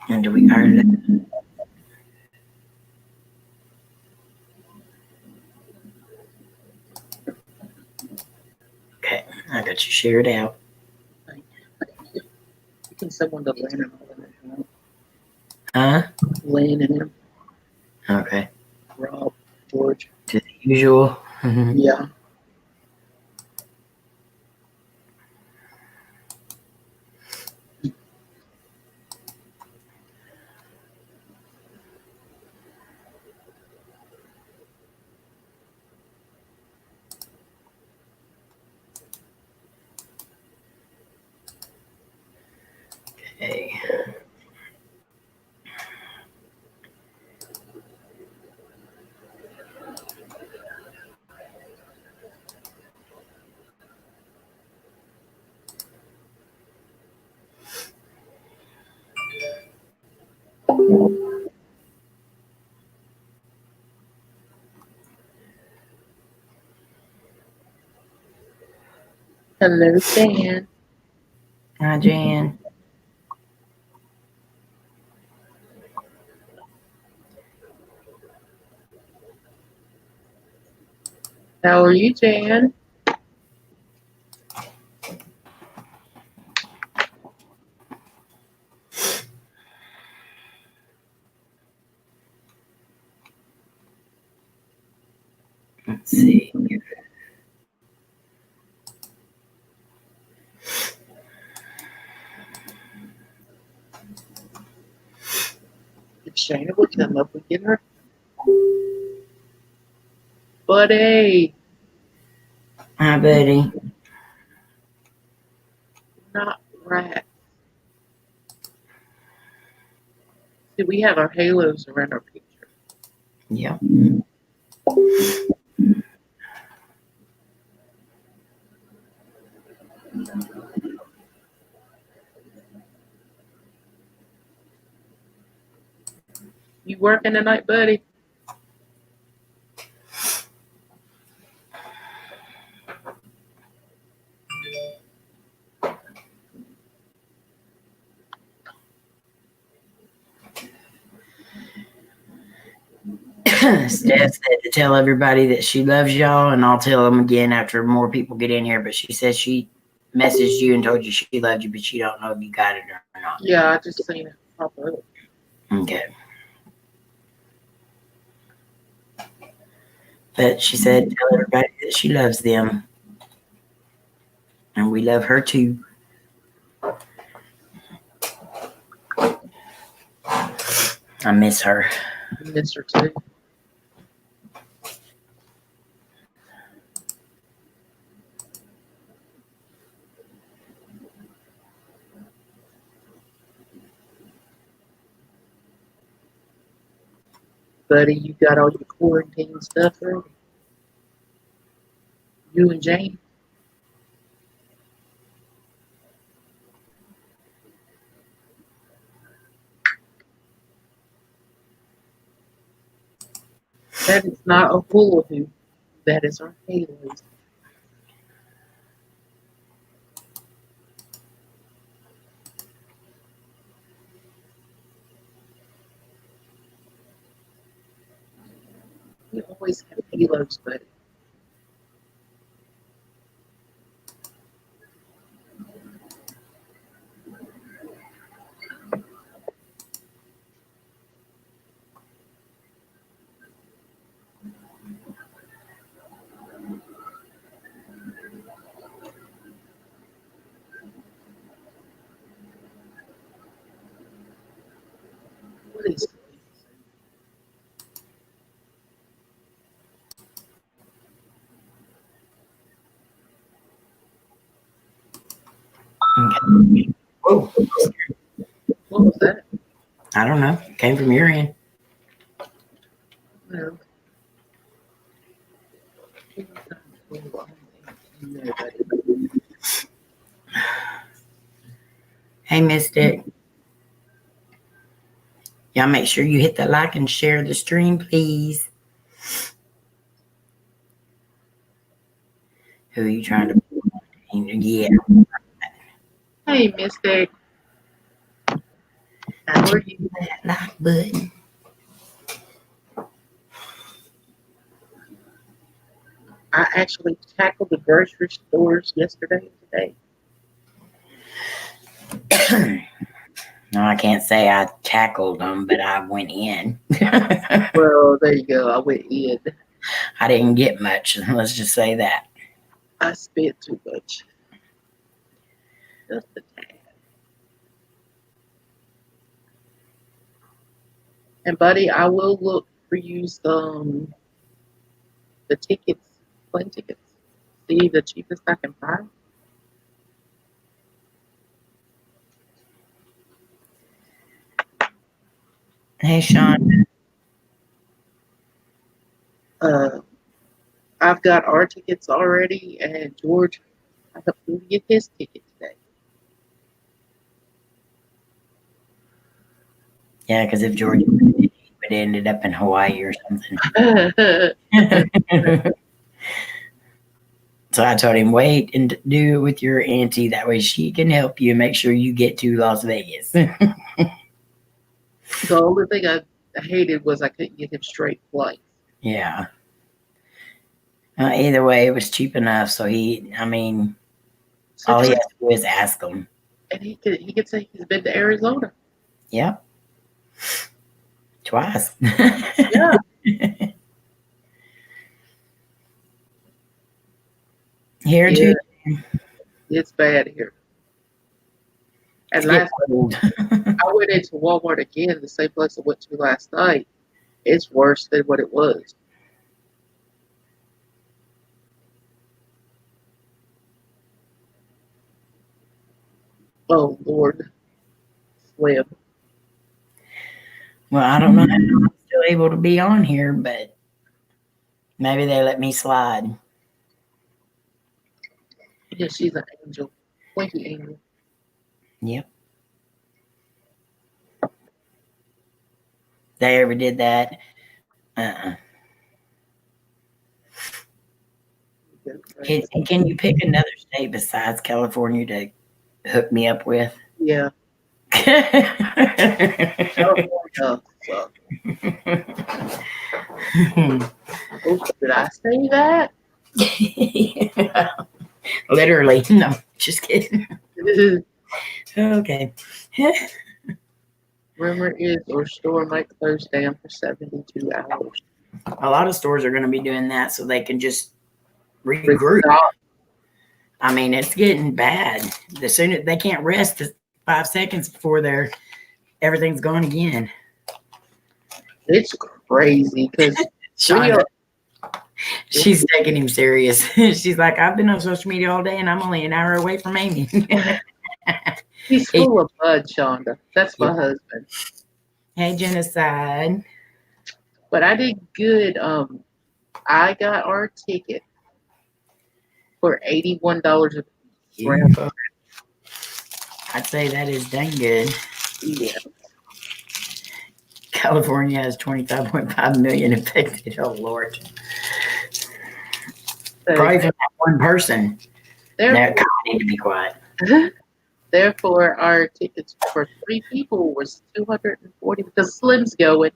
And do we are okay? I got you shared out. Thank you. You can someone to Lynn and all that. Huh? Lynn and him, Okay. Rob, George. To the usual. Yeah. Okay. Hello, Jan. Hi, Jan. How are you, Jan? Let's see. If Shayna would come up and get her. Buddy, Hi, buddy. not right. See, we have our halos around our picture. Yep. You working tonight, buddy? Steph said to tell everybody that she loves y'all, and I'll tell them again after more people get in here. But she says she messaged you and told you she loved you, but she don't know if you got it or not. Yeah, I just seen it pop up. Okay. But she said tell everybody that she loves them, and we love her too. I miss her. I miss her too. Buddy, you got all your quarantine stuff ready? You and Jane? That is not a hula hoop. That is our halos. We always have halos, buddy. What is Okay. Whoa. what was that? I don't know. It came from your end. No. Hey, Mystic. Y'all make sure you hit the like and share the stream, please. Who are you trying to? Yeah. Hey, Mystic. How are you? That like button. I actually tackled the grocery stores yesterday and today. No, I can't say I tackled them, but I went in. Well, there you go. I went in. I didn't get much. Let's just say that. I spent too much. Just a tad. And buddy, I will look for you some the tickets, plane tickets. See the cheapest I can find. Hey, Sean. I've got our tickets already, and George, I hope to get his ticket today. Yeah, because if George would have ended up in Hawaii or something. So I told him, wait and do it with your auntie. That way she can help you make sure you get to Las Vegas. The only thing I hated was I couldn't get him straight flights. Yeah. Either way, it was cheap enough. So all he has to do is ask him. And he could say he's been to Arizona. Yep. Twice. Yeah. Here too. It's bad here. And I went into Walmart again, the same place I went to last night. It's worse than what it was. Oh Lord, Slim. Well, I don't know how I'm still able to be on here, but maybe they let me slide. Yeah, she's an angel, Winky angel. Yep. They ever did that? Can you pick another state besides California to hook me up with? Yeah. California. So. Oh, did I say that? Literally. No, just kidding. Okay. Rumor is or store might close down for 72 hours. A lot of stores are going to be doing that so they can just regroup. I mean, it's getting bad. The sooner they can't rest 5 seconds before everything's gone again. It's crazy because she's taking him serious. She's like, I've been on social media all day and I'm only an hour away from Amy. He's full of mud, Shonda. That's my husband. Hey, Genocide. But I did good. I got our ticket for $81 a piece. I'd say that is dang good. Yeah. California has 25.5 million affected. Oh Lord. So, probably from that one person. That need to be quiet. Therefore, our tickets for 3 people was $240 because Slim's going.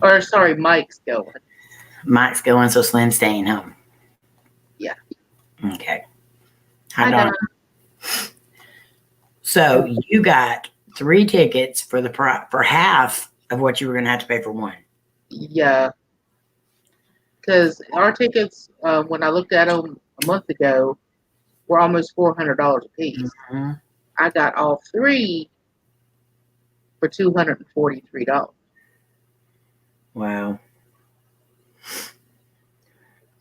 Or sorry, Mike's going. Mike's going, so Slim's staying home. Yeah. Okay. So you got 3 tickets for half of what you were going to have to pay for one. Yeah. Because our tickets, when I looked at them a month ago, were almost $400 a piece. Mm-hmm. I got all 3 for $243. Wow.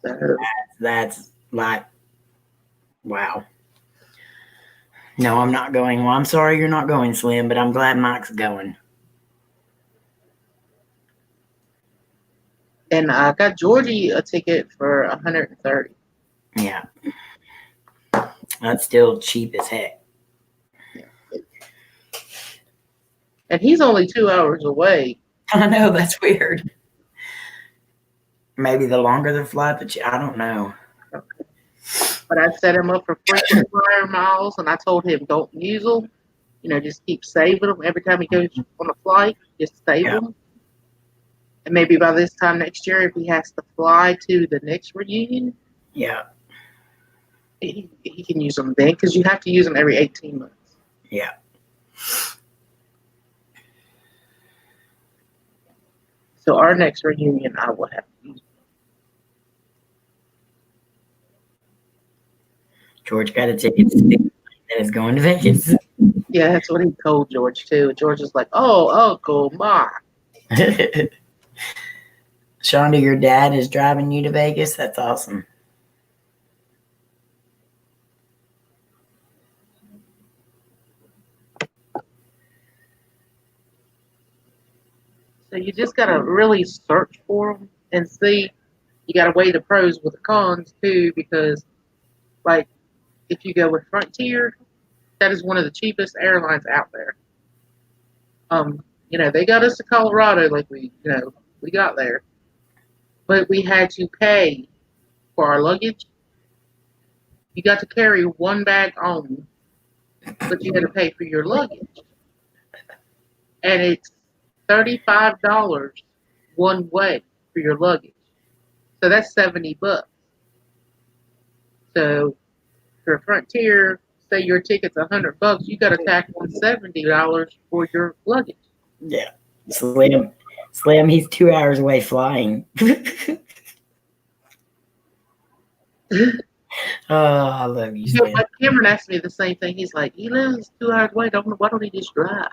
So, that's like, wow. No, I'm not going. Well, I'm sorry you're not going, Slim, but I'm glad Mike's going. And I got Georgie a ticket for $130. Yeah. That's still cheap as heck. Yeah. And he's only 2 hours away. I know, that's weird. Maybe the longer the flight, I don't know. Okay. But I set him up for frequent flyer miles, and I told him don't use them just keep saving them every time he goes on a flight. Just save Yeah. them, and maybe by this time next year, if he has to fly to the next reunion, Yeah. he can use them then because you have to use them every 18 months. Yeah. So our next reunion, I will have to use them. George got a ticket to that is going to Vegas. Yeah, that's what he told George too. George is like, "Oh, Uncle Mark." Shonda, your dad is driving you to Vegas? That's awesome. So you just gotta really search for them and see. You gotta weigh the pros with the cons too, because like if you go with Frontier, that is one of the cheapest airlines out there. They got us to Colorado like we got there, but we had to pay for our luggage. You got to carry one bag on, but you had to pay for your luggage, and it's $35 one way for your luggage. So that's $70. So for Frontier, say your ticket's $100, you got to tack on $70 for your luggage. Yeah. Slim, he's 2 hours away flying. Oh, I love you, Slim. My Cameron asked me the same thing. He's like, he lives 2 hours away. Why don't he just drive?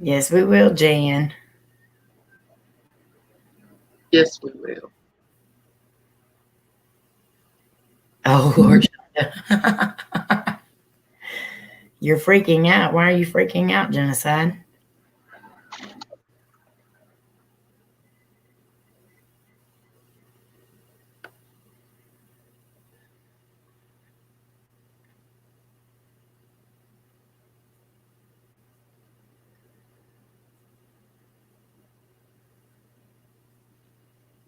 Yes, we will, Jan. Yes, we will. Oh, Lord. You're freaking out. Why are you freaking out, Genocide?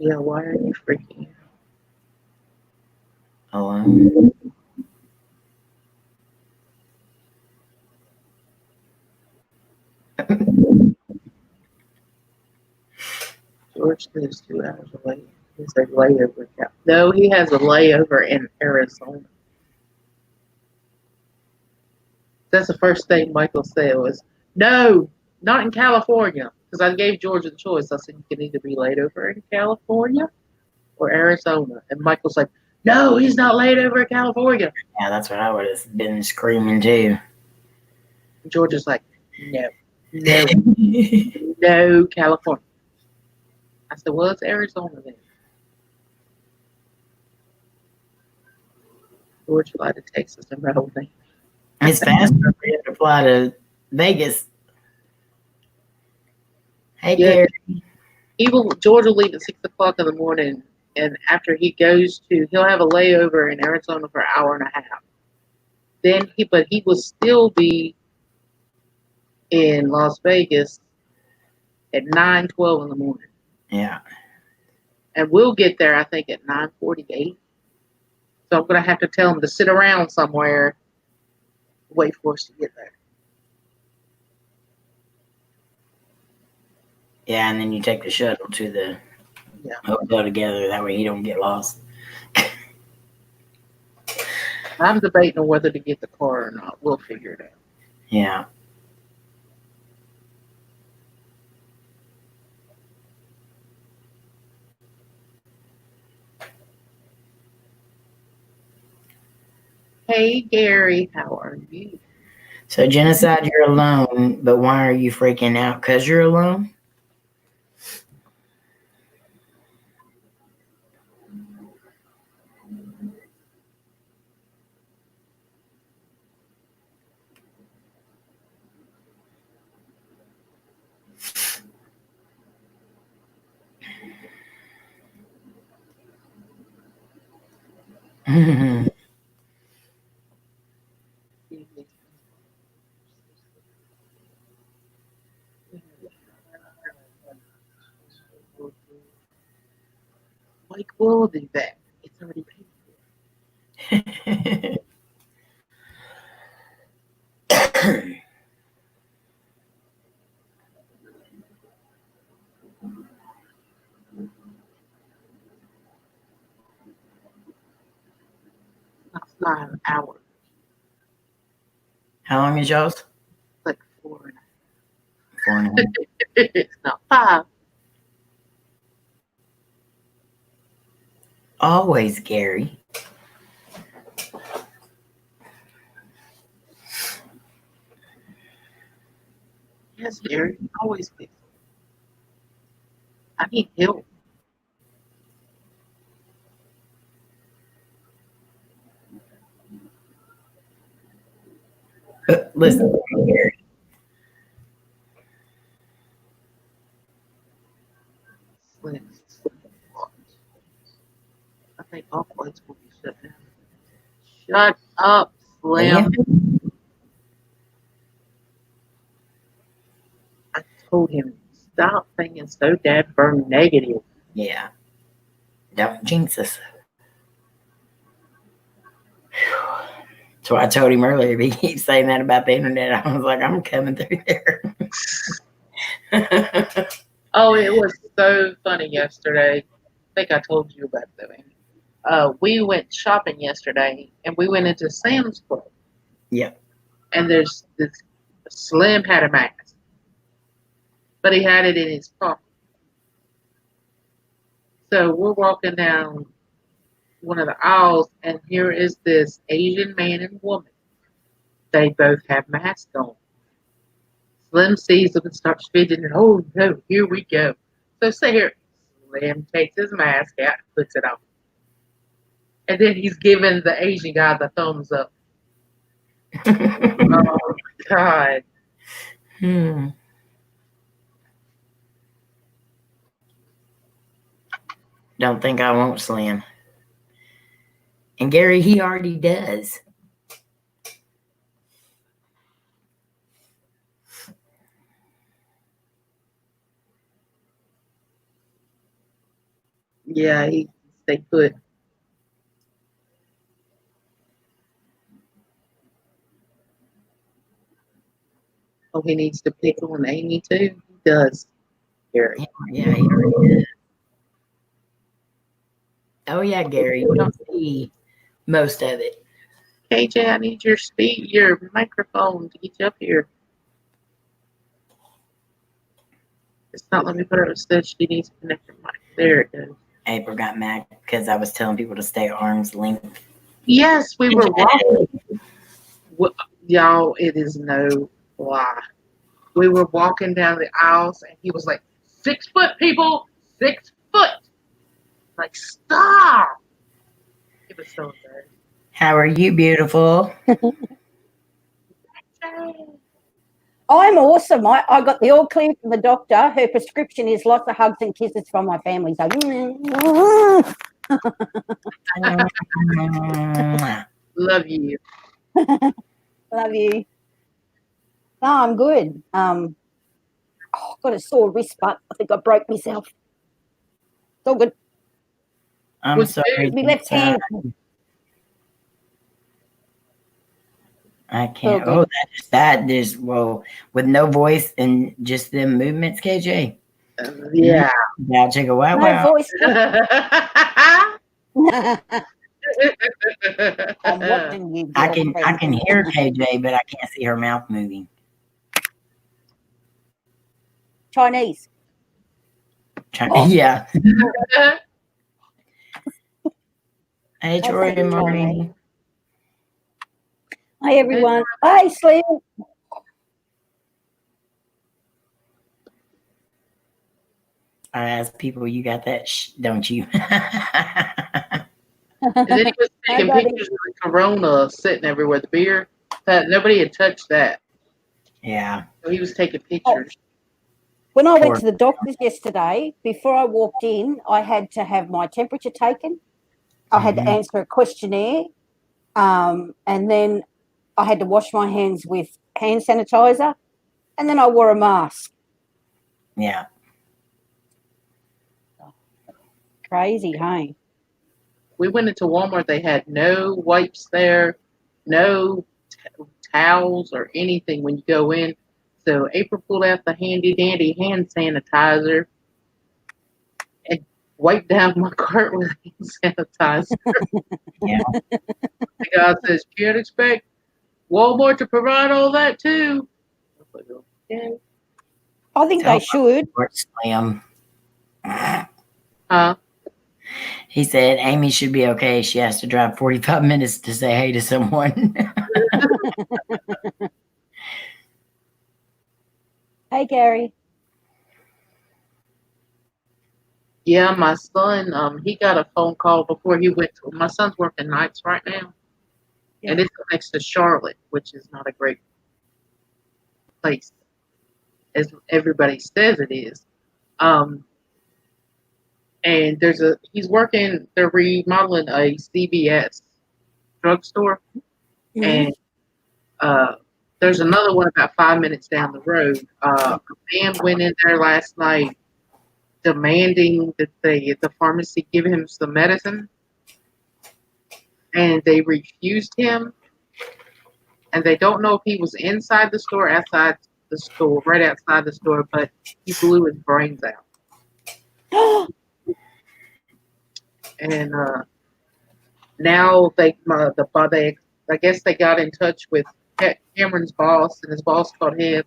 Yeah, why are you freaking out? Alone. George lives 2 hours away. He's a layover. No, he has a layover in Arizona. That's the first thing Michael said was, no, not in California. Because I gave George the choice. I said, you can either be laid over in California or Arizona. And Michael's like, no, he's not laid over in California. Yeah, that's what I would have been screaming too. And George is like, no, no, California. I said, well, it's Arizona then. George fly to Texas and rattle me. It's faster for him to fly to Vegas. Hey, Yeah, Gary. George will leave at 6 o'clock in the morning, and after he'll have a layover in Arizona for an hour and a half. But he will still be in Las Vegas at 9:12 in the morning, Yeah. and we'll get there I think at 9:48. So I'm gonna have to tell him to sit around somewhere, wait for us to get there. Yeah, and then you take the shuttle to the hotel together. That way you don't get lost. I'm debating on whether to get the car or not. We'll figure it out. Yeah. Hey Gary, how are you? So, Genocide, you're alone, but why are you freaking out? Because you're alone? Mike will do that. It's already paid for. not an hour. How long is yours? Like 4 4.5. it's not 5. Always, Gary. Yes, Gary. Always busy. I need help. Listen, Gary. Slim. I think all flights will be shut down. Shut up, Yeah. Slim. I told him, stop thinking so damn negative. Yeah. Don't jinx us. So I told him earlier, if he keeps saying that about the internet, I was like, I'm coming through there. Oh, it was so funny yesterday. I think I told you about that. We went shopping yesterday, and we went into Sam's Club. Yep. And there's this Slim had a mask, but he had it in his pocket. So we're walking down one of the aisles, and here is this Asian man and woman. They both have masks on. Slim sees them and starts fidgeting. Oh no, here we go. So say here, Slim takes his mask out and puts it on. And then he's giving the Asian guy the thumbs up. Oh God. Don't think I won't, Slim. And Gary, he already does. Yeah, he stay put. Oh, he needs to pick on Amy too. He does. Gary. Yeah, he already does. Oh yeah, Gary, you don't see most of it. KJ, I need your microphone to get you up here. It's not letting me put her. It says she needs to connect her mic. There it goes. April got mad because I was telling people to stay at arm's length. Yes, we were walking. Y'all, it is no lie. We were walking down the aisles, and he was like, 6 foot, people! 6 foot! Like, stop! It was so embarrassing. How are you, beautiful? I'm awesome. I got the all clear from the doctor. Her prescription is lots of hugs and kisses from my family. So, Love you. love you. No, I'm good. I've got a sore wrist, but I think I broke myself. It's all good. I'm sorry. My left hand. I can't. Oh, that is well with no voice and just them movements, KJ. Yeah. Yeah, check a wow. No voice. I'm watching you. I can hear KJ, but I can't see her mouth moving. Chinese. Yeah. Hey, Troy and Marty. Hi, everyone. Hi, Slim. I ask people, you got that, don't you? And then he was taking pictures of the Corona sitting everywhere, the beer. Nobody had touched that. Yeah. So he was taking pictures. When I went to the doctor's yesterday, before I walked in, I had to have my temperature taken. I had to answer a questionnaire. And then I had to wash my hands with hand sanitizer. And then I wore a mask. Yeah. Crazy, hey? We went into Walmart. They had no wipes there, no towels or anything when you go in. So April pulled out the handy dandy hand sanitizer and wiped down my cart with hand sanitizer. Yeah. And guy says, can't expect Walmart to provide all that too. I was like, okay. I think they should. Slam. Huh? He said Amy should be okay. She has to drive 45 minutes to say hey to someone. Hey, Gary. Yeah, my son, he got a phone call before he went to. My son's working nights right now, Yeah. and it's next to Charlotte, which is not a great place, as everybody says it is. Um, and he's working. They're remodeling a CVS drugstore, and there's another one about 5 minutes down the road. A man went in there last night demanding that the pharmacy give him some medicine, and they refused him. And they don't know if he was inside the store, outside the store, right outside the store, but he blew his brains out. And now I guess they got in touch with Cameron's boss, and his boss told him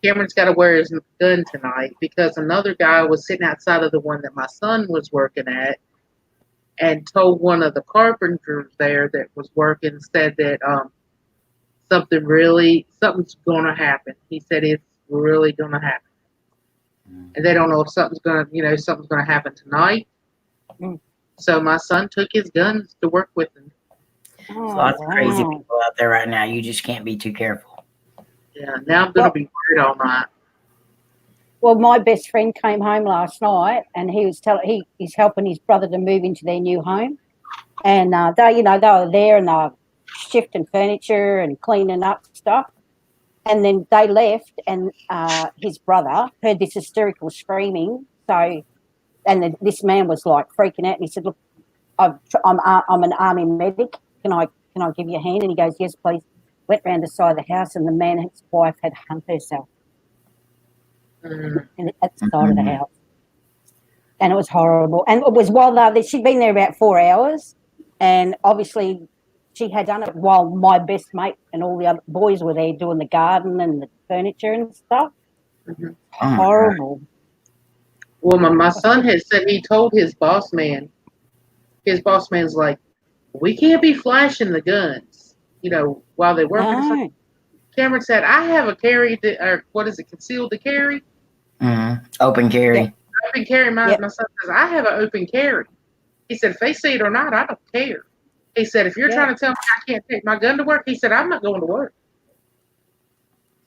Cameron's got to wear his gun tonight because another guy was sitting outside of the one that my son was working at, and told one of the carpenters there that was working, said that something's gonna happen. He said it's really gonna happen, and they don't know if something's gonna happen tonight. So my son took his guns to work with him. There's lots of crazy people out there right now. You just can't be too careful. Yeah, now I'm gonna be worried all night. Well, my best friend came home last night, and he was he's helping his brother to move into their new home, and they were there and they were shifting furniture and cleaning up stuff, and then they left, and his brother heard this hysterical screaming. So, and this man was like freaking out, and he said, "Look, I'm an army medic. Can I give you a hand?" And he goes, "Yes, please." Went round the side of the house, and the man and his wife had hung herself at the side of the house, and it was horrible. And it was while she'd been there about 4 hours, and obviously she had done it while my best mate and all the other boys were there doing the garden and the furniture and stuff. Mm-hmm. Horrible. Well, my son had said he told his boss man. His boss man's like, we can't be flashing the guns, while they work. No. Cameron said, I have a concealed to carry? Open carry. Yeah. Open carry. My son says, I have an open carry. He said, if they see it or not, I don't care. He said, if you're trying to tell me I can't take my gun to work, he said, I'm not going to work.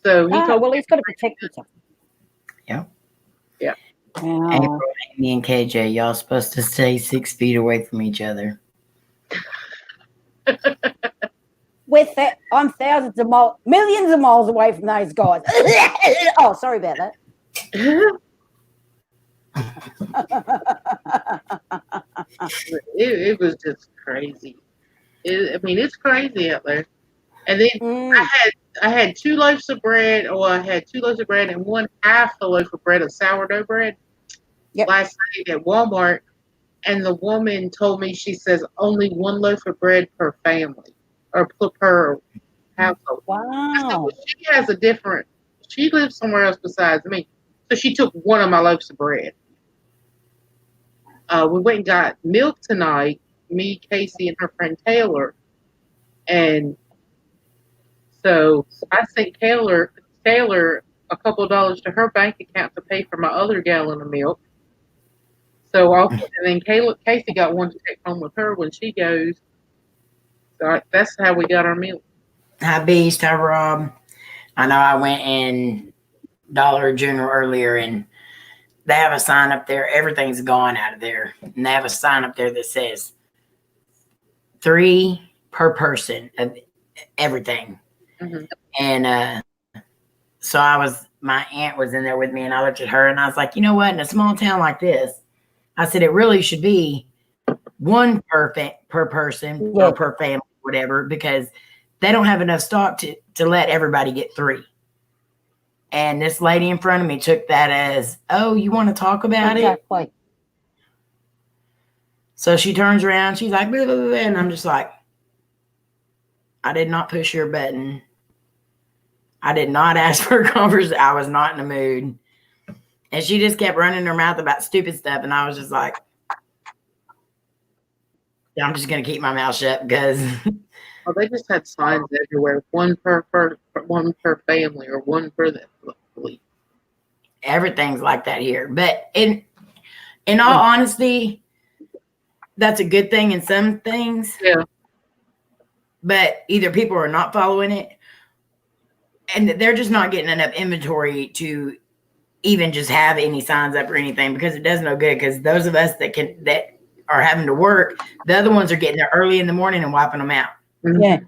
So he told well, he's got to protect himself. Yeah. Yeah. Wow. Amy and KJ, y'all supposed to stay 6 feet away from each other. I'm millions of miles away from those guys. Oh, sorry about that. It was just crazy. It's crazy out there. And then I had 2 loaves of bread, I had 2 loaves of bread and one half a loaf of bread of sourdough bread last night at Walmart. And the woman told me, she says, only 1 loaf of bread per family or per household. Wow. I said, well, she lives somewhere else besides me. So she took one of my loaves of bread. We went and got milk tonight, me, Casey, and her friend Taylor. And so I sent Taylor a couple of dollars to her bank account to pay for my other gallon of milk. So and then Casey got one to take home with her when she goes. So that's how we got our milk. Hi, Beast. Hi, Rob. I know I went in Dollar General earlier, and they have a sign up there. Everything's gone out of there. And they have a sign up there that says 3 per person of everything. Mm-hmm. And so my aunt was in there with me, and I looked at her and I was like, you know what? In a small town like this, I said, it really should be 1 per person or per family, whatever, because they don't have enough stock to let everybody get 3. And this lady in front of me took that as, oh, you want to talk about it? So she turns around, she's like, blah, blah, blah, and I'm just like, I did not push your button. I did not ask for a conversation. I was not in the mood. And she just kept running her mouth about stupid stuff. And I was just like, yeah, I'm just going to keep my mouth shut because Oh, they just had signs everywhere, one per family, or one per the fleet. everything's like that here. But in all honesty, that's a good thing in some things. Yeah. But either people are not following it and they're just not getting enough inventory to even just have any signs up or anything, because it does no good. Because those of us that are having to work, the other ones are getting there early in the morning and wiping them out. Mm-hmm. Yeah,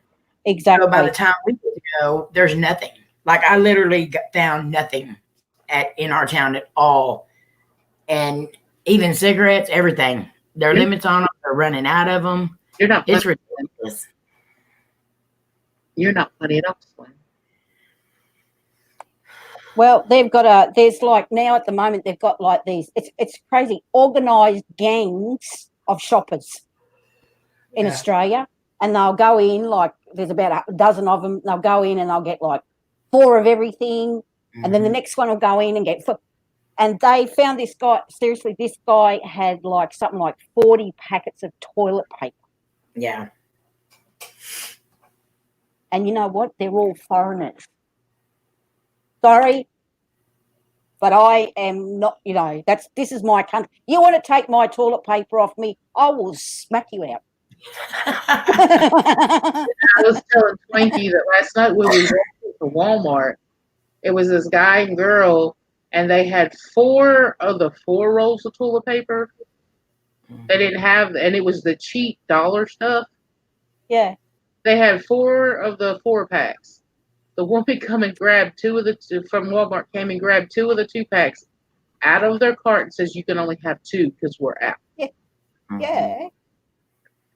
exactly. So by the time we get to go, there's nothing. Like I literally found nothing in our town at all, and even cigarettes, everything. There are limits on them. They're running out of them. It's ridiculous. You're not funny enough, Slim. Well, there's like now at the moment, they've got like these, it's crazy, organised gangs of shoppers in Australia. And they'll go in, like there's about a dozen of them. They'll go in and they'll get like 4 of everything. Mm-hmm. And then the next one will go in and get 4. And they found this guy, seriously, this guy had like something like 40 packets of toilet paper. Yeah. And you know what? They're all foreigners. Sorry, but I am not, this is my country. You want to take my toilet paper off me, I will smack you out. I was telling Twinkie that last night when we went to Walmart, it was this guy and girl, and they had 4 of the 4 rolls of toilet paper. They didn't have, and it was the cheap dollar stuff. Yeah. They had 4 of the 4 packs. The woman come and grabbed 2 of the 2 from Walmart, came and grabbed 2 of the 2 packs out of their cart and says, you can only have 2 because we're out. Yeah. Yeah.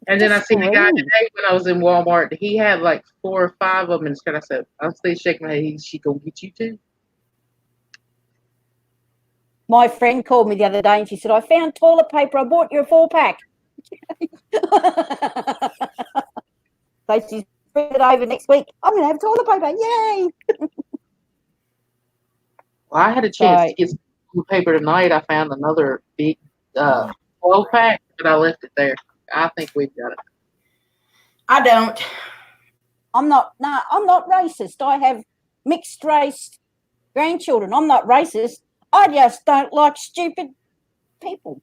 And then I seen the guy today when I was in Walmart. He had like 4 or 5 of them. And I said, I'm still shaking my head. She gonna get you too? My friend called me the other day and she said, I found toilet paper. I bought you a 4-pack. So she's bring it over next week. I'm going to have toilet paper. Yay! Well, I had a chance to get some toilet paper tonight. I found another big 12-pack, but I left it there. I think we've got it. I don't. I'm not racist. I have mixed race grandchildren. I'm not racist. I just don't like stupid people.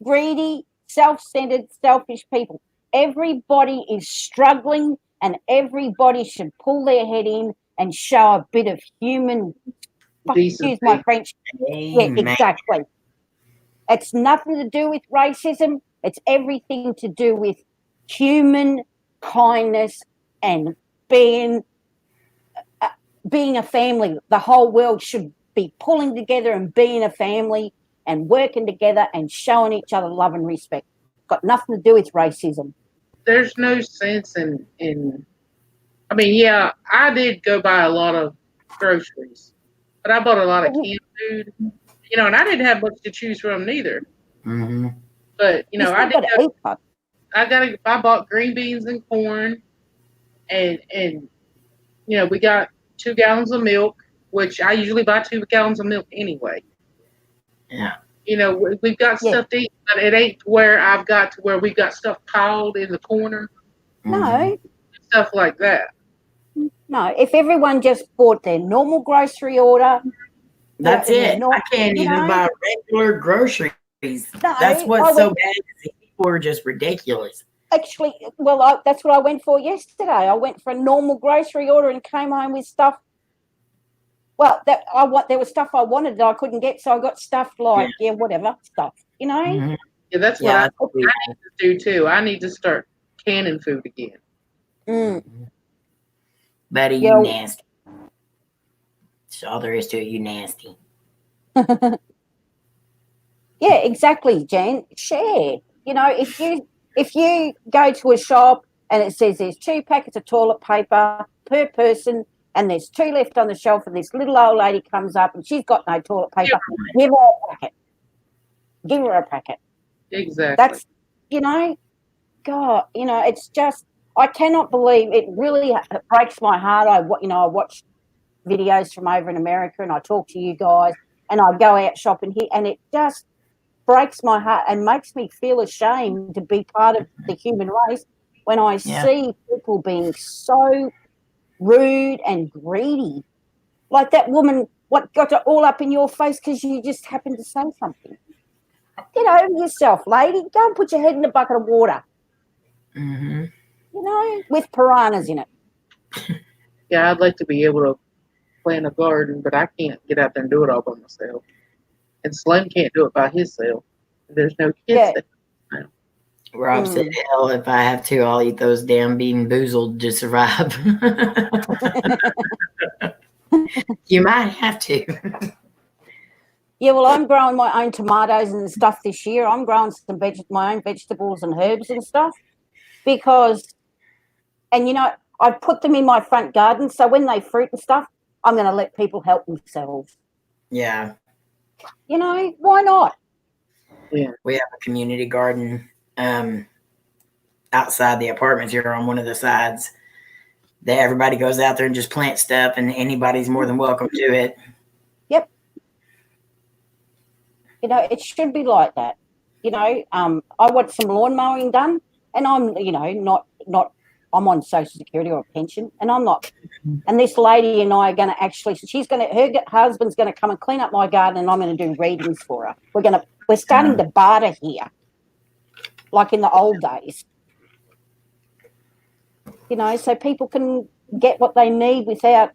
Greedy, self-centered, selfish people. Everybody is struggling and everybody should pull their head in and show a bit of human, excuse my French. Amen. Yeah, exactly. It's nothing to do with racism. It's everything to do with human kindness and being a family. The whole world should be pulling together and being a family and working together and showing each other love and respect. Got nothing to do with racism. There's no sense in I mean, yeah, I did go buy a lot of groceries, but I bought a lot of canned food, and I didn't have much to choose from neither. Mm-hmm. But I bought green beans and corn, and we got 2 gallons of milk, which I usually buy 2 gallons of milk anyway. Yeah. We've got stuff to eat, but it ain't where I've got to where we've got stuff piled in the corner. No. Stuff like that. No, if everyone just bought their normal grocery order. That's it. I can't even buy regular groceries. No, that's what's so bad. People are just ridiculous. Actually, well, that's what I went for yesterday. I went for a normal grocery order and came home with stuff. Well, there was stuff I wanted that I couldn't get, so I got stuff like whatever stuff, Mm-hmm. Yeah, that's what I need to do too. I need to start canning food again. Mm. Buddy, you nasty. That's all there is to it. You nasty. Yeah, exactly, Jen. Share. If you go to a shop and it says there's 2 packets of toilet paper per person and there's 2 left on the shelf and this little old lady comes up and she's got no toilet paper, give her a packet. Give her a packet. Exactly. That's, God, it's just I cannot believe it. Really breaks my heart. I watch videos from over in America, and I talk to you guys, and I go out shopping here, and it just breaks my heart and makes me feel ashamed to be part of the human race when I see people being so rude and greedy. Like that woman, what got it all up in your face because you just happened to say something. Get over yourself, lady. Go and put your head in a bucket of water. Mm-hmm. With piranhas in it. Yeah, I'd like to be able to plant a garden, but I can't get out there and do it all by myself. And Slim can't do it by himself. There's no kids there. We're opposite hell. If I have to, I'll eat those damn bean boozled to survive. You might have to. Yeah, well, I'm growing my own tomatoes and stuff this year. I'm growing my own vegetables and herbs and stuff because, and I put them in my front garden. So when they fruit and stuff, I'm going to let people help themselves. Yeah. Why not? Yeah. We have a community garden outside the apartments here on one of the sides. That everybody goes out there and just plants stuff, and anybody's more than welcome to it. Yep. It should be like that. I want some lawn mowing done, and I'm, not I'm on Social Security or a pension, and I'm not. And this lady and I are going to actually, her husband's going to come and clean up my garden, and I'm going to do readings for her. We're starting to barter here, like in the old days. So people can get what they need without,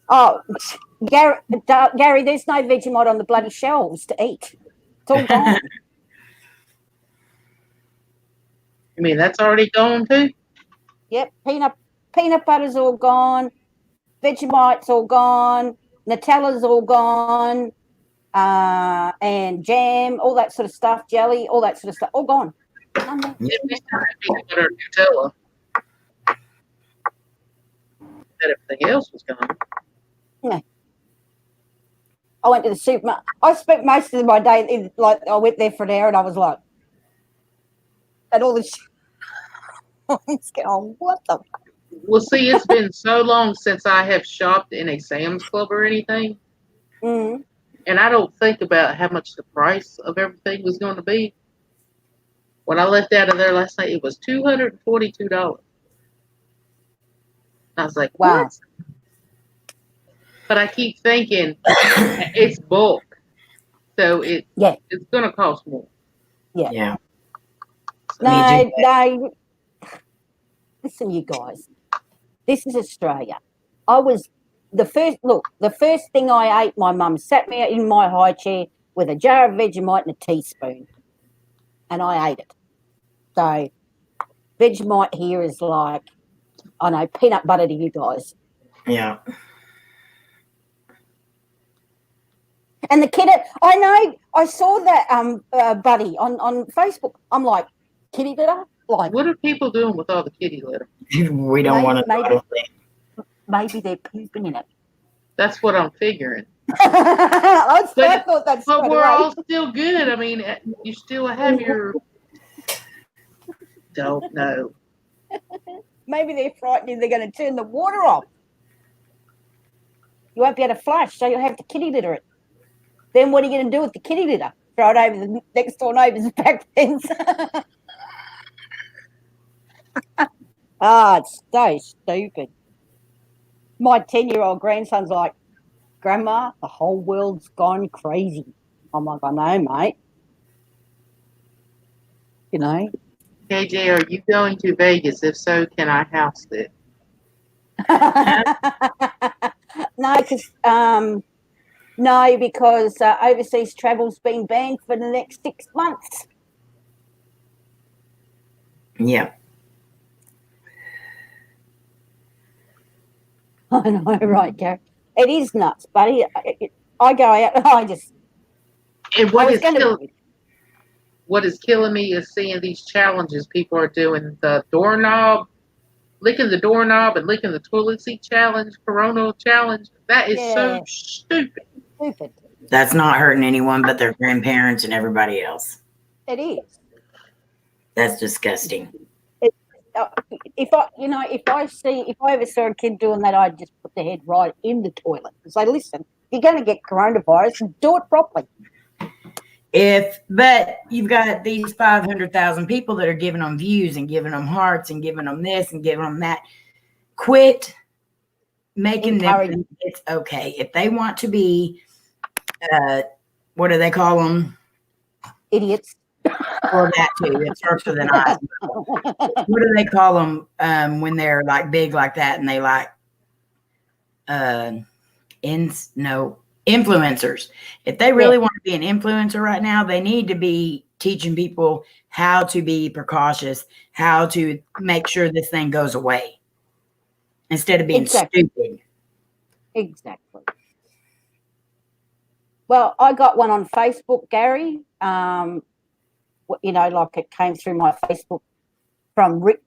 Oh, Gary, there's no Vegemite on the bloody shelves to eat. It's all gone. You mean that's already gone too? Yep, peanut butter's all gone. Vegemite's all gone. Nutella's all gone. And jam, all that sort of stuff, jelly, all that sort of stuff, all gone. None there. Yeah, we still have peanut butter and Nutella. That everything else was gone. Yeah. I went to the supermarket. I spent most of my day, I went there for an hour and I was like, and all this I was going, what the? Well, see, it's been so long since I have shopped in a Sam's Club or anything. Mm. And I don't think about how much the price of everything was going to be. When I left out of there last night, it was $242. I was like, wow. What? But I keep thinking it's bulk. So it's going to cost more. Yeah. No. Listen, you guys. This is Australia. The first thing I ate, my mum sat me in my high chair with a jar of Vegemite and a teaspoon. And I ate it. So Vegemite here is like, I know, peanut butter to you guys. Yeah. And the kid, I know, I saw that buddy on Facebook. I'm like, kitty litter? Like, what are people doing with all the kitty litter? We don't want to. Maybe they're pooping in it. That's what I'm figuring. I thought that's. But we're all still good. I mean, you still have your. Don't know. Maybe they're frightened they're going to turn the water off. You won't be able to flush, so you'll have to kitty litter it. Then what are you going to do with the kitty litter? Throw it over the next door neighbour's back fence. It's so stupid. My 10-year-old grandson's like, Grandma, the whole world's gone crazy. I'm like, I know, mate. KJ, are you going to Vegas? If so, can I house it? No, because overseas travel's been banned for the next 6 months. Yeah. I know, right, Gary? It is nuts, buddy. I go out and I just... And what is killing me is seeing these challenges people are doing. The doorknob, licking the doorknob and licking the toilet seat challenge, Corona challenge. That is so stupid. That's not hurting anyone but their grandparents and everybody else. It is. That's disgusting. If I ever saw a kid doing that, I'd just put their head right in the toilet and say, "Listen, you're going to get coronavirus, and do it properly." But you've got these 500,000 people that are giving them views and giving them hearts and giving them this and giving them that. Quit making them think it's okay. If they want to be, what do they call them? Idiots. Or that too. It starts with an I. What do they call them when they're like big like that and they like influencers? If they really want to be an influencer right now, they need to be teaching people how to be precautious, how to make sure this thing goes away instead of being stupid. Exactly. Well, I got one on Facebook, Gary. Like it came through my Facebook from Rick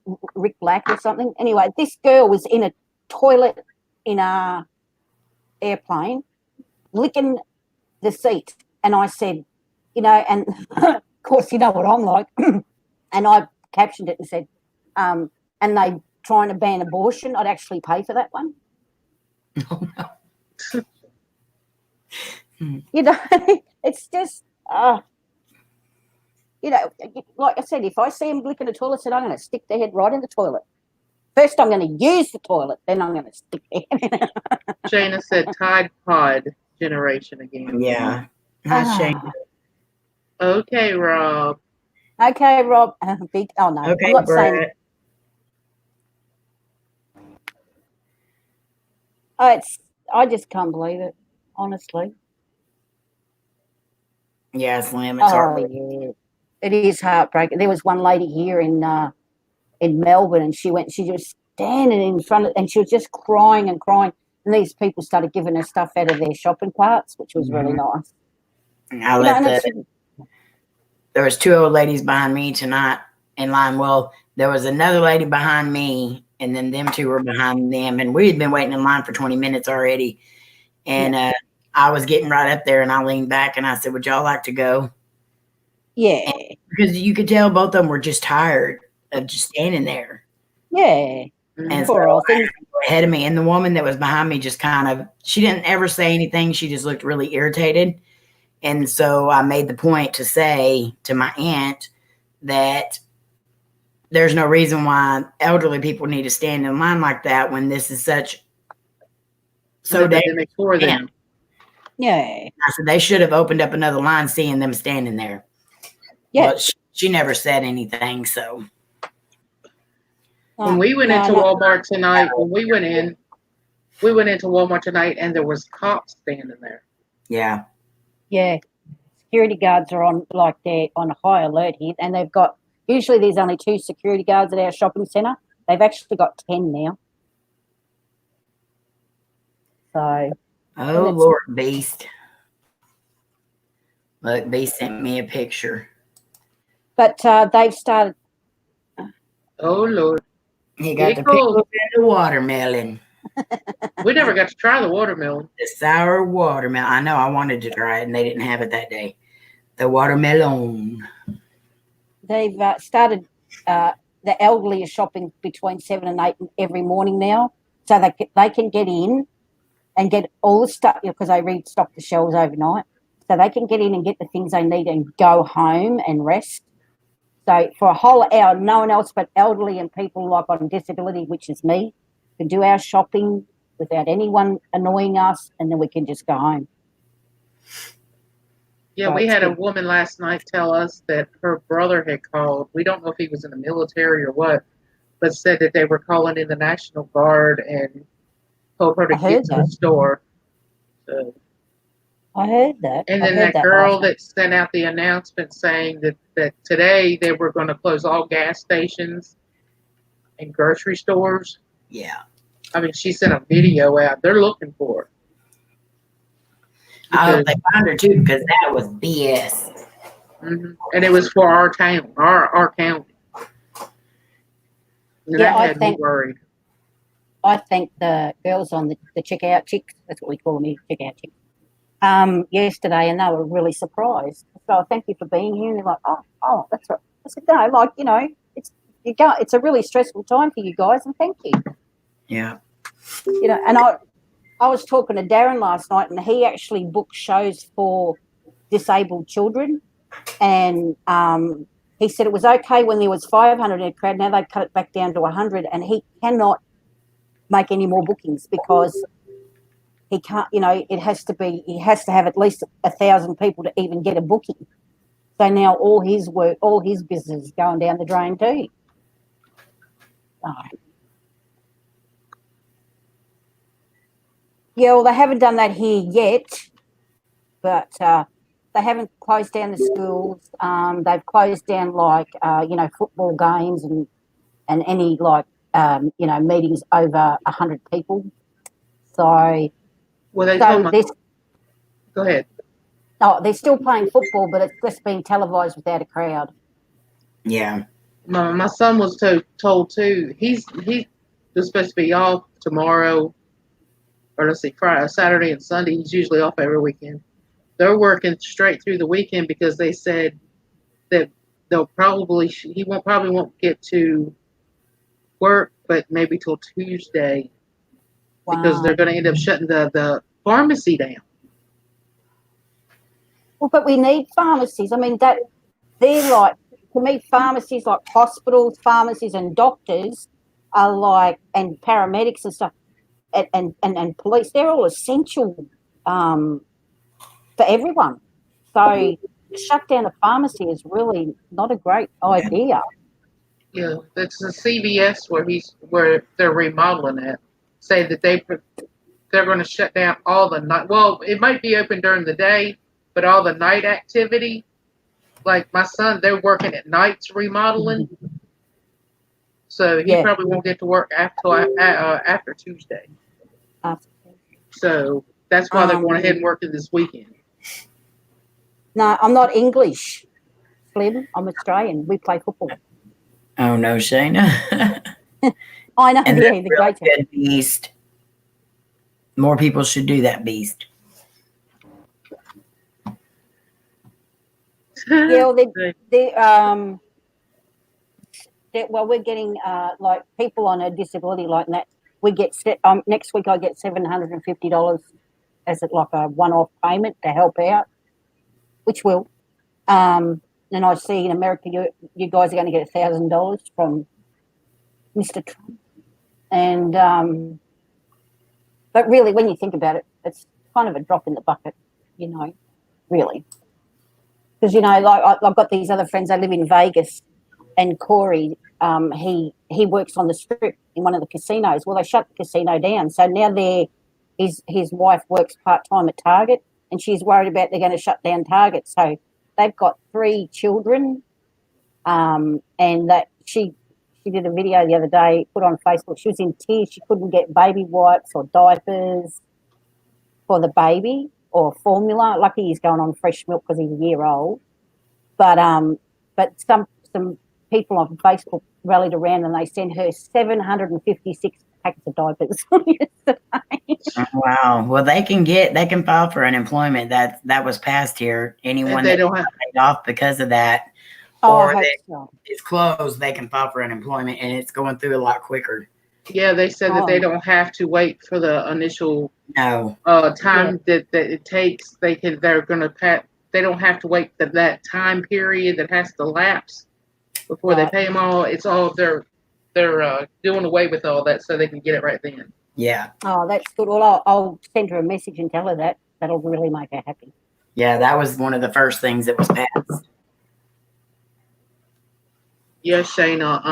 Black or something. Anyway, this girl was in a toilet in a airplane, licking the seat, and I said, and of course, you know what I'm like, and I captioned it and said, and they trying to ban abortion. I'd actually pay for that one. Oh no. It's just, like I said, if I see them licking the toilet, I said, I'm going to stick their head right in the toilet. First, I'm going to use the toilet, then I'm going to stick their head in it. Shayna said Tide Pod generation again. Yeah. Hi, Shane. Okay, Rob. Okay, Rob. No. Okay, I'm not Brett. saying. I just can't believe it, honestly. Yeah, Slim, it's hard. Yeah. It is heartbreaking. There was one lady here in Melbourne, and she was standing in front of, and she was just crying and crying. And these people started giving her stuff out of their shopping carts, which was really nice. There was two old ladies behind me tonight in line. Well, there was another lady behind me, and then them two were behind them, and we had been waiting in line for 20 minutes already. And I was getting right up there, and I leaned back, and I said, "Would y'all like to go?" Yeah. And because you could tell both of them were just tired of just standing there. Yeah. And so I had to go ahead of me, and the woman that was behind me just she didn't ever say anything. She just looked really irritated. And so I made the point to say to my aunt that there's no reason why elderly people need to stand in line like that when this is so dangerous for them. Yeah. I said they should have opened up another line seeing them standing there. Yeah. But she never said anything, so. When we went into Walmart tonight, we went into Walmart tonight and there was cops standing there. Yeah. Yeah. Security guards are on high alert here, and they've got, usually there's only 2 security guards at our shopping centre. They've actually got 10 now. So. Oh, Lord, Beast. Look, Beast sent me a picture. But they've started. Oh, Lord. He got the pickles and the watermelon. We never got to try the watermelon. The sour watermelon. I know, I wanted to try it, and they didn't have it that day. The watermelon. They've started, the elderly are shopping between 7 and 8 every morning now, so they can get in and get all the stuff, because they restock the shelves overnight, so they can get in and get the things they need and go home and rest. So for a whole hour, no one else but elderly and people like on disability, which is me, can do our shopping without anyone annoying us, and then we can just go home. Yeah, we had a woman last night tell us that her brother had called. We don't know if he was in the military or what, but said that they were calling in the National Guard and told her to get to the store. So, I heard that. And then that girl that sent out the announcement saying that today they were going to close all gas stations and grocery stores. Yeah. I mean, she sent a video out. They're looking for her. I hope they found her too, because that was BS. Mm-hmm. And it was for our town, our county. And that had me worried. I think the girls on the checkout chicks, that's what we call them here, checkout chicks, yesterday, and they were really surprised. So thank you for being here. And they're like, oh, that's said, no, like, you know, it's a really stressful time for you guys, and thank you. Yeah. You know, and I was talking to Darren last night, and he actually booked shows for disabled children, and he said it was okay when there was 500 in a crowd. Now they've cut it back down to 100, and he cannot make any more bookings because he can't. You know, he has to have at least 1,000 people to even get a booking. So now all his business is going down the drain too. Oh. Yeah, well, they haven't done that here yet, but they haven't closed down the schools. They've closed down football games and any meetings over 100 people. So, Well, they told me. Go ahead. Oh, they're still playing football, but it's just being televised without a crowd. Yeah. My son was told too. He's supposed to be off tomorrow, or let's see, Friday, Saturday, and Sunday. He's usually off every weekend. They're working straight through the weekend because they said that he won't get to work, but maybe till Tuesday, because they're going to end up shutting the pharmacy down. Well, but we need pharmacies. I mean, that they're like, to me, pharmacies like hospitals, pharmacies, and doctors are like, and paramedics and stuff, and police. They're all essential for everyone. So to shut down a pharmacy is really not a great idea. Yeah, that's the CVS where they're remodeling it. Say that they're going to shut down all the night. Well, it might be open during the day, but all the night activity, like my son, they're working at nights remodeling, so he probably won't get to work after Tuesday. So that's why they're going ahead and working this weekend. No, I'm not English, Slim. I'm Australian. We play football. Oh no, Shayna. I know. And yeah, the really great good beast. More people should do that beast. Yeah, well, we're getting like people on a disability like that. We get next week. I get $750 as like a one-off payment to help out, which will. And I see in America, you guys are going to get $1,000 from Mr. Trump. And but really, when you think about it, it's kind of a drop in the bucket, you know, really. Because, you know, like I've got these other friends, they live in Vegas, and Corey, he works on the strip in one of the casinos. Well, they shut the casino down. So now his wife works part-time at Target, and she's worried about they're going to shut down Target. So they've got 3 children, and that she did a video the other day, put on Facebook. She was in tears. She couldn't get baby wipes or diapers for the baby or formula. Lucky he's going on fresh milk because he's a year old. But some people on Facebook rallied around and they sent her 756 packets of diapers yesterday. Oh, wow. Well, they can file for unemployment. That was passed here. Anyone that don't have laid off because of that, or it's closed, they can file for unemployment, and it's going through a lot quicker. Yeah, they said that they don't have to wait for the initial time that it takes. They don't have to wait for that time period that has to lapse before they pay them all. It's all they're doing away with all that so they can get it right then. Yeah. Oh, that's good. Well, I'll send her a message and tell her that. That'll really make her happy. Yeah, that was one of the first things that was passed. Yes, Shayna.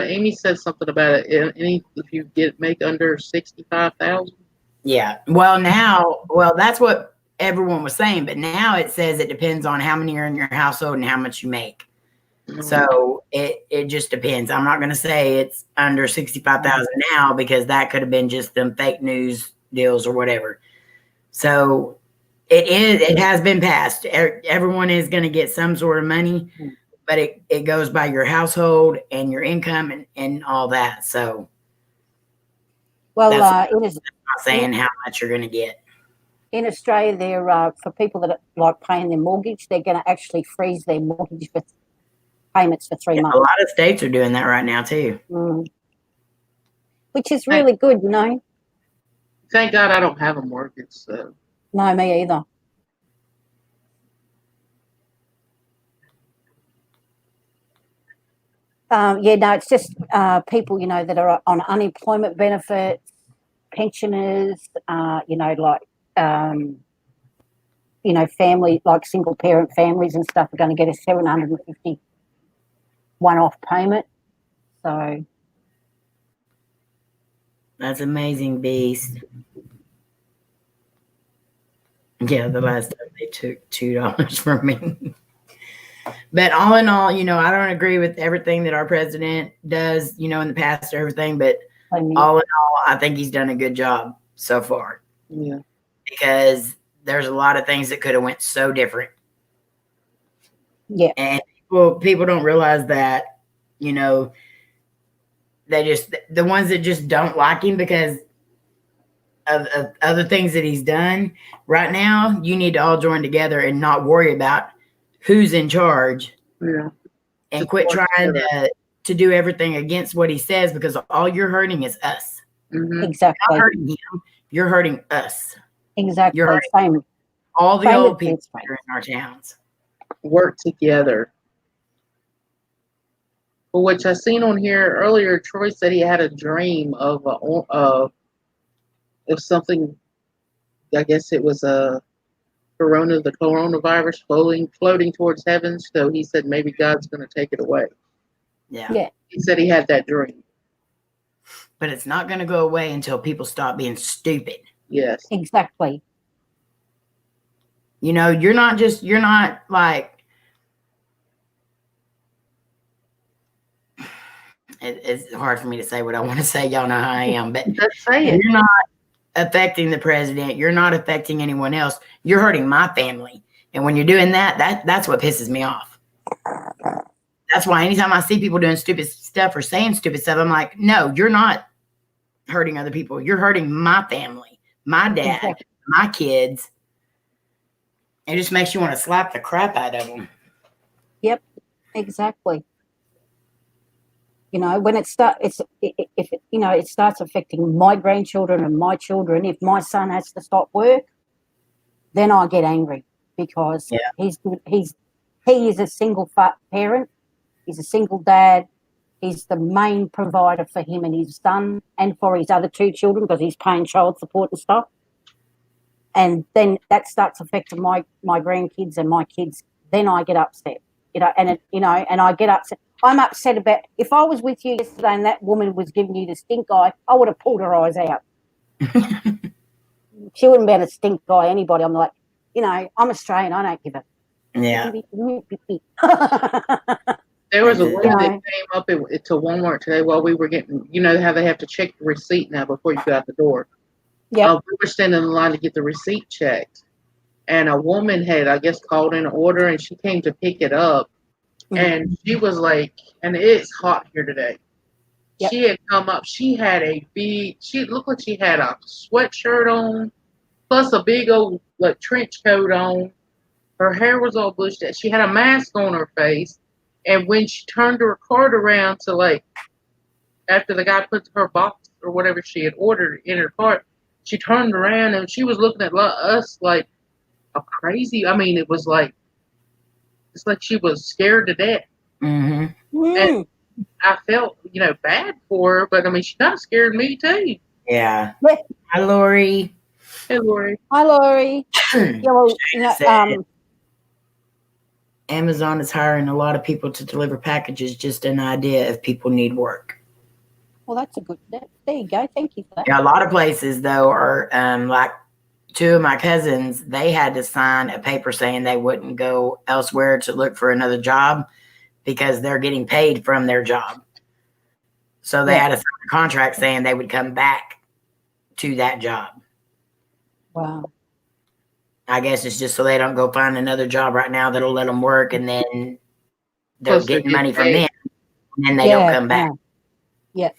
Amy said something about it. If you make under 65,000. Yeah. Well, that's what everyone was saying, but now it says it depends on how many are in your household and how much you make. Mm-hmm. So it just depends. I'm not going to say it's under 65,000 now because that could have been just them fake news deals or whatever. So it has been passed. Everyone is going to get some sort of money. But it goes by your household and your income and all that. So, well, I'm not saying how much you're going to get. In Australia, they're for people that are like paying their mortgage, they're going to actually freeze their mortgage for payments for 3 A months. lot of states are doing that right now too. Which is really good, Thank God I don't have a mortgage. So. No, me either. It's just people, that are on unemployment benefits, pensioners, family, like single parent families and stuff are going to get a $750 one-off payment. So that's amazing, Beast. Yeah, the last time they took $2 from me. But all in all, I don't agree with everything that our president does, in the past or everything. But all in all, I think he's done a good job so far. Yeah. Because there's a lot of things that could have went so different. Yeah. And people don't realize that, they just, the ones that just don't like him because of other things that he's done right now, you need to all join together and not worry about who's in charge. Yeah. And quit trying to do everything against what he says, because all you're hurting is us. Mm-hmm. Exactly. You're not hurting him. You're hurting us. Exactly. You're hurting Same. all the old people that are in our towns. Work together. Well, which I seen on here earlier, Troy said he had a dream of something. I guess it was the coronavirus floating towards heaven. So he said maybe God's going to take it away. Yeah. He said he had that dream. But it's not going to go away until people stop being stupid. Yes. Exactly. You're not like, it's hard for me to say what I want to say. Y'all know how I am, but let's say it. You're not affecting the president. You're not affecting anyone else. You're hurting my family. And when you're doing that's what pisses me off. That's why anytime I see people doing stupid stuff or saying stupid stuff, I'm like, no, you're not hurting other people. You're hurting my family, my dad, exactly. My kids. It just makes you want to slap the crap out of them. Yep, exactly. When it starts affecting my grandchildren and my children, if my son has to stop work, then I get angry, because he is a single parent. He's a single dad. He's the main provider for him and his son, and for his other 2 children, because he's paying child support and stuff. And then that starts affecting my grandkids and my kids. Then I get upset, and I get upset. I'm upset about, if I was with you yesterday and that woman was giving you the stink eye, I would have pulled her eyes out. She wouldn't be able to stink eye anybody. I'm like, I'm Australian. I don't give a. Yeah. There was a woman that came up to Walmart today while we were getting, how they have to check the receipt now before you go out the door. Yeah. We were standing in line to get the receipt checked, and a woman had, I guess, called in an order, and she came to pick it up, and she was like, and it's hot here today. Yep. She had come up. She had she looked like she had a sweatshirt on, plus a big old trench coat on. Her hair was all bushed out. She had a mask on her face. And when she turned her cart around to after the guy put her box or whatever she had ordered in her cart, she turned around and she was looking at us like a crazy. I mean, it's like she was scared to death. Mm-hmm. And I felt, bad for her, but I mean, she kind of scared me too. Yeah. Hi, Lori. Hey, Lori. Hi, Lori. Amazon is hiring a lot of people to deliver packages. Just an idea if people need work. Well, that's a good. There you go. Thank you for that. Yeah, a lot of places though are like 2 of my cousins. They had to sign a paper saying they wouldn't go elsewhere to look for another job because they're getting paid from their job. So they had to sign a contract saying they would come back to that job. Wow. I guess it's just so they don't go find another job right now that'll let them work, and then they're getting money from them, and then they don't come back. Yeah.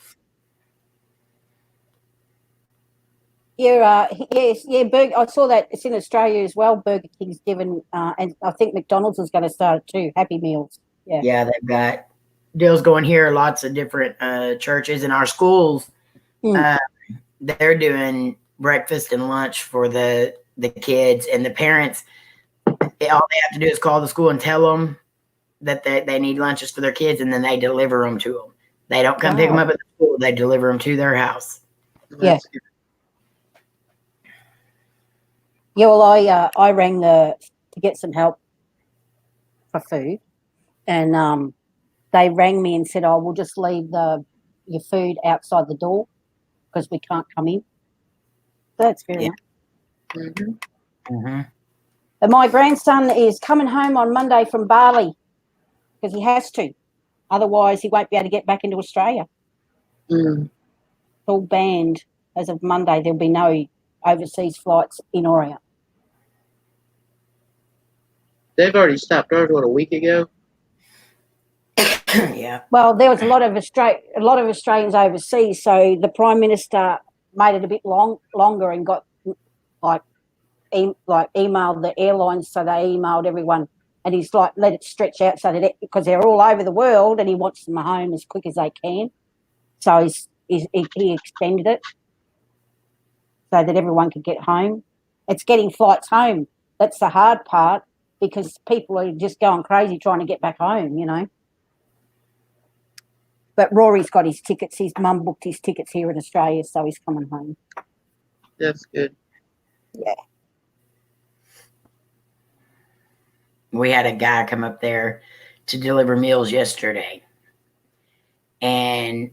Yeah. I saw that it's in Australia as well. Burger King's given, and I think McDonald's is going to start it too. Happy Meals. Yeah, they've got deals going here. Lots of different churches in our schools. Mm. They're doing breakfast and lunch for the kids and the parents. All they have to do is call the school and tell them that they need lunches for their kids, and then they deliver them to them. They don't come pick them Wow. up at the school; they deliver them to their house. That's good. Yeah, well, I rang to get some help for food, and they rang me and said, "Oh, we'll just leave your food outside the door because we can't come in." So that's fair enough. Mm-hmm. Mm-hmm. And my grandson is coming home on Monday from Bali because he has to. Otherwise, he won't be able to get back into Australia. Mm. It's all banned as of Monday. There'll be no overseas flights in or out. They've already stopped ours, what, a week ago? Yeah. Well, there was a lot of Australians overseas, so the Prime Minister made it a bit longer and got like emailed the airlines, so they emailed everyone, and he's like let it stretch out so that because they're all over the world, and he wants them home as quick as they can. So he extended it so that everyone could get home. It's getting flights home. That's the hard part because people are just going crazy trying to get back home, you know. But Rory's got his tickets. His mum booked his tickets here in Australia, so he's coming home. That's good. Yeah. We had a guy come up there to deliver meals yesterday, and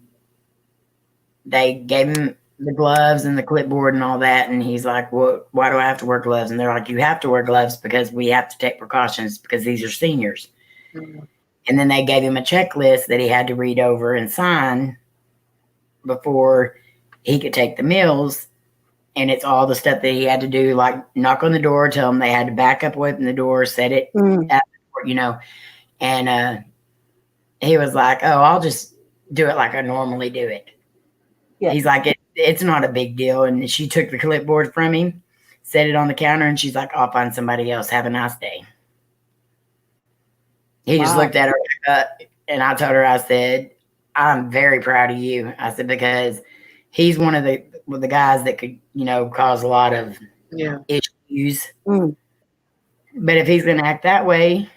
they gave him the gloves and the clipboard and all that, and he's like, "Well, why do I have to wear gloves?" And they're like, "You have to wear gloves because we have to take precautions because these are seniors." Mm-hmm. And then they gave him a checklist that he had to read over and sign before he could take the meals. And it's all the stuff that he had to do, like knock on the door, tell them they had to back up away from the door, set it at the door, you know. And he was like, "Oh, I'll just do it like I normally do it." Yeah. He's like, it's not a big deal. And she took the clipboard from him, set it on the counter, and she's like, "I'll find somebody else. Have a nice day." He just Wow. looked at her, and I told her, I said, "I'm very proud of you." I said, because he's one of the guys that could, you know, cause a lot of issues. Mm. But if he's going to act that way,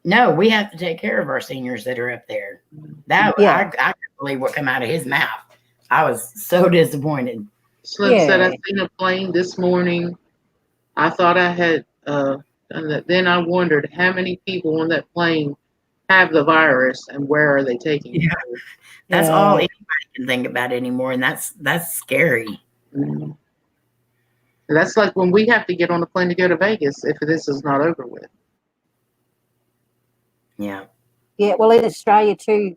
no, we have to take care of our seniors that are up there. That I couldn't believe what came out of his mouth. I was so disappointed. Slim said, "I seen a plane this morning. I thought I had done that. Then I wondered how many people on that plane have the virus and where are they taking it to?" That's all anybody can think about anymore, and that's scary. Mm-hmm. That's like when we have to get on a plane to go to Vegas if this is not over with. Yeah. Yeah, well, in Australia too,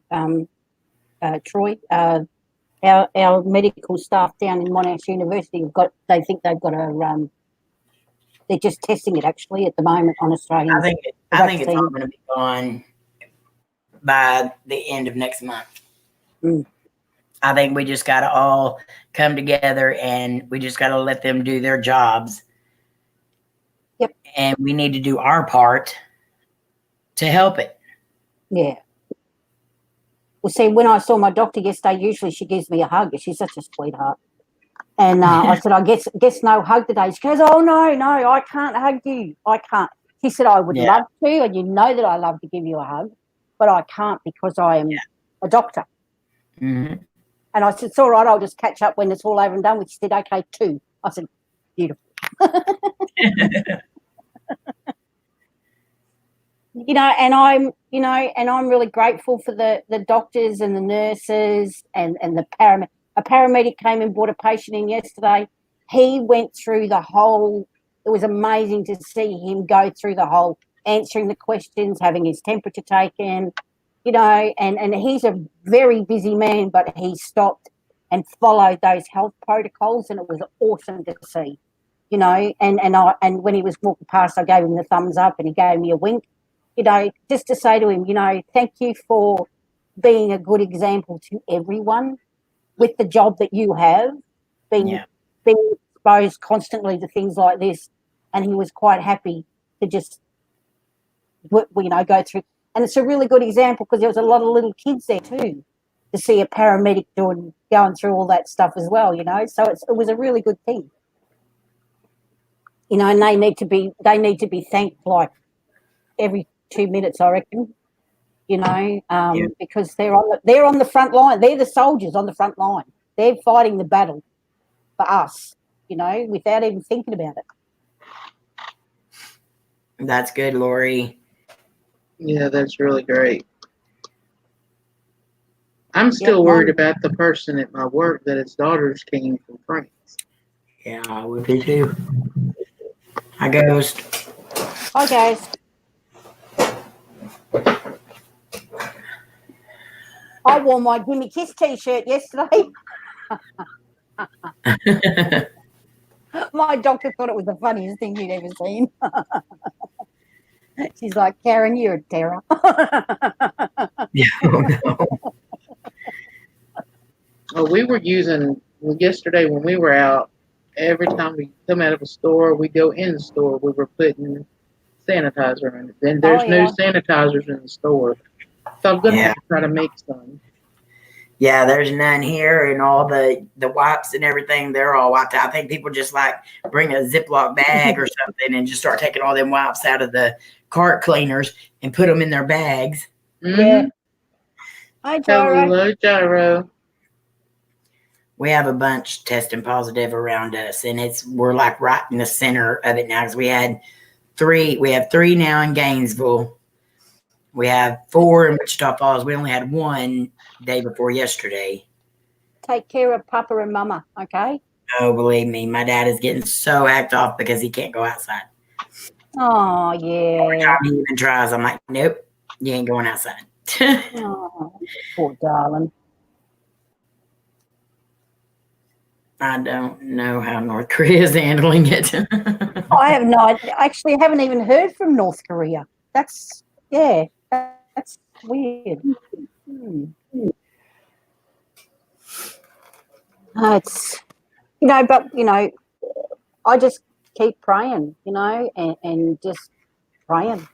Troy, our medical staff down in Monash University they think they've got a they're just testing it actually at the moment on Australians. I think it's all going to be gone by the end of next month. Mm. I think we just got to all come together and we just got to let them do their jobs. Yep. And we need to do our part to help it. Yeah. Well, see, when I saw my doctor yesterday, usually she gives me a hug. She's such a sweetheart. And I said, "I guess no hug today." She goes, "Oh, no, I can't hug you. I can't." She said, "I would love to, and you know that I love to give you a hug, but I can't because I am a doctor." Mm-hmm. And I said, "It's all right. I'll just catch up when it's all over and done with." She said, "Okay, 2." I said, "Beautiful." And I'm really grateful for the doctors and the nurses and the paramedic. A paramedic came and brought a patient in yesterday. He went through the whole. It was amazing to see him go through the whole, answering the questions, having his temperature taken, and he's a very busy man, but he stopped and followed those health protocols, and it was awesome to see, and when he was walking past, I gave him the thumbs up and he gave me a wink. Just to say to him, thank you for being a good example to everyone with the job that you have, being exposed constantly to things like this. And he was quite happy to just, go through And it's a really good example because there was a lot of little kids there too to see a paramedic going through all that stuff as well, you know. So it was a really good thing. You know, and they need to be thanked like every 2 minutes, I reckon. You know, because they're on the front line. They're the soldiers on the front line. They're fighting the battle for us, you know, without even thinking about it. That's good, Lori. Yeah, that's really great. I'm still worried about the person at my work that his daughters came from France. Yeah, I would be too. Hi, Ghost. Hi, guys. I wore my Gimme Kiss t-shirt yesterday. My doctor thought it was the funniest thing he'd ever seen. She's like, Karen, you're a terror. Oh, we were using yesterday when we were out. Every time we come out of a store, we go in the store. We were putting sanitizer in it. Then there's no sanitizers in the store, so I'm gonna have to try to make some. Yeah, there's none here, and all the wipes and everything, they're all wiped out. I think people just like bring a Ziploc bag or something and just start taking all them wipes out of the cart cleaners and put them in their bags. Mm-hmm. Yeah. Hi, Gyro. Hello, Gyro. We have a bunch testing positive around us, and we're like right in the center of it now because we have three now in Gainesville. We have 4 in Wichita Falls. We only had 1 day before yesterday. Take care of Papa and Mama, okay? Oh, believe me, my dad is getting so hacked off because he can't go outside. Oh, yeah. Every time he even tries, I'm like, nope, you ain't going outside. Oh, poor darling. I don't know how North Korea is handling it. I have actually haven't even heard from North Korea. That's weird. It's, but, I just keep praying, and just praying.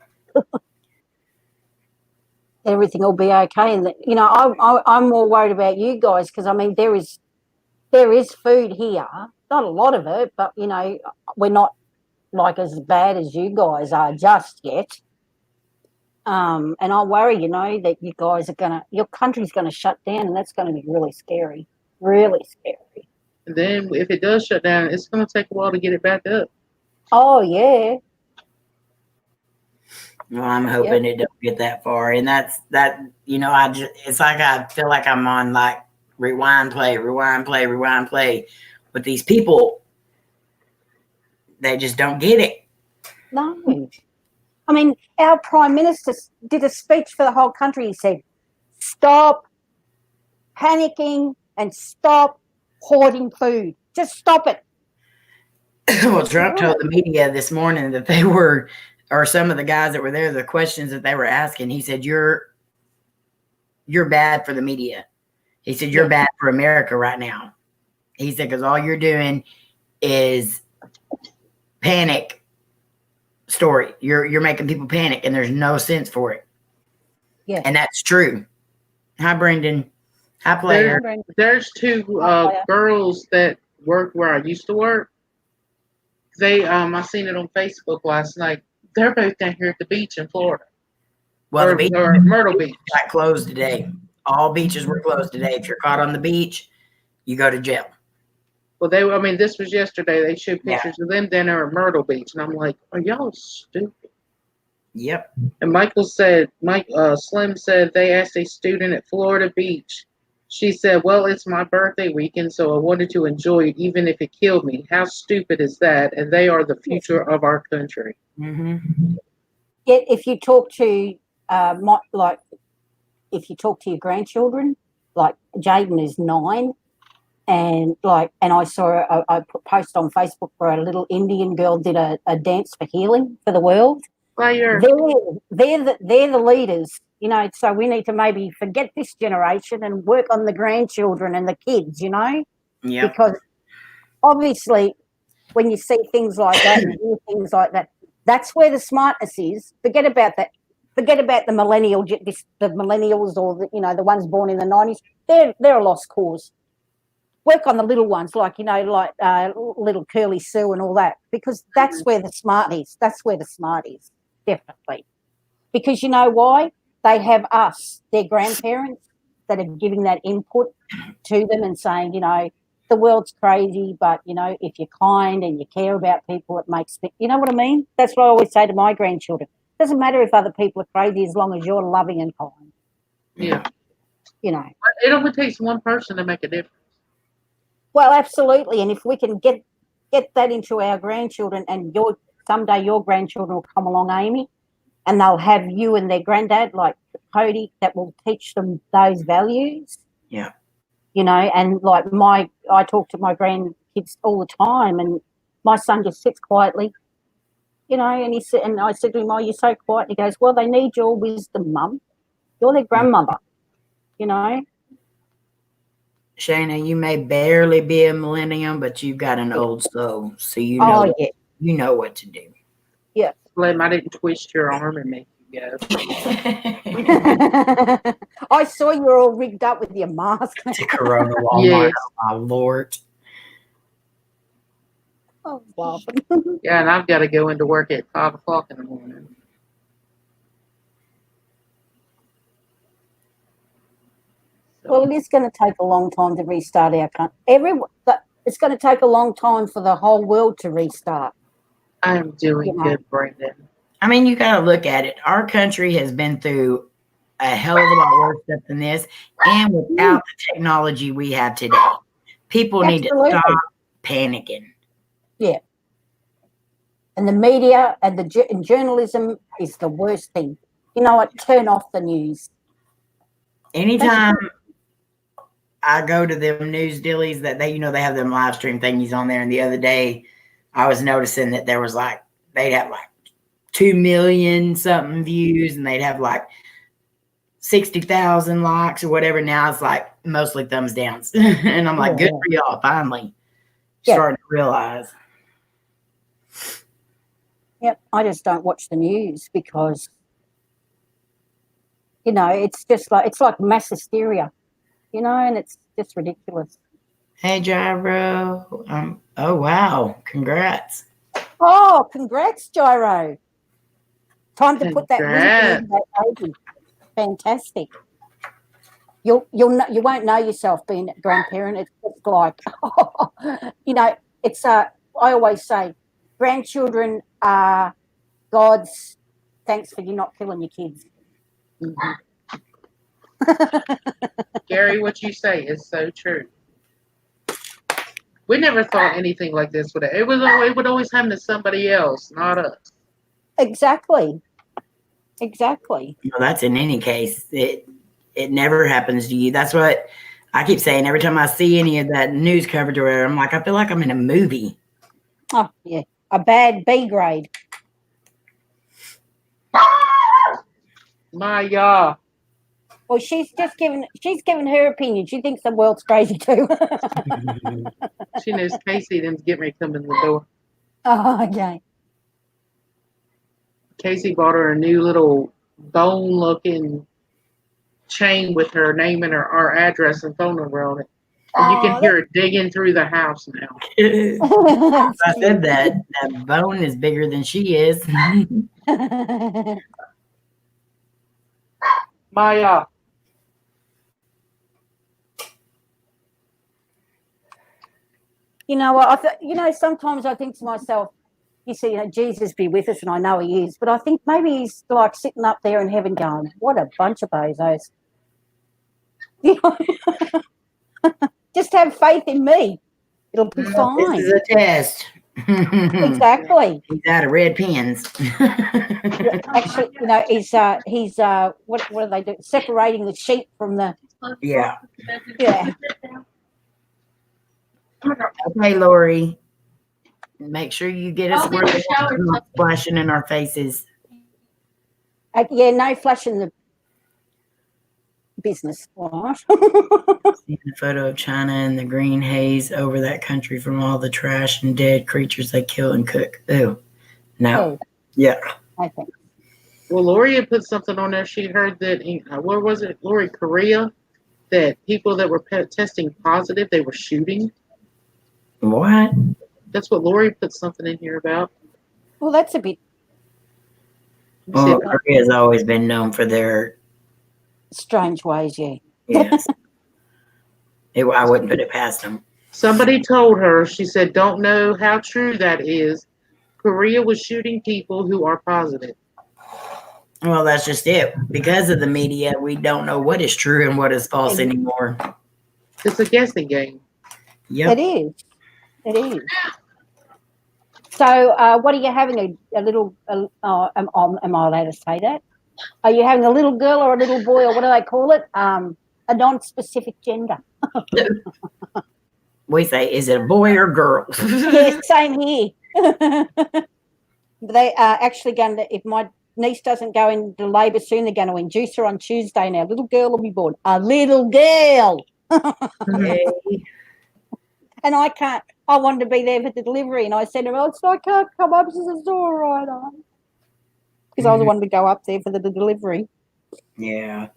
Everything will be okay. And, I'm more worried about you guys because, I mean, there is food here. Not a lot of it, but, we're not like as bad as you guys are just yet. And I worry, that you guys your country's going to shut down, and that's going to be really scary. Really scary. And then if it does shut down, it's going to take a while to get it back up. Oh, yeah. Well, I'm hoping it don't get that far. And it's like I feel like I'm on like rewind, play with these people. They just don't get it. No. I mean, our Prime Minister did a speech for the whole country. He said, stop panicking and stop hoarding food. Just stop it. Well, Trump told the media this morning that or some of the guys that were there, the questions that they were asking, he said, you're bad for the media. He said, you're bad for America right now. He said, because all you're doing is panic story. You're making people panic, and there's no sense for it. Yeah. And that's true. Hi, Brendan. Hi, Player. There's 2 girls that work where I used to work. They I seen it on Facebook last night. They're both down here at the beach in Florida. Well, the beach or Myrtle Beach got closed today. All beaches were closed today. If you're caught on the beach, you go to jail. Well, this was yesterday. They showed pictures of them down there at Myrtle Beach, and I'm like, are y'all stupid? Yep. And Slim said they asked a student at Florida Beach. She said, well, it's my birthday weekend, so I wanted to enjoy it even if it killed me. How stupid is that? And they are the future of our country. Mm-hmm. Yet if you talk to, if you talk to your grandchildren, like Jaden is 9, and I saw I post on Facebook where a little Indian girl did a dance for healing for the world. They're the leaders, so we need to maybe forget this generation and work on the grandchildren and the kids, Yeah. Because obviously when you see things like that and hear things like that, that's where the smartness is. Forget about that forget about the millennials or the ones born in the 90s. They're a lost cause. Work on the little ones, like little Curly Sue and all that, because that's where the smart is. That's where the smart is, definitely. Because you know why? They have us, their grandparents, that are giving that input to them and saying, the world's crazy, but, if you're kind and you care about people, it makes it, you know what I mean? That's what I always say to my grandchildren. It doesn't matter if other people are crazy as long as you're loving and kind. Yeah. It only takes one person to make a difference. Well, absolutely. And if we can get that into our grandchildren, and someday your grandchildren will come along, Amy, and they'll have you and their granddad, like Cody, that will teach them those values. Yeah. And like I talk to my grandkids all the time, and my son just sits quietly, and I said to him, "Oh, you're so quiet." He goes, "Well, they need your wisdom, Mum. You're their grandmother, Shana, you may barely be a millennium, but you've got an old soul, so you know what to do. Yeah. Blame I didn't twist your arm and make you go. I saw you were all rigged up with your mask. To Corona Walmart, Yes. oh my Lord. I was laughing. Yeah, and I've got to go into work at 5 o'clock in the morning. Well, it is going to take a long time to restart our country. It's going to take a long time for the whole world to restart. I'm doing good, Brandon. I mean, you got to look at it. Our country has been through a hell of a lot worse stuff than this, and without the technology we have today, people need to stop panicking. Yeah. And the media and and journalism is the worst thing. You know what? Turn off the news. Anytime I go to them news dealies that they have them live stream thingies on there, and the other day I was noticing that there was they'd have 2 million something views, and they'd have 60,000 likes or whatever. Now it's mostly thumbs downs. And I'm good for y'all, finally starting to realize. Yep, I just don't watch the news because, it's just it's like mass hysteria, and it's just ridiculous. Hey, Gyro. Oh, wow. Congrats. Oh, congrats, Gyro. Time to put that ring in that baby. Fantastic. You won't know yourself being a grandparent. It's just it's I always say grandchildren are God's thanks for you not killing your kids. Mm-hmm. Gary, what you say is so true. We never thought anything like this would. It would always happen to somebody else, not us. Exactly. Well, that's in any case. It never happens to you. That's what I keep saying. Every time I see any of that news coverage or whatever, I'm I feel like I'm in a movie. Oh, yeah. A bad B grade. Maya. Well, she's given her opinion. She thinks the world's crazy too. She knows Casey didn't get me to come in the door. Oh, okay. Casey bought her a new little bone-looking chain with her name and our address and phone number on it. And you can hear it digging through the house now. I said that bone is bigger than she is. Maya. You know what? Sometimes I think to myself, you see, Jesus be with us, and I know he is, but I think maybe he's sitting up there in heaven going, what a bunch of bozos. Just have faith in me. It'll be fine. This is a test. Exactly. He's out of red pens. Actually, he's what do they do? Separating the sheep from the. Yeah. Yeah. Okay, Lori. Make sure you get us where we're not splashing in our faces. Yeah, no flashing the business. Right? See the photo of China and the green haze over that country from all the trash and dead creatures they kill and cook. Ew. No. Oh. Yeah. Okay. Well, Lori had put something on there. She heard that, where was it? Lori, Korea, that people that were testing positive, they were shooting. What? That's what Lori put something in here about. Well, that's a bit Well, Korea's always been known for their strange ways, yeah. yes. I wouldn't put it past them. Somebody told her, she said, don't know how true that is. Korea was shooting people who are positive. Well, that's just it. Because of the media, we don't know what is true and what is false anymore. It's a guessing game. Yep. It is. It is. So, what are you having? A little? Am I allowed to say that? Are you having a little girl or a little boy, or what do they call it? A non-specific gender. We say, is it a boy or girl? Yeah, same here. They are actually going to. If my niece doesn't go into labour soon, they're going to induce her on Tuesday. Now, little girl will be born. A little girl. Yay. And I can't. I wanted to be there for the delivery, and I said to her, "Oh, I can't come up." She says, "It's all right," because I was the one to go up there for the delivery. Yeah.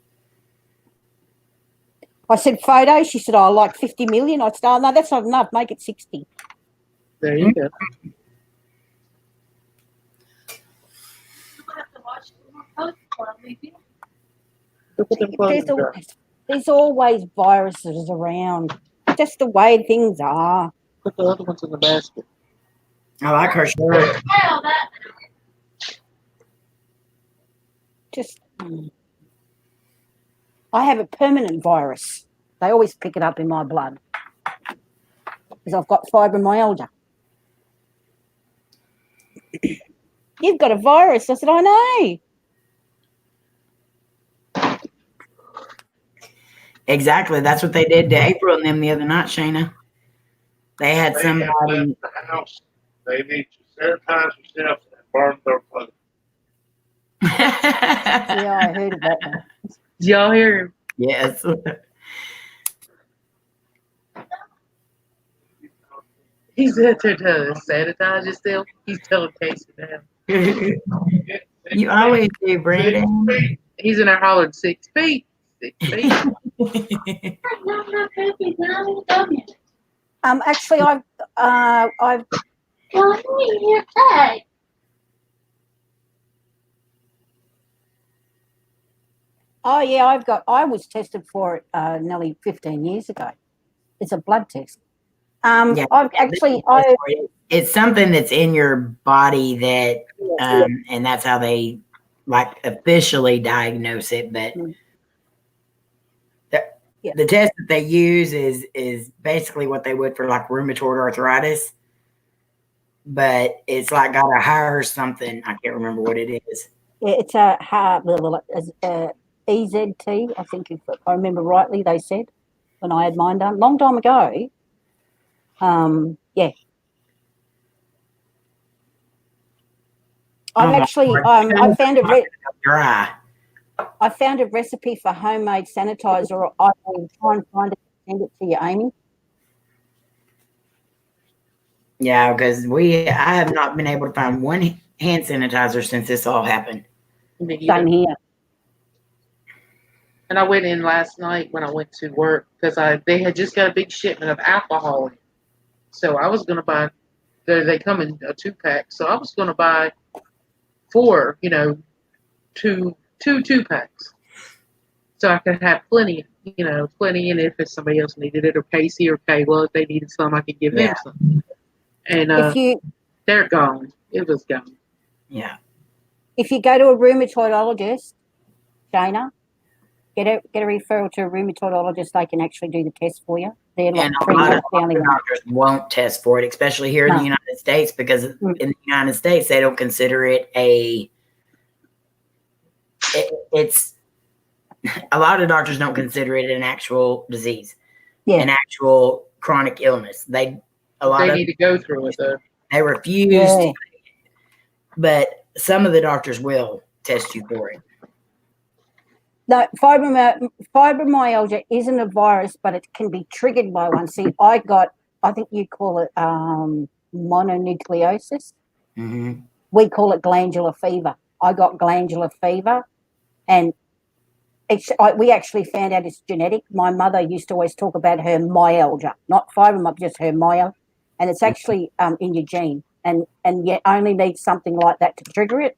I said, "Photo." She said, "Oh, like 50 million." I said, "Oh, no, that's not enough. Make it 60." There you go. There's always viruses around. Just the way things are. Put the other ones in the basket. I like her shirt. Just, I have a permanent virus. They always pick it up in my blood because I've got fibromyalgia. You've got a virus. I said, I know. Exactly. That's what they did to April and them the other night, Shayna. They had somebody. The house. They need to sanitize themselves and burn their clothes. Yeah, I heard about that. Did y'all hear him? Yes. He's out there to sanitize yourself. He's telling Casey now. You always do, Brandon. He's in there hollering 6 feet. 6 feet. Actually, I've. Oh yeah, I was tested for it nearly 15 years ago. It's a blood test. Yeah, I've actually it's something that's in your body that and that's how they like officially diagnose it, but the test that they use is basically what they would for like rheumatoid arthritis, but it's like got a higher something. I can't remember what it is. It's a EZT, I think, if I remember rightly. They said when I had mine done long time ago. Yeah. I've actually I found I found a recipe for homemade sanitizer. I will try and find it and send it to you, Amy. Yeah, because I have not been able to find one hand sanitizer since this all happened. Same here. And I went in last night when I went to work because they had just got a big shipment of alcohol in. So I was going to buy, they come in a 2-pack. So I was going to buy 4, two 2-packs. So I could have plenty, plenty. And if somebody else needed it, or Casey or Kayla, if they needed some, I could give them some. And they're gone. It was gone. Yeah. If you go to a rheumatologist, Shayna, get a referral to a rheumatologist. They can actually do the test for you. They're like pretty much the only one. Doctors won't test for it, especially here in the United States, because in the United States they don't consider it it's a lot of doctors don't consider it an actual disease, an actual chronic illness. They need to go through it though. They refuse, but some of the doctors will test you for it. No, fibromyalgia isn't a virus, but it can be triggered by one. See, I think you call it mononucleosis. Mm-hmm. We call it glandular fever. I got glandular fever, and we actually found out it's genetic. My mother used to always talk about her myalgia, not fibromyalgia, just her myalgia, and it's actually in your gene, and you only need something like that to trigger it.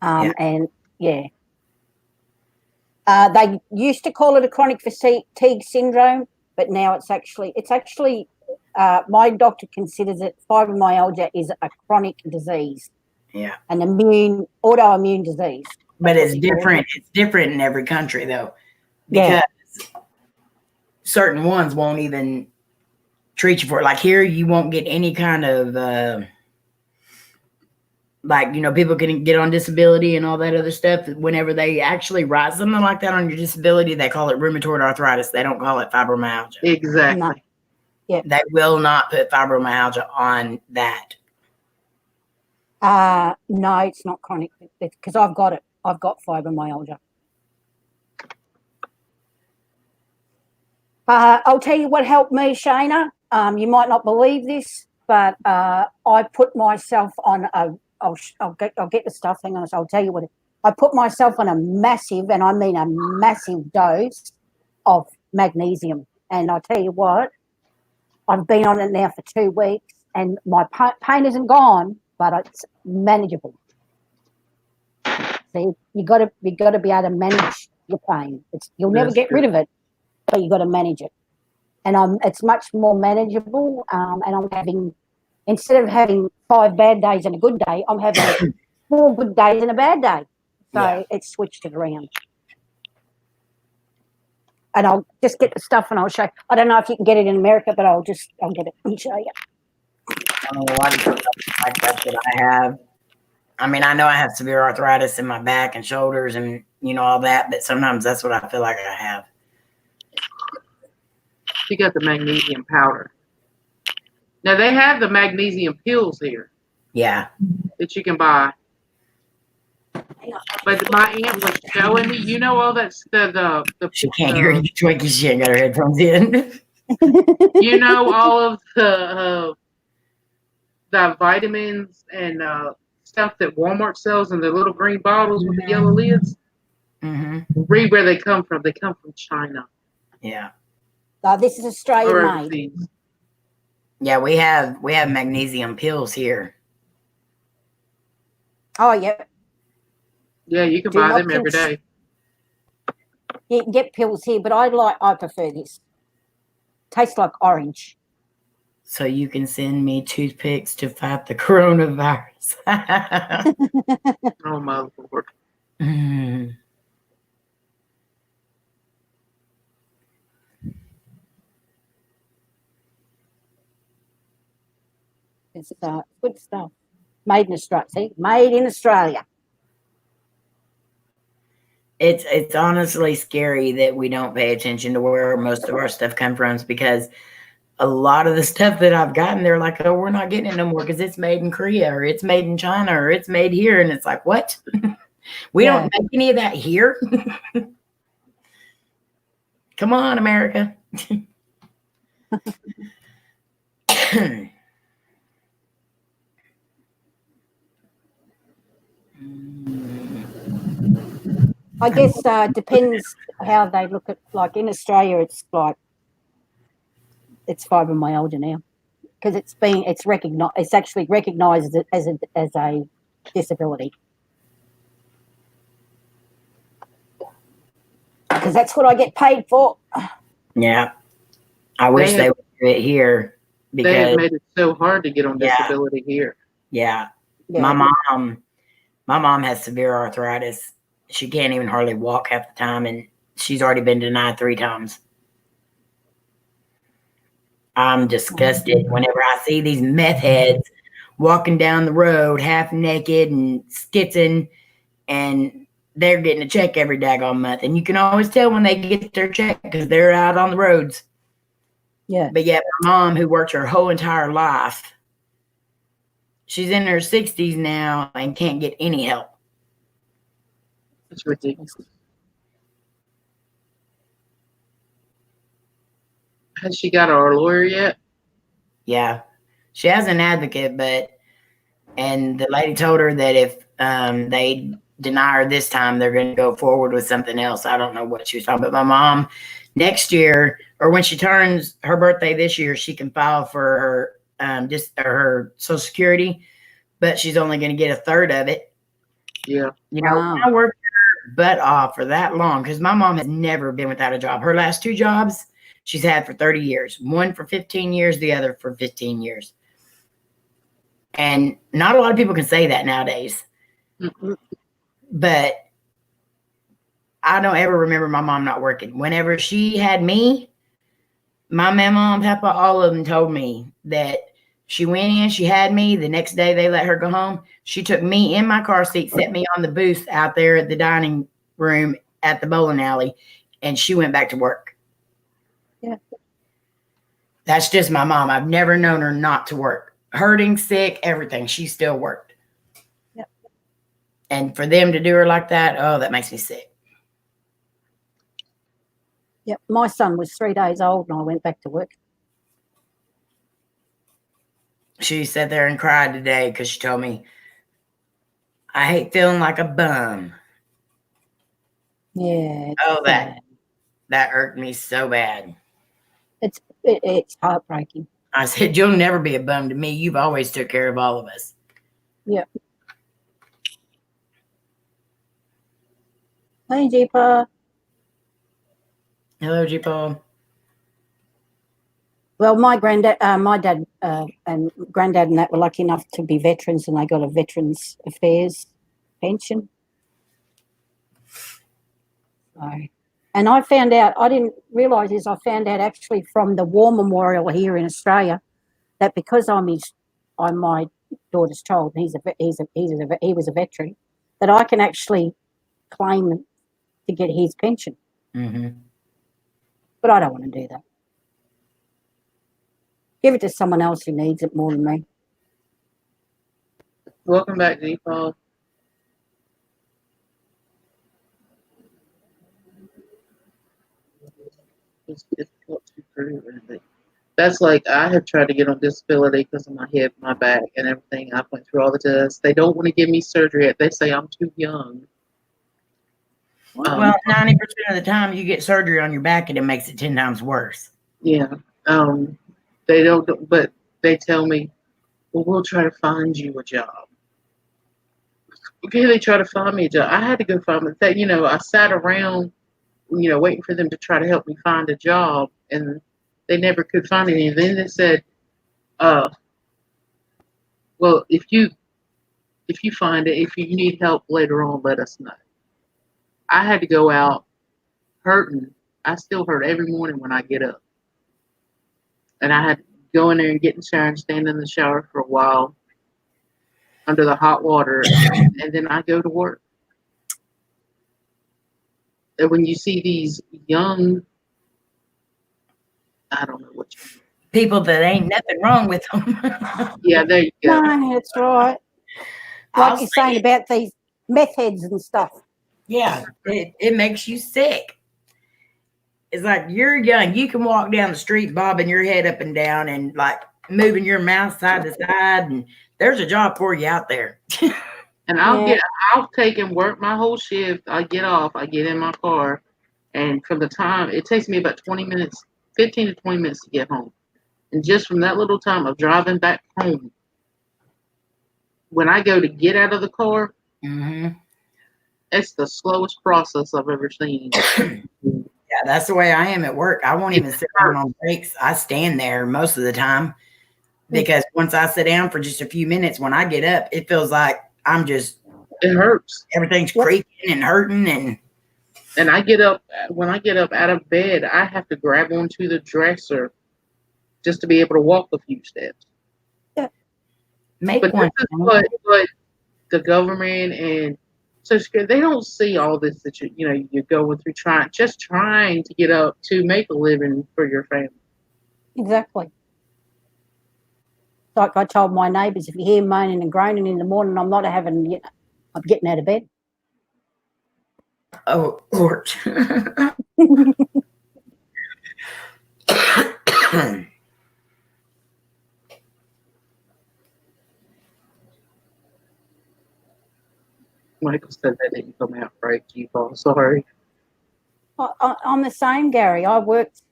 And yeah, they used to call it a chronic fatigue syndrome, but now it's actually my doctor considers it fibromyalgia is a chronic disease. Yeah. An autoimmune disease. But it's different. It's different in every country, though, because certain ones won't even treat you for it. Like here, you won't get any kind of like, you know, people can get on disability and all that other stuff. Whenever they actually write something like that on your disability, they call it rheumatoid arthritis. They don't call it fibromyalgia. Exactly. No. Yeah. They will not put fibromyalgia on that. No, it's not chronic because I've got it. I've got fibromyalgia. I'll tell you what helped me, Shayna. You might not believe this, but I put myself on I'll get the stuff. Hang on, I'll tell you what. I put myself on a massive, and I mean a massive dose of magnesium. And I'll tell you what, I've been on it now for 2 weeks, and my pain isn't gone, but it's manageable. See, you got to be able to manage your pain. You'll never get rid of it, but you got to manage it. And it's much more manageable. And I'm having, instead of having 5 bad days and a good day, I'm having 4 good days and a bad day. So it's switched it around. And I'll just get the stuff and I'll show you. I don't know if you can get it in America, but I'll get it and show you. I don't know why like that I have. I mean, I know I have severe arthritis in my back and shoulders and, you know, all that, but sometimes that's what I feel like I have. You got the magnesium powder. Now, they have the magnesium pills here. Yeah. That you can buy. But my aunt was showing me, you know, all that's the she can't hear you, Twinkie. She ain't got her headphones in. You know, all of the vitamins and stuff that Walmart sells in the little green bottles with the yellow lids. Read where they come from. They come from China. Yeah. This is Australian made. Yeah, we have magnesium pills here. Oh, yeah. Yeah, you can buy them every day. You can get pills here, but I prefer this. Tastes like orange. So you can send me toothpicks to fight the coronavirus. Oh, my Lord. It's good stuff. Made in Australia. See? Made in Australia. It's honestly scary that we don't pay attention to where most of our stuff comes from, because a lot of the stuff that I've gotten, they're like, oh, we're not getting it no more because it's made in Korea or it's made in China or it's made here. And it's like, what? We don't make any of that here. Come on, America. I guess depends how they look at, like in Australia, it's like, it's fibromyalgia now because it's recognized, it's actually recognised as a disability. Because that's what I get paid for. Yeah. I wish they would do it here. Because they have made it so hard to get on disability here. Yeah. My mom has severe arthritis. She can't even hardly walk half the time, and she's already been denied 3 times. I'm disgusted whenever I see these meth heads walking down the road half naked and skitzing, and they're getting a check every daggone month. And you can always tell when they get their check because they're out on the roads. Yeah. But yet my mom, who worked her whole entire life, she's in her 60s now and can't get any help. It's ridiculous. Has she got our lawyer yet? Yeah. She has an advocate, but And the lady told her that if they deny her this time, they're going to go forward with something else. I don't know what she was talking about. My mom, next year, or when she turns her birthday this year, she can file for her Social Security, but she's only going to get a third of it. Yeah. You know, Wow. I worked her butt off for that long because my mom has never been without a job. Her last 2 jobs she's had for 30 years, one for 15 years, the other for 15 years. And not a lot of people can say that nowadays. Mm-mm. But I don't ever remember my mom not working. Whenever she had me, my mama and papa, all of them told me that she went in, she had me. The next day they let her go home. She took me in my car seat, set me on the booth out there at the dining room at the bowling alley, and she went back to work. Yeah. That's just my mom. I've never known her not to work. Hurting, sick, everything. She still worked. Yeah. And for them to do her like that, oh, that makes me sick. Yep. My son was 3 days old and I went back to work. She sat there and cried today because she told me, I hate feeling like a bum. Yeah. Oh, that irked me so bad. It's heartbreaking. I said, you'll never be a bum to me. You've always took care of all of us. Yep. Hey, Jeepa. Hello, G-Paul. Well, my dad and granddad and that were lucky enough to be veterans, and they got a Veterans Affairs pension. So, and I found out, I didn't realise this, I found out actually from the War Memorial here in Australia that because I'm my daughter's child, and he was a veteran, that I can actually claim to get his pension. Mm-hmm. But I don't want to do that. Give it to someone else who needs it more than me. Welcome back, Deepak. It's difficult to prove anything. That's like I have tried to get on disability because of my hip, my back, and everything. I went through all the tests. They don't want to give me surgery yet. They say I'm too young. Well, 90% of the time you get surgery on your back and it makes it 10 times worse. Yeah. They don't, but they tell me, well, we'll try to find you a job. Okay, they try to find me a job. I had to go find that. I sat around, waiting for them to try to help me find a job, and they never could find any. And then they said, well, if you find it, if you need help later on, let us know. I had to go out hurting. I still hurt every morning when I get up. And I had to go in there and get in the shower and stand in the shower for a while under the hot water, and then I go to work. And when you see these young, I don't know what you mean. People that ain't nothing wrong with them. Yeah, there you go. No, that's right. Like you're saying about these meth heads and stuff. Yeah, it makes you sick. It's like you're young. You can walk down the street bobbing your head up and down and like moving your mouth side to side, and there's a job for you out there. And I'll take and work my whole shift. I get off, I get in my car, and from the time it takes me about 20 minutes, 15 to 20 minutes to get home. And just from that little time of driving back home, when I go to get out of the car, it's the slowest process I've ever seen. Yeah, that's the way I am at work. I won't even sit down on breaks. I stand there most of the time because once I sit down for just a few minutes, when I get up, it feels like I'm just. It hurts. Everything's creaking and hurting, and I get up. When I get up out of bed, I have to grab onto the dresser just to be able to walk a few steps. Yeah. Make one. But the government and Social Security, they don't see all this that you're going through trying to get up to make a living for your family. Exactly. Like I told my neighbours, if you hear moaning and groaning in the morning, I'm getting out of bed. Oh, Lord. Michael said that didn't come out right, G-Ball. Sorry. I'm the same, Gary. I worked,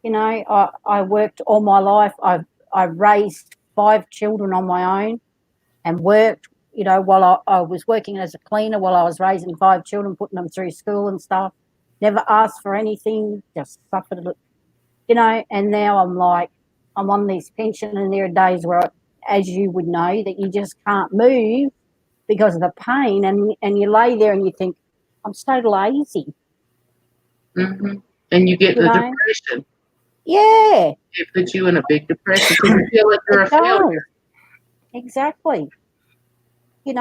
I worked all my life. I raised 5 children on my own and worked, while I was working as a cleaner while I was raising 5 children, putting them through school and stuff. Never asked for anything, just suffered it, and now I'm on this pension, and there are days where, as you would know, that you just can't move because of the pain, and you lay there and you think, I'm so lazy, Hmm. And you get you the know. depression. Yeah, It puts you in a big depression because you feel like you're it a does. failure. Exactly. And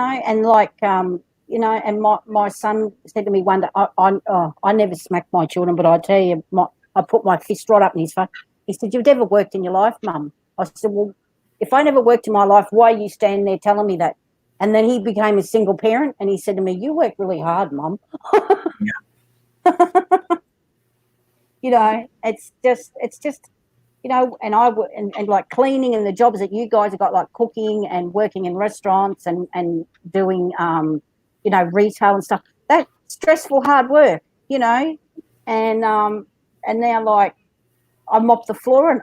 and my son said to me one day, I never smacked my children, but I tell you, I put my fist right up in his face. He said, "You've never worked in your life, Mum." I said, "Well, if I never worked in my life, why are you standing there telling me that?" And then he became a single parent, and he said to me, "You work really hard, Mum." It's just and like cleaning and the jobs that you guys have got, like cooking and working in restaurants and doing retail and stuff. That's stressful, hard work, and now, like, I mop the floor, and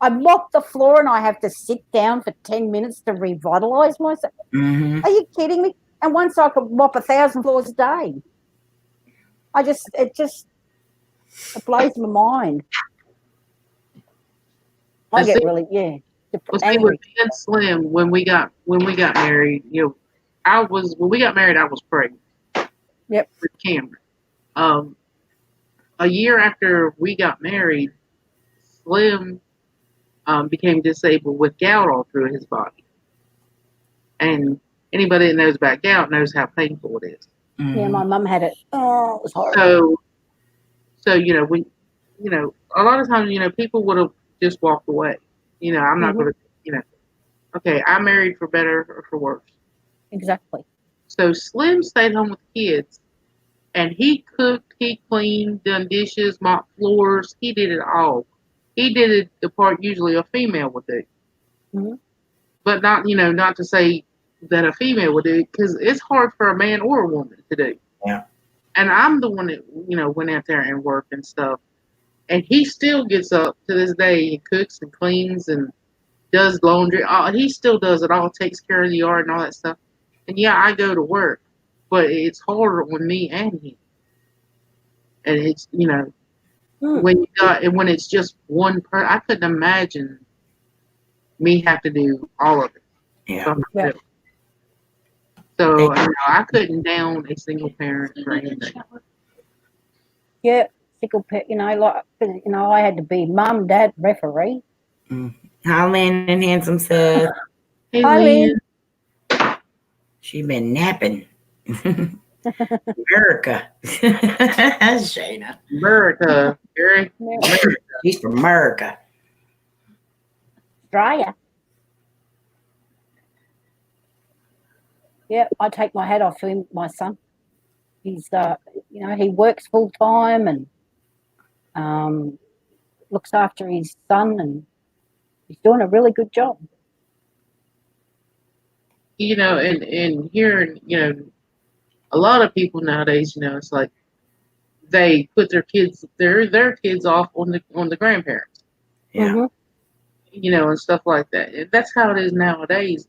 I mop the floor, and I have to sit down for 10 minutes to revitalize myself. Mm-hmm. Are you kidding me? And once I could mop 1,000 floors a day, it blows my mind. I And get see, really, well, see, with angry. me and Slim, when we got married, when we got married, I was pregnant. Yep. With Cameron. Um, a year after we got married, Slim became disabled with gout all through his body. And anybody that knows about gout knows how painful it is. Yeah, Mm-hmm. my mum had it. Oh, it was horrible. So a lot of times, people would have just walked away. I'm not going to, okay, I married for better or for worse. Exactly. So Slim stayed home with the kids, and he cooked, he cleaned, done dishes, mopped floors. He did it all. He did it the part usually a female would do. Mhm. But not to say that a female would do, because it's hard for a man or a woman to do. Yeah. And I'm the one that went out there and worked and stuff. And he still gets up to this day and cooks and cleans and does laundry. He still does it all, takes care of the yard and all that stuff. And yeah, I go to work, but it's harder on me and him. And it's when it's just one person, I couldn't imagine me have to do all of it. Yeah. Yeah. So I couldn't down a single parent for anything. Yeah, single pet. I had to be mum, dad, referee. Hi, Lynn and Handsome says Hey, Hi, Lynn. Lynn. she been napping. America. Shayna. America, Gary. She's from America. Australia. Yeah, I take my hat off to him, my son. He's, he works full time and looks after his son, and he's doing a really good job. And here, a lot of people nowadays, it's like they put their kids off on the grandparents, Yeah. Mm-hmm. and stuff like that. And that's how it is nowadays.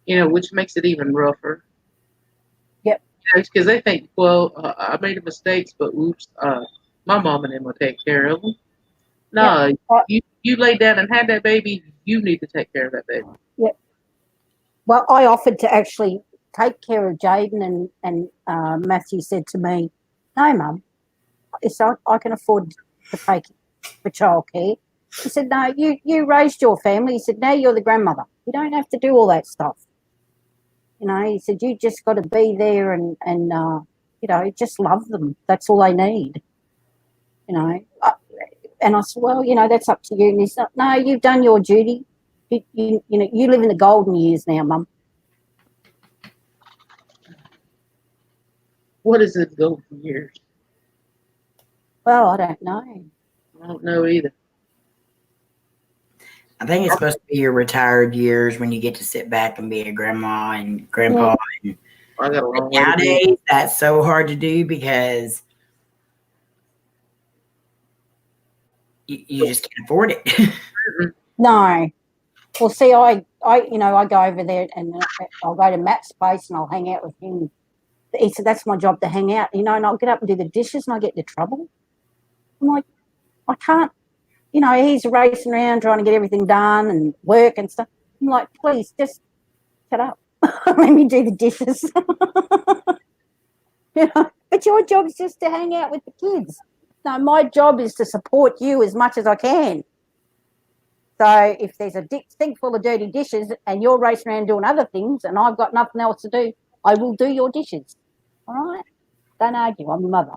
Which makes it even rougher. Yep. Because they think, well, I made mistakes, but oops, my mom and them will take care of them. No, Yep. you laid down and had that baby. You need to take care of that baby. Yep. Well, I offered to actually take care of Jaden, and Matthew said to me, "No, Mum, I can afford to pay for childcare." He said, "No, you raised your family." He said, "Now you're the grandmother. You don't have to do all that stuff." He said, "You just got to be there and just love them. That's all they need." And I said, "Well, that's up to you." And he said, "No, you've done your duty. You live in the golden years now, Mum." What is it go for years? Well, I don't know. I don't know either. I think it's supposed to be your retired years when you get to sit back and be a grandma and grandpa and I got a But long way to go. nowadays, that's so hard to do because you just can't afford it. No. Well, see, I go over there and I'll go to Matt's place and I'll hang out with him. He said that's my job to hang out, and I'll get up and do the dishes and I get into trouble. I'm like, I can't, he's racing around trying to get everything done and work and stuff. I'm like, please just shut up. Let me do the dishes. But your job's just to hang out with the kids. No, my job is to support you as much as I can. So if there's a sink full of dirty dishes and you're racing around doing other things and I've got nothing else to do, I will do your dishes. All right? Don't argue. I'm your mother.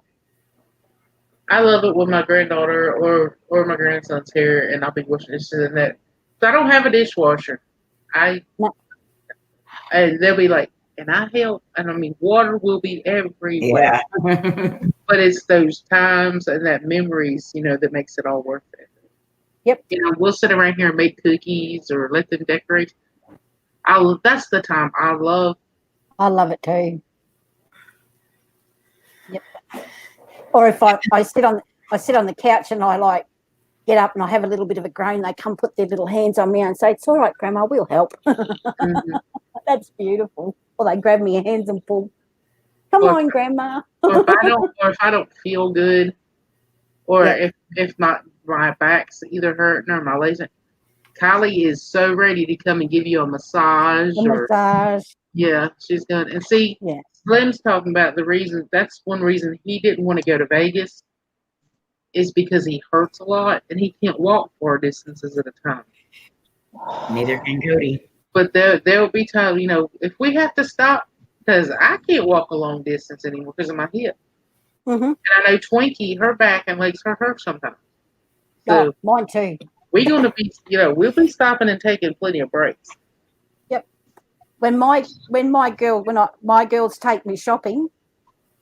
I love it when my granddaughter or my grandson's here and I'll be washing dishes and that. So I don't have a dishwasher. No. And they'll be like, and I help, and I mean, water will be everywhere. Yeah. But it's those times and that memories, that makes it all worth it. Yep. We'll sit around here and make cookies or let them decorate. That's the time I love. I love it too. Yep. Or if I sit on the couch and I get up and I have a little bit of a groan, they come put their little hands on me and say, "It's all right, Grandma, we'll help." Mm-hmm. That's beautiful. Or they grab me hands and pull. Come on, Grandma. Or if I don't feel good, or Yeah. if my back's either hurting or my legs, Kylie is so ready to come and give you a massage. Yeah, she's done. And see, Yeah. Slim's talking about the reason. That's one reason he didn't want to go to Vegas is because he hurts a lot and he can't walk far distances at a time. Neither can Cody. But there'll be times, if we have to stop because I can't walk a long distance anymore because of my hip. Mm-hmm. And I know Twinkie, her back and legs hurt sometimes. So mine too. we're gonna be, we'll be stopping and taking plenty of breaks. Yep. When my girls take me shopping,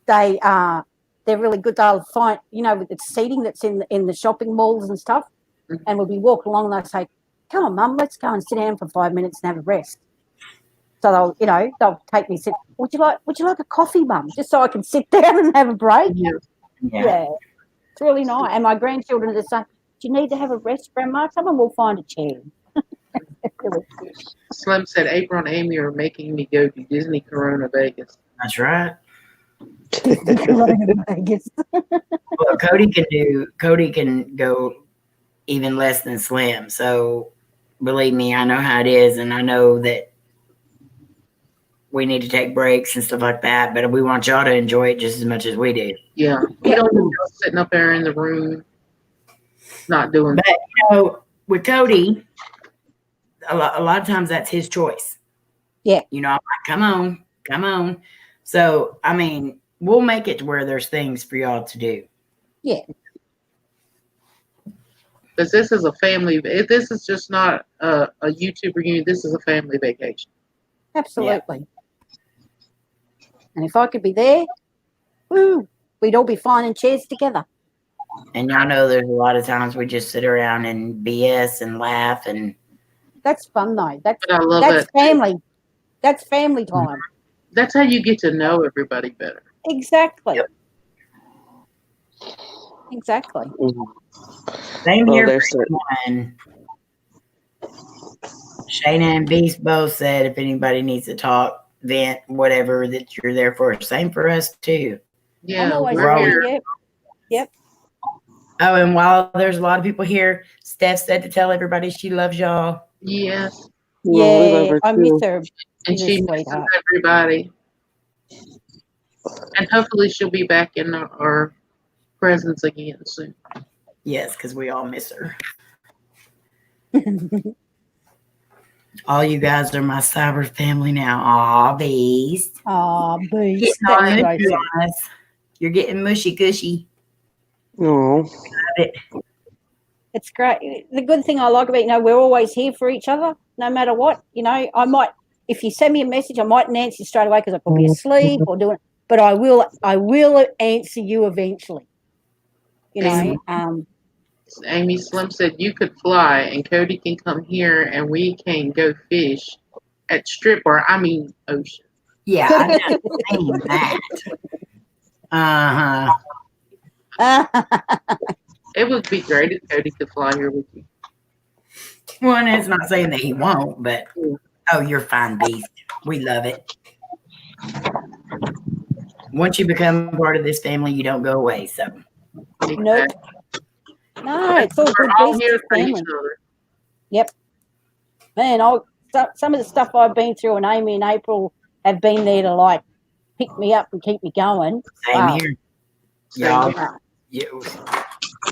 they're really good. They'll find with the seating that's in the shopping malls and stuff, Mm-hmm. and we'll be walking along and they'll say, "Come on, Mum, let's go and sit down for 5 minutes and have a rest." So they'll take me. Would you like a coffee, Mum, just so I can sit down and have a break? Yeah. It's really nice. And my grandchildren are saying, "Do you need to have a rest, Grandma? Come on, we'll find a chair." Slim said April and Amy are making me go to Disney Corona Vegas. That's right. Vegas. Well, Cody can go even less than Slim. So believe me, I know how it is, and I know that we need to take breaks and stuff like that, but we want y'all to enjoy it just as much as we do. Yeah. We don't want y'all sitting up there in the room not doing that. But with Cody, a lot of times that's his choice. Yeah. I'm like, come on. So I mean, we'll make it to where there's things for y'all to do. Yeah. Because this is a family. This is just not a YouTube reunion. This is a family vacation. Absolutely. Yeah. And if I could be there, we'd all be finding chairs together. And y'all know there's a lot of times we just sit around and BS and laugh, and that's fun though. That's it. Family. That's family time. That's how you get to know everybody better. Exactly. Yep. Exactly. Same here for one. Shayna and Beast both said if anybody needs to talk, vent, whatever, that you're there for. Same for us too. Yeah, we're here. Yep. Oh, and while there's a lot of people here, Steph said to tell everybody she loves y'all. Yes. Yeah, I miss her. And she misses everybody. And hopefully she'll be back in our presence again soon. Yes, because we all miss her. All you guys are my cyber family now. Aw, Beast. Aw, Beast. You're getting mushy gushy. Oh. It's great. The good thing I like about we're always here for each other, no matter what. I might, if you send me a message, I mightn't answer you straight away because I could be asleep or doing it, but I will answer you eventually. Amy Slim said you could fly and Cody can come here and we can go fish at strip bar. I mean ocean. Yeah, I done seen that. It would be great if Cody could fly here with you. Well, and it's not saying that he won't, but Yeah. oh, you're fine, beast. We love it. Once you become part of this family, you don't go away. So Nope. No, it's all good. We're all Beast here is for each family. other. Yep. Man, some of the stuff I've been through, and Amy and April have been there to like pick me up and keep me going. same Wow. here, Same y'all. here. You,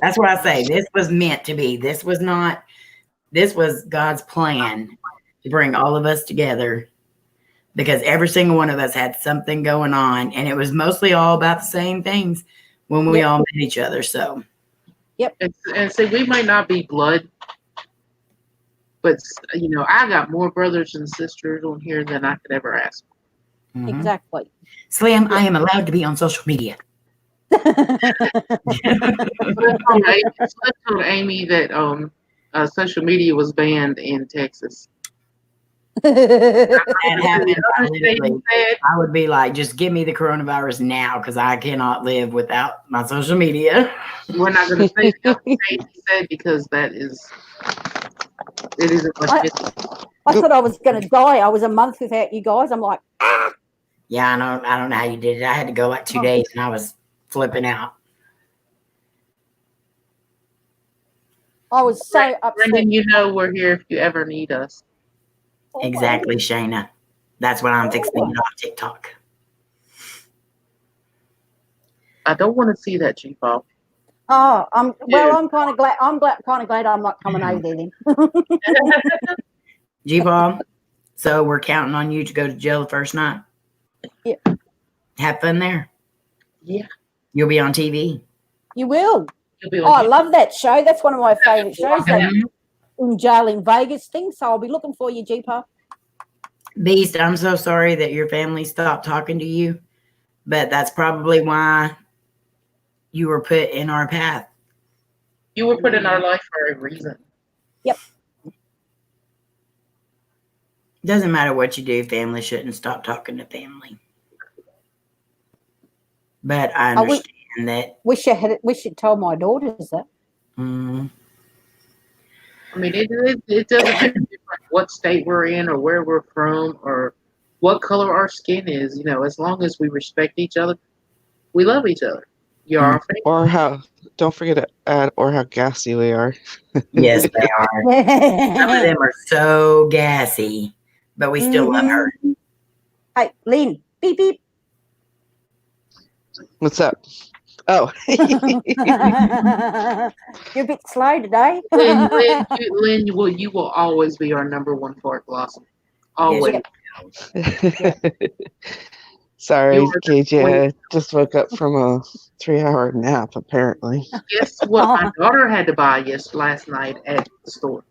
that's what I say. This was meant to be. This was not. This was God's plan to bring all of us together because every single one of us had something going on, and it was mostly all about the same things when we all met each other. So, And see, we might not be blood, but I got more brothers and sisters on here than I could ever ask. Exactly. Slim, I am allowed to be on social media. I told Amy that social media was banned in Texas. That happened. Understatement said, I would be like, just give me the coronavirus now because I cannot live without my social media. we're not going to say what he said because it isn't much business. I thought I was going to die. I was a month without you guys. I'm like, Yeah, I don't know how you did it. I had to go like 2 days and I was flipping out. I was so upset. Brendan, we're here if you ever need us. Exactly, Shayna. That's what I'm fixing to get off TikTok. I don't want to see that, G-Paul. Oh, I'm kind of glad. I'm kind of glad I'm not coming over there then. G-Paul, so we're counting on you to go to jail the first night. Yeah. Have fun there. Yeah. You'll be on TV. You will. You'll be Oh, I love that show. That's one of my favorite shows. That Mhm. in jail in Vegas thing. So I'll be looking for you, G-Pop. Beast, I'm so sorry that your family stopped talking to you, but that's probably why you were put in our path. You were put in our life for a reason. Yep. Doesn't matter what you do, family shouldn't stop talking to family. But I understand that. Wish you'd told my daughters that. Mm, I mean, it doesn't make a difference what state we're in or where we're from or what color our skin is. As long as we respect each other, we love each other. You're our family. Or don't forget to add, or how gassy we are. yes, they are. Some of them are so gassy, but we still love her. Hey, Lynn, beep beep. What's up? Oh. You're a bit slow today. Lynn, you will always be our number one fart blossom. Always. Yes. Sorry, You're KJ. I just woke up from a 3-hour nap, apparently. Guess what my daughter had to buy last night at the store?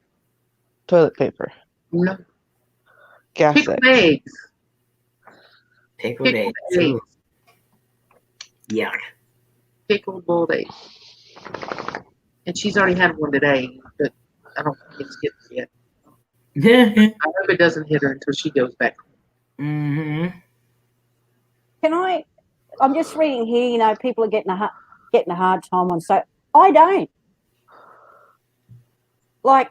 Toilet paper. No. Gas Pickled eggs. Pickled eggs. Ooh. Yuck. Pickled boiled eggs. And she's already had one today, but I don't think it's hit her yet. I hope it doesn't hit her until she goes back. Mm-hmm. I'm just reading here, people are getting a hard time on, so I don't. Like,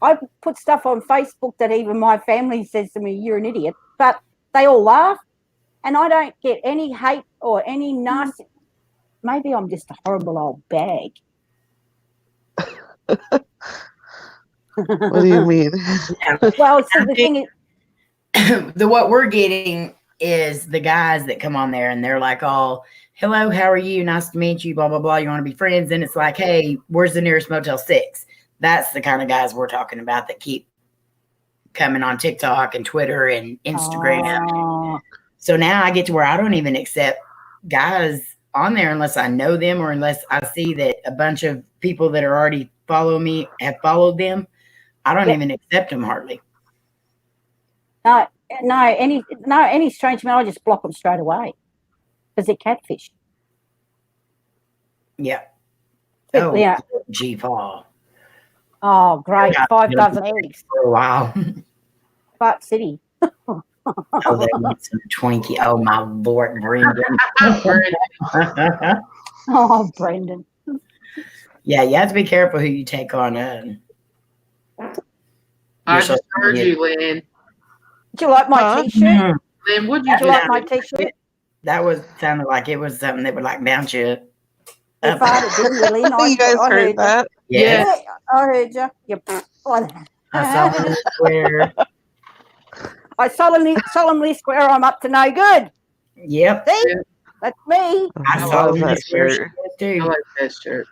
I put stuff on Facebook that even my family says to me, you're an idiot, but they all laugh, and I don't get any hate or any nasty. Maybe I'm just a horrible old bag. What do you mean? Well, so the thing is, what we're getting is the guys that come on there and they're like, oh, hello, how are you? Nice to meet you, blah, blah, blah. You want to be friends? And it's like, hey, where's the nearest Motel 6? That's the kind of guys we're talking about that keep coming on TikTok and Twitter and Instagram. So now I get to where I don't even accept guys on there unless I know them or unless I see that a bunch of people that are already follow me have followed them. I don't even accept them hardly. No, any strange man, I just block them straight away because they're catfish. Yeah. But, yeah. G-Paul. Oh, great. 5 dozen eggs. For a while. Park City. Oh, they want some Twinkie. Oh, my Lord, Brendan. Oh, Brendan. Yeah, you have to be careful who you take on. I just heard you, Lynn. Do you like my Huh? T-shirt? Lynn, would Do you you like my T-shirt? That sounded like it was something that would like bounce you You up. farted, didn't you, Lynn? You guys I heard that? Yeah, Yeah, I heard you. You. I solemnly swear. I solemnly swear I'm up to no good. Yep, See, that's me. Oh, I I love solemnly that swear she shirt. was I too. like that shirt.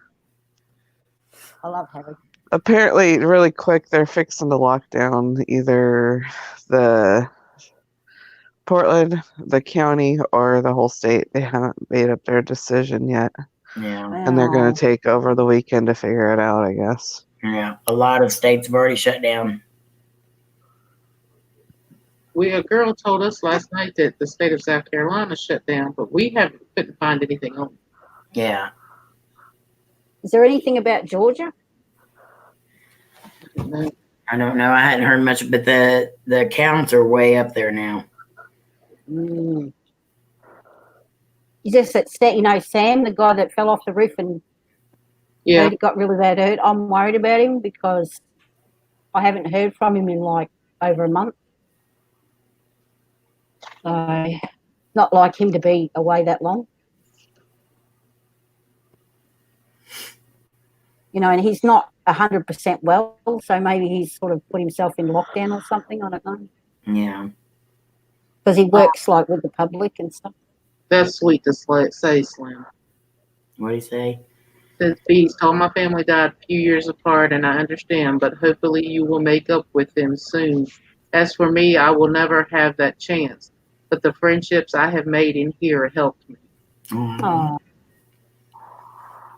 I love Harry. Apparently, really quick, they're fixing to lock down either the Portland, the county, or the whole state. They haven't made up their decision yet. Yeah, And they're going to take over the weekend to figure it out, I guess. yeah. A lot of states have already shut down. A girl told us last night that the state of South Carolina shut down, but we couldn't find anything on it. Yeah. Is there anything about Georgia? No. I don't know. I hadn't heard much, but the counts are way up there now. Mm. Is this that Sam, the guy that fell off the roof and Yeah, got really bad hurt? I'm worried about him because I haven't heard from him in like over a month. So, not like him to be away that long. You know, and he's not 100% well, so maybe he's sort of put himself in lockdown or something. I don't know. Yeah. Because he works like with the public and stuff. that's sweet to say, Slim. What do you say? Since Beast, all my family died a few years apart, and I understand, but hopefully you will make up with them soon. As for me, I will never have that chance, but the friendships I have made in here helped me. Oh.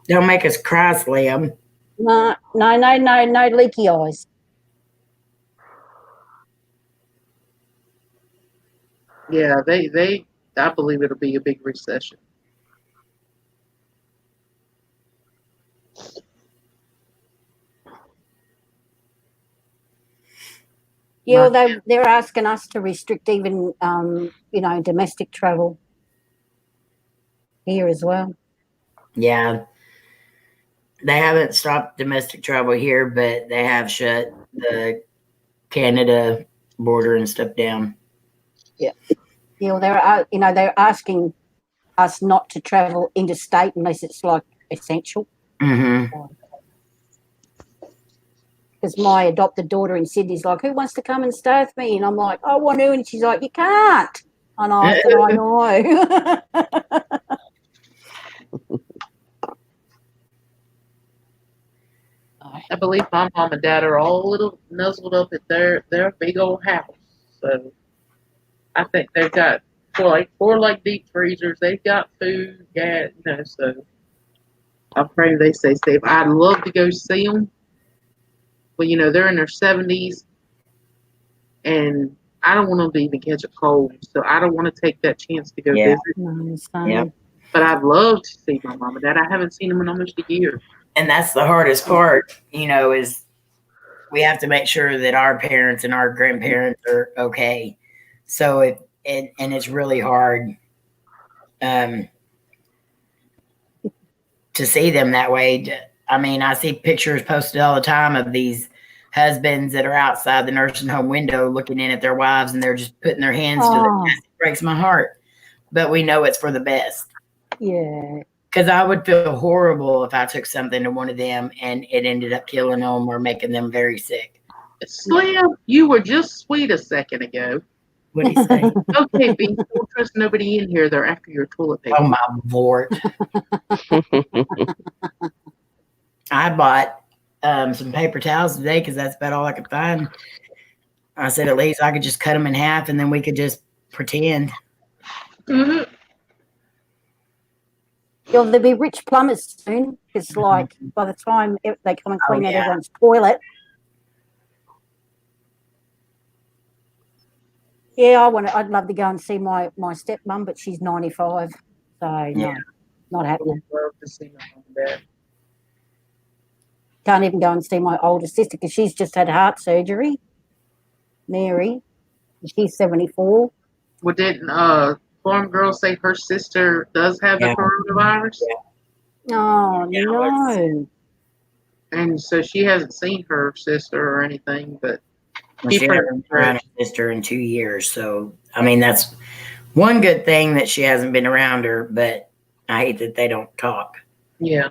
Don't make us cry, Slim. No leaky eyes. Yeah, I believe it'll be a big recession. Yeah, well, they're asking us to restrict even, domestic travel here as well. Yeah. They haven't stopped domestic travel here, but they have shut the Canada border and stuff down. Yeah. Yeah, well, they're asking us not to travel interstate unless it's like essential. Mm-hmm. Because my adopted daughter in Sydney's like, who wants to come and stay with me? And I'm like, I want to. And she's like, you can't. And I said, I know. I believe my mom and dad are all little nuzzled up at their big old house. So I think they've got four deep freezers. They've got food, gas, so I'm praying they stay safe. I'd love to go see them, but they're in their 70s, and I don't want them to even catch a cold. So I don't want to take that chance to go visit. Yep. But I'd love to see my mom and dad. I haven't seen them in almost a year. And that's the hardest part, is we have to make sure that our parents and our grandparents are okay. So and it's really hard to see them that way. I mean, I see pictures posted all the time of these husbands that are outside the nursing home window looking in at their wives, and they're just putting their hands to their chest. It breaks my heart. But we know it's for the best. Yeah. Because I would feel horrible if I took something to one of them and it ended up killing them or making them very sick. Slim, you were just sweet a second ago. What do you say? Okay, B, don't trust nobody in here. They're after your toilet paper. Oh, my Lord. I bought some paper towels today because that's about all I could find. I said at least I could just cut them in half and then we could just pretend. Mm-hmm. There'll be rich plumbers soon because, by the time they come and clean out everyone's toilet. Yeah, I'd love to go and see my stepmom, but she's 95, so no, not happening. I would love to see my mom and dad. Can't even go and see my older sister because she's just had heart surgery, Mary. She's 74. Well, didn't Farm Girl say her sister does have the Yeah. coronavirus? Oh, Yeah, no. And so she hasn't seen her sister or anything, but Well, keep she her hasn't been around her sister in 2 years. So, I mean, that's one good thing that she hasn't been around her, but I hate that they don't talk. Yeah.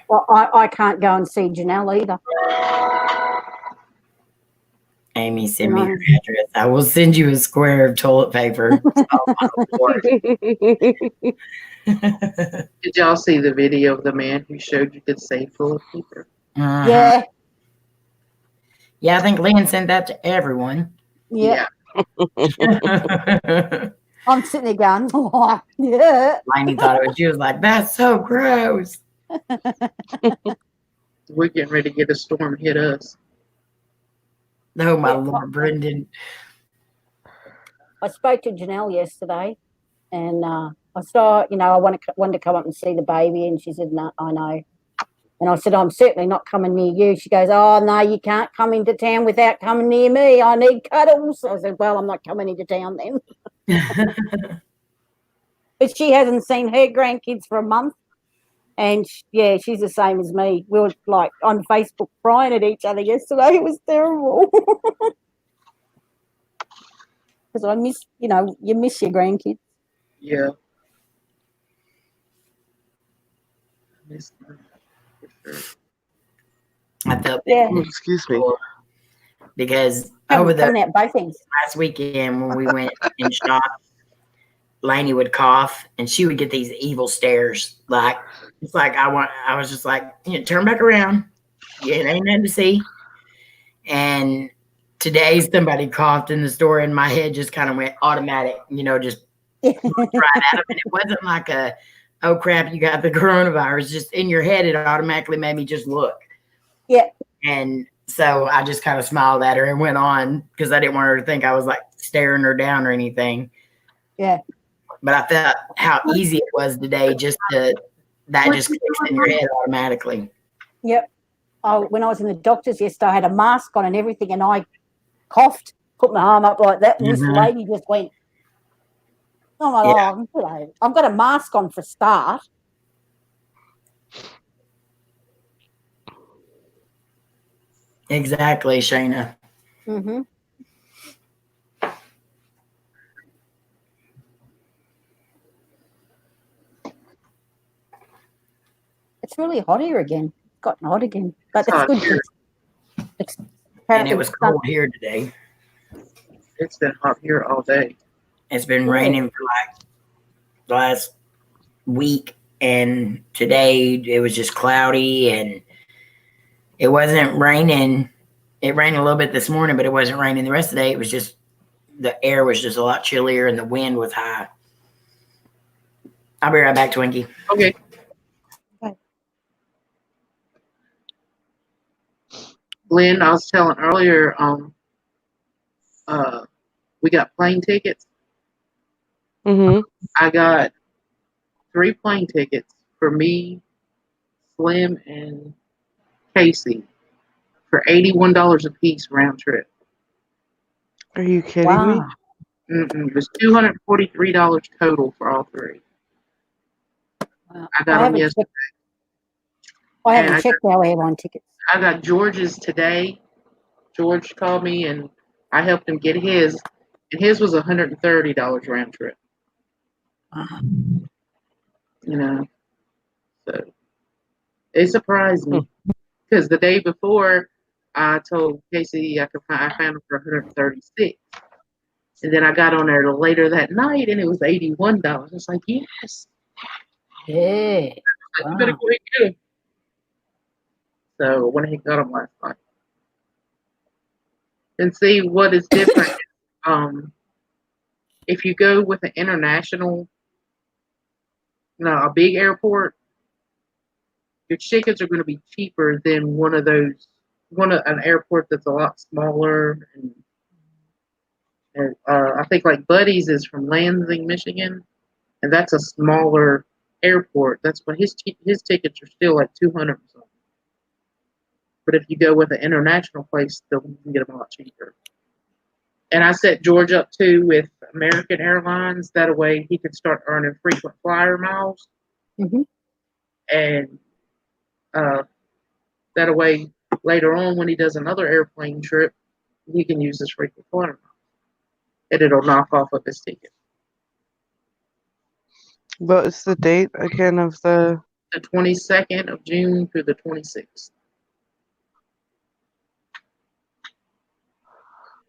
Well, I can't go and see Janelle either. Amy, send me her address. I will send you a square of toilet paper. Oh, my Lord. Did y'all see the video of the man who showed you could save toilet paper? Uh-huh. Yeah, Yeah, I think Lynn sent that to everyone. yeah. Lainey I'm sitting there going, oh, yeah. thought it was, she was like, that's so gross. We're getting ready to get a storm hit us. Oh, my Yeah. Lord, Brendan. I spoke to Janelle yesterday, and I saw, I wanted to come up and see the baby, and she said, no, I know. And I said, I'm certainly not coming near you. She goes, oh, no, you can't come into town without coming near me. I need cuddles. I said, well, I'm not coming into town then. But she hasn't seen her grandkids for a month. And yeah, she's the same as me. We were like on Facebook crying at each other yesterday. It was terrible. Because I miss, you miss your grandkids. Yeah. Miss them, for sure. I felt Yeah. Oh, excuse me. because over the Coming out both ends. last weekend when we went and shopped, Lainey would cough and she would get these evil stares. Like, it's like I was just like, turn back around. Yeah, it ain't nothing to see. And today somebody coughed in the store and my head just kind of went automatic, just right at them. And it wasn't like oh crap, you got the coronavirus. Just in your head, it automatically made me just look. Yeah. And so I just kind of smiled at her and went on because I didn't want her to think I was like staring her down or anything. Yeah. But I felt how easy it was today just that just clicks in your head automatically. Yep. When I was in the doctor's yesterday, I had a mask on and everything, and I coughed, put my arm up like that, and this lady just went, oh my God, I've got a mask on for start. Exactly, Shayna. Mm-hmm. It's really hot here again. It's gotten hot again. But it's good. And it was cold here today. It's been hot here all day. It's been raining for like the last week, and today it was just cloudy, and it wasn't raining. It rained a little bit this morning, but it wasn't raining the rest of the day. It was just the air was just a lot chillier and the wind was high. I'll be right back, Twinkie. Okay. Lynn, I was telling earlier, we got plane tickets. Mm-hmm. I got 3 plane tickets for me, Slim, and Casey for $81 a piece round trip. Are you kidding me? It was $243 total for all 3. Wow. I got them yesterday. I haven't checked our airline tickets. I got George's today. George called me and I helped him get his, and his was $130 round trip. So it surprised me because the day before I told Casey I found him for $136, and then I got on there later that night and it was $81. I was like, yes, Yeah. you better go ahead and get him. So when he got him last night, and see what is different. If you go with an international, a big airport, your tickets are going to be cheaper than an airport that's a lot smaller. And I think like Buddy's is from Lansing, Michigan, and that's a smaller airport. That's why his tickets are still like $200 or something. But if you go with an international place, you can get them a lot cheaper. And I set George up too with American Airlines. That way he could start earning frequent flyer miles. hmm And uh, that way later on when he does another airplane trip, he can use his frequent flyer miles. And it'll knock off of his ticket. What is the date again of the? The 22nd of June through the 26th.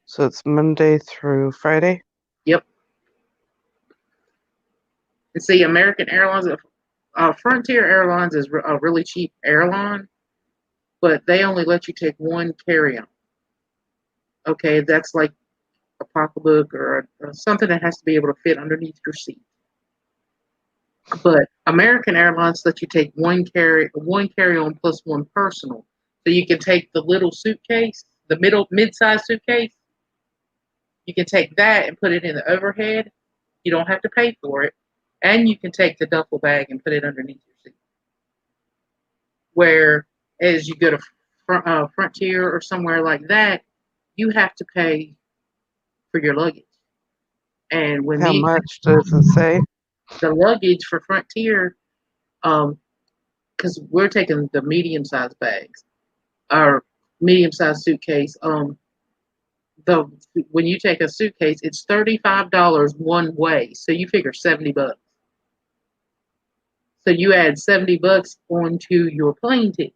So it's Monday through Friday. Yep. And see, American Airlines, Frontier Airlines is a really cheap airline, but they only let you take one carry-on. Okay, that's like a pocketbook or something that has to be able to fit underneath your seat. But American Airlines lets you take one carry-on plus one personal. So you can take the little suitcase, the mid-sized suitcase. You can take that and put it in the overhead. You don't have to pay for it. And you can take the duffel bag and put it underneath your seat. Whereas you go to Frontier or somewhere like that, you have to pay for your luggage. And when How much does it say? the luggage for Frontier, because we're taking the medium-sized bags or medium-sized suitcase. When you take a suitcase, it's $35 one way, so you figure $70. So you add $70 onto your plane ticket.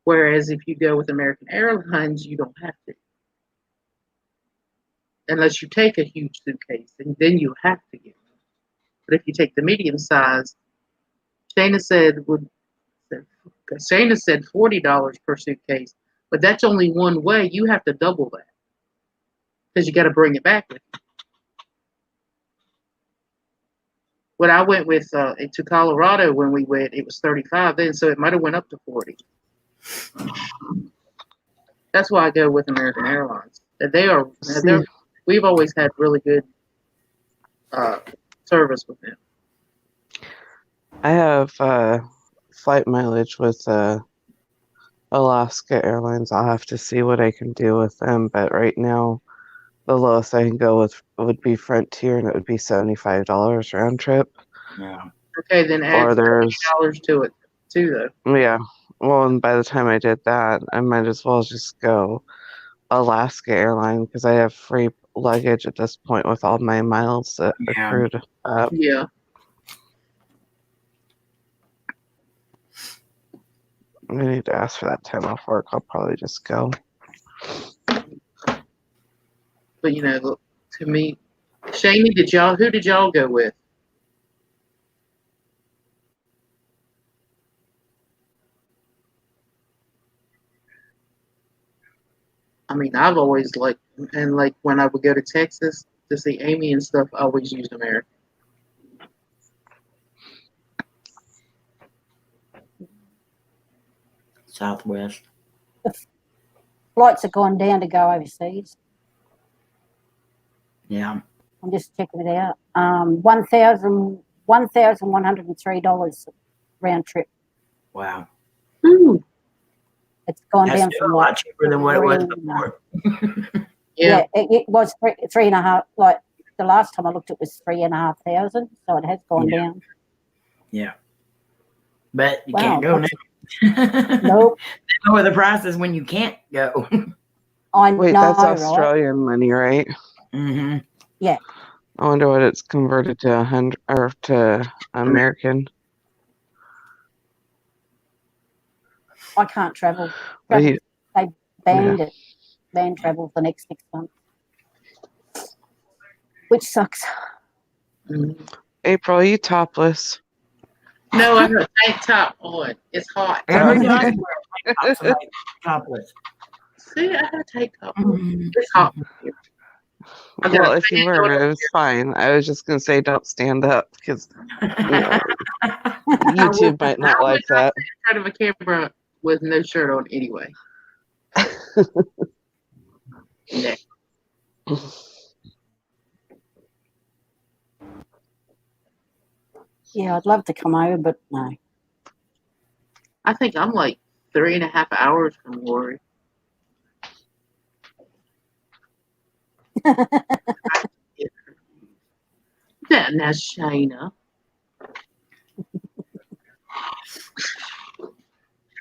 Whereas if you go with American Airlines, you don't have to, unless you take a huge suitcase, and then you have to get one. But if you take the medium size, Shayna said $40 per suitcase, but that's only one way. You have to double that because you got to bring it back with you. When I went with to Colorado when we went, it was 35 then, so it might have went up to 40. That's why I go with American Airlines. We've always had really good service with them. I have flight mileage with Alaska Airlines. I'll have to see what I can do with them, but right now the lowest I can go with would be Frontier, and it would be $75 round trip. Yeah. Okay, then add Or there's $30 to it too, though. yeah. Well, and by the time I did that, I might as well just go Alaska Airline because I have free luggage at this point with all my miles that Yeah. accrued up. Yeah. I need to ask for that time off work. I'll probably just go. But look, to me, Shamey, who did y'all go with? I mean, I've always when I would go to Texas to see Amy and stuff, I always used American. Southwest. Flights have gone down to go overseas. Yeah. I'm just checking it out. $1,103 round trip. Wow. Ooh. It's gone That's down still from a lot cheaper than what it was three- before. Yeah. it was three and a half. Like the last time I looked, it was 3,500. So it has gone down. Yeah. But you Wow, can't go now. Nope. They lower the prices when you can't go. I Wait, know, that's right? Australian money, right? Mm-hmm. Yeah. I wonder what it's converted to 100 or to American. I can't travel. Well, you- They banned it. Banned travel for the next 6 months, which sucks. April, are you topless? No, I have a tank top on. It's hot. Everybody wears topless. See, I have a tank top on. Mm-hmm. It's hot. Well, if you were, it was fine. I was just gonna say don't stand up because YouTube might not like that. In front of a camera with no shirt on anyway. Yeah. Yeah, I'd love to come over, but no. I think I'm like 3.5 hours from Lori. That now, Shayna.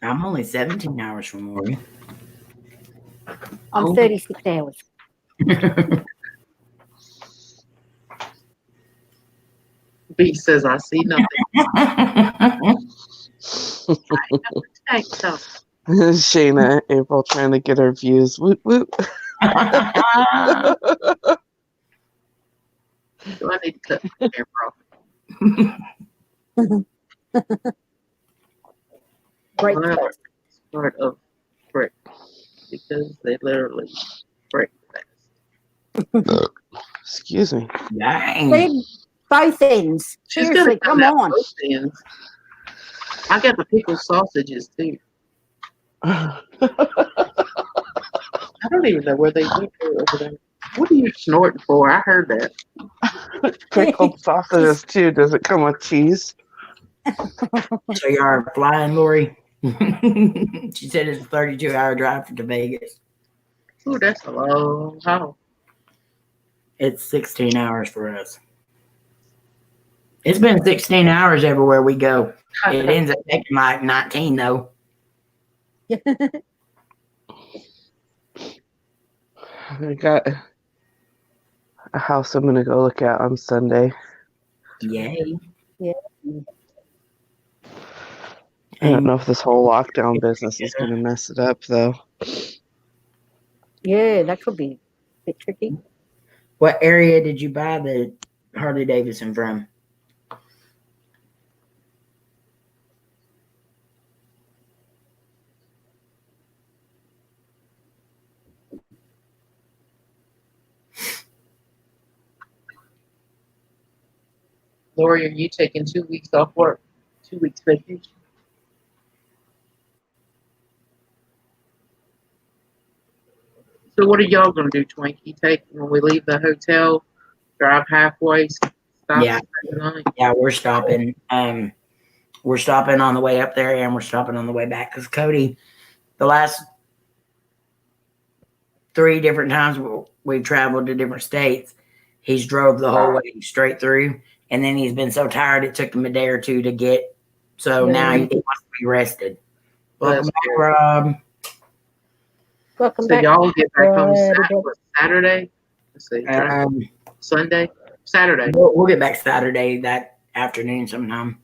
I'm only 17 hours from Lori. I'm Oh. 36 hours. B says, I see nothing. Take some. Shayna, April trying to get her views. Woot woot. Do I need to cut the camera off? Great Well, first. it's part of brick because they literally break fast. Excuse me. Dang. Thread both ends. She's Seriously, gonna come out on. both ends. I got the pickled sausages too. I don't even know where they went over there. What are you snorting for? I heard that. Pickled sausages too. Does it come with cheese? So you are flying, Lori? She said it's a 32-hour drive to Vegas. Ooh, that's a long haul. It's 16 hours for us. It's been 16 hours everywhere we go. It ends up taking like 19 though. I got a house I'm going to go look at on Sunday. Yay. Yeah. I don't know if this whole lockdown business is going to mess it up, though. Yeah, that could be a bit tricky. What area did you buy the Harley Davidson from? Lori, are you taking 2 weeks off work? 2 weeks vacation? So what are y'all gonna do, Twinkie? Take when we leave the hotel, drive halfway, stop Yeah. the night? Yeah, we're stopping. We're stopping on the way up there and we're stopping on the way back because Cody, the last 3 different times we've traveled to different states, he's drove the whole way straight through, and then he's been so tired it took him a day or two to get. So now he wants to be rested. Welcome back, Rob. Welcome So back. y'all get back on Saturday. Saturday? Let's see, Sunday? Saturday. We'll get back Saturday that afternoon sometime.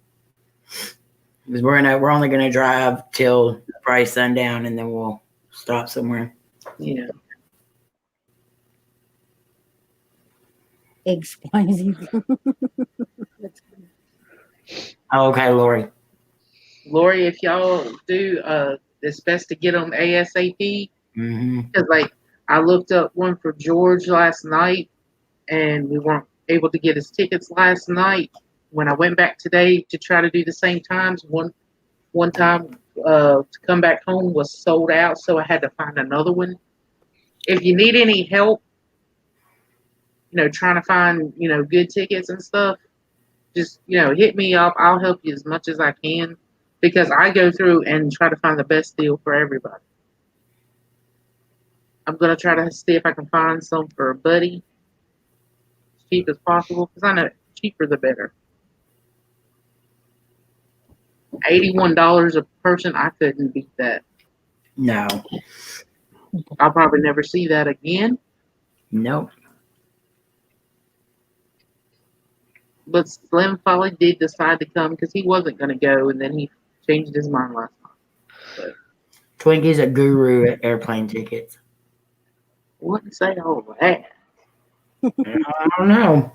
Because we're only gonna drive till probably sundown, and then we'll stop somewhere. Yeah. Explosive. Okay, Lori. Lori, if y'all do, it's best to get them ASAP. Mm-hmm. Because, like, I looked up one for George last night, and we weren't able to get his tickets last night. When I went back today to try to do the same times, one time to come back home was sold out, so I had to find another one. If you need any help, trying to find, good tickets and stuff, just, hit me up. I'll help you as much as I can because I go through and try to find the best deal for everybody. I'm going to try to see if I can find some for a buddy as cheap as possible because I know cheaper the better. $81 a person, I couldn't beat that. No. I'll probably never see that again. Nope. But Slim finally did decide to come because he wasn't going to go, and then he changed his mind last night. But Twinkie's a guru at airplane tickets. wouldn't say all that. I don't know.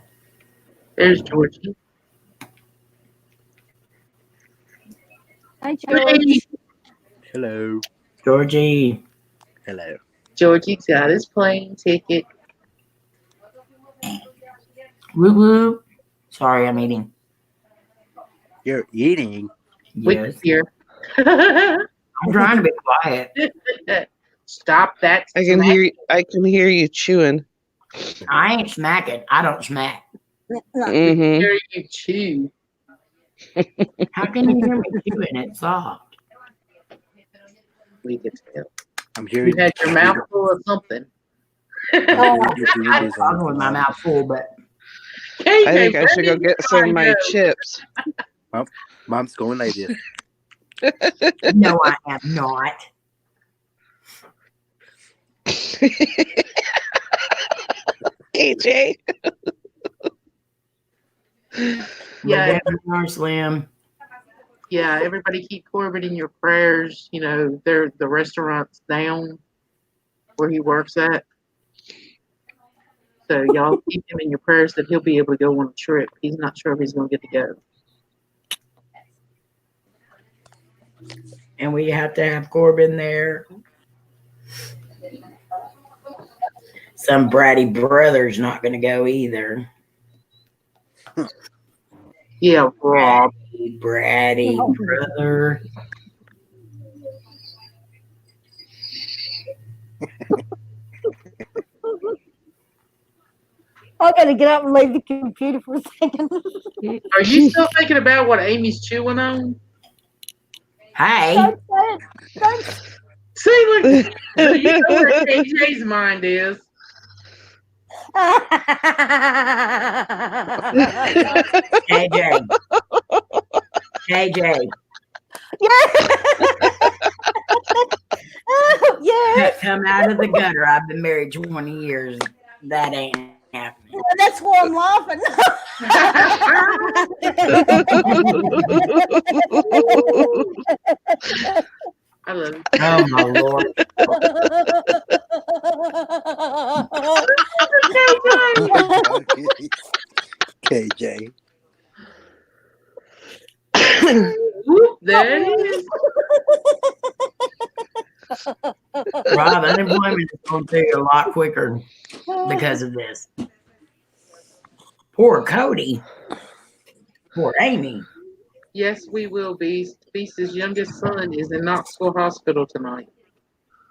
There's Georgie. Hey, George. Hello. Georgie. Hello. Georgie's got his plane ticket. Whoop whoop. Sorry, I'm eating. You're eating? Yes. Here. I'm trying to be quiet. Stop that. I can hear you chewing. I ain't smacking. I don't smack. Mm-hmm. Hear you chew. How can you hear me chewing? It's soft. We can tell. I'm You hearing had your mouth full of something. Oh. Leave the I'm windows talking with my open. mouth full, but I think I should go get some of my chips. Mom's going like this. no, I am not. KJ. Yeah, More Slim. yeah. Everybody keep Corbett in your prayers. You know, the restaurant's down where he works at. So y'all keep him in your prayers that he'll be able to go on a trip. He's not sure if he's going to get to go. And we have to have Corbin there. Some bratty brother's not going to go either. Yeah, Rob. Bratty brother. I got to get up and leave the computer for a second. Are you still thinking about what Amy's chewing on? Hey. Don't say it. Don't. See, look, you know where KJ's mind is. KJ. KJ. Yeah. Come out of the gutter. I've been married 20 years. That ain't happening. Yeah, that's why I'm laughing. I love it. Oh my Lord. KJ. Whoop, there it is. Rob, unemployment is going to a lot quicker because of this. Poor Cody. Poor Amy. Yes, we will be. Beast's youngest son is in Knoxville Hospital tonight.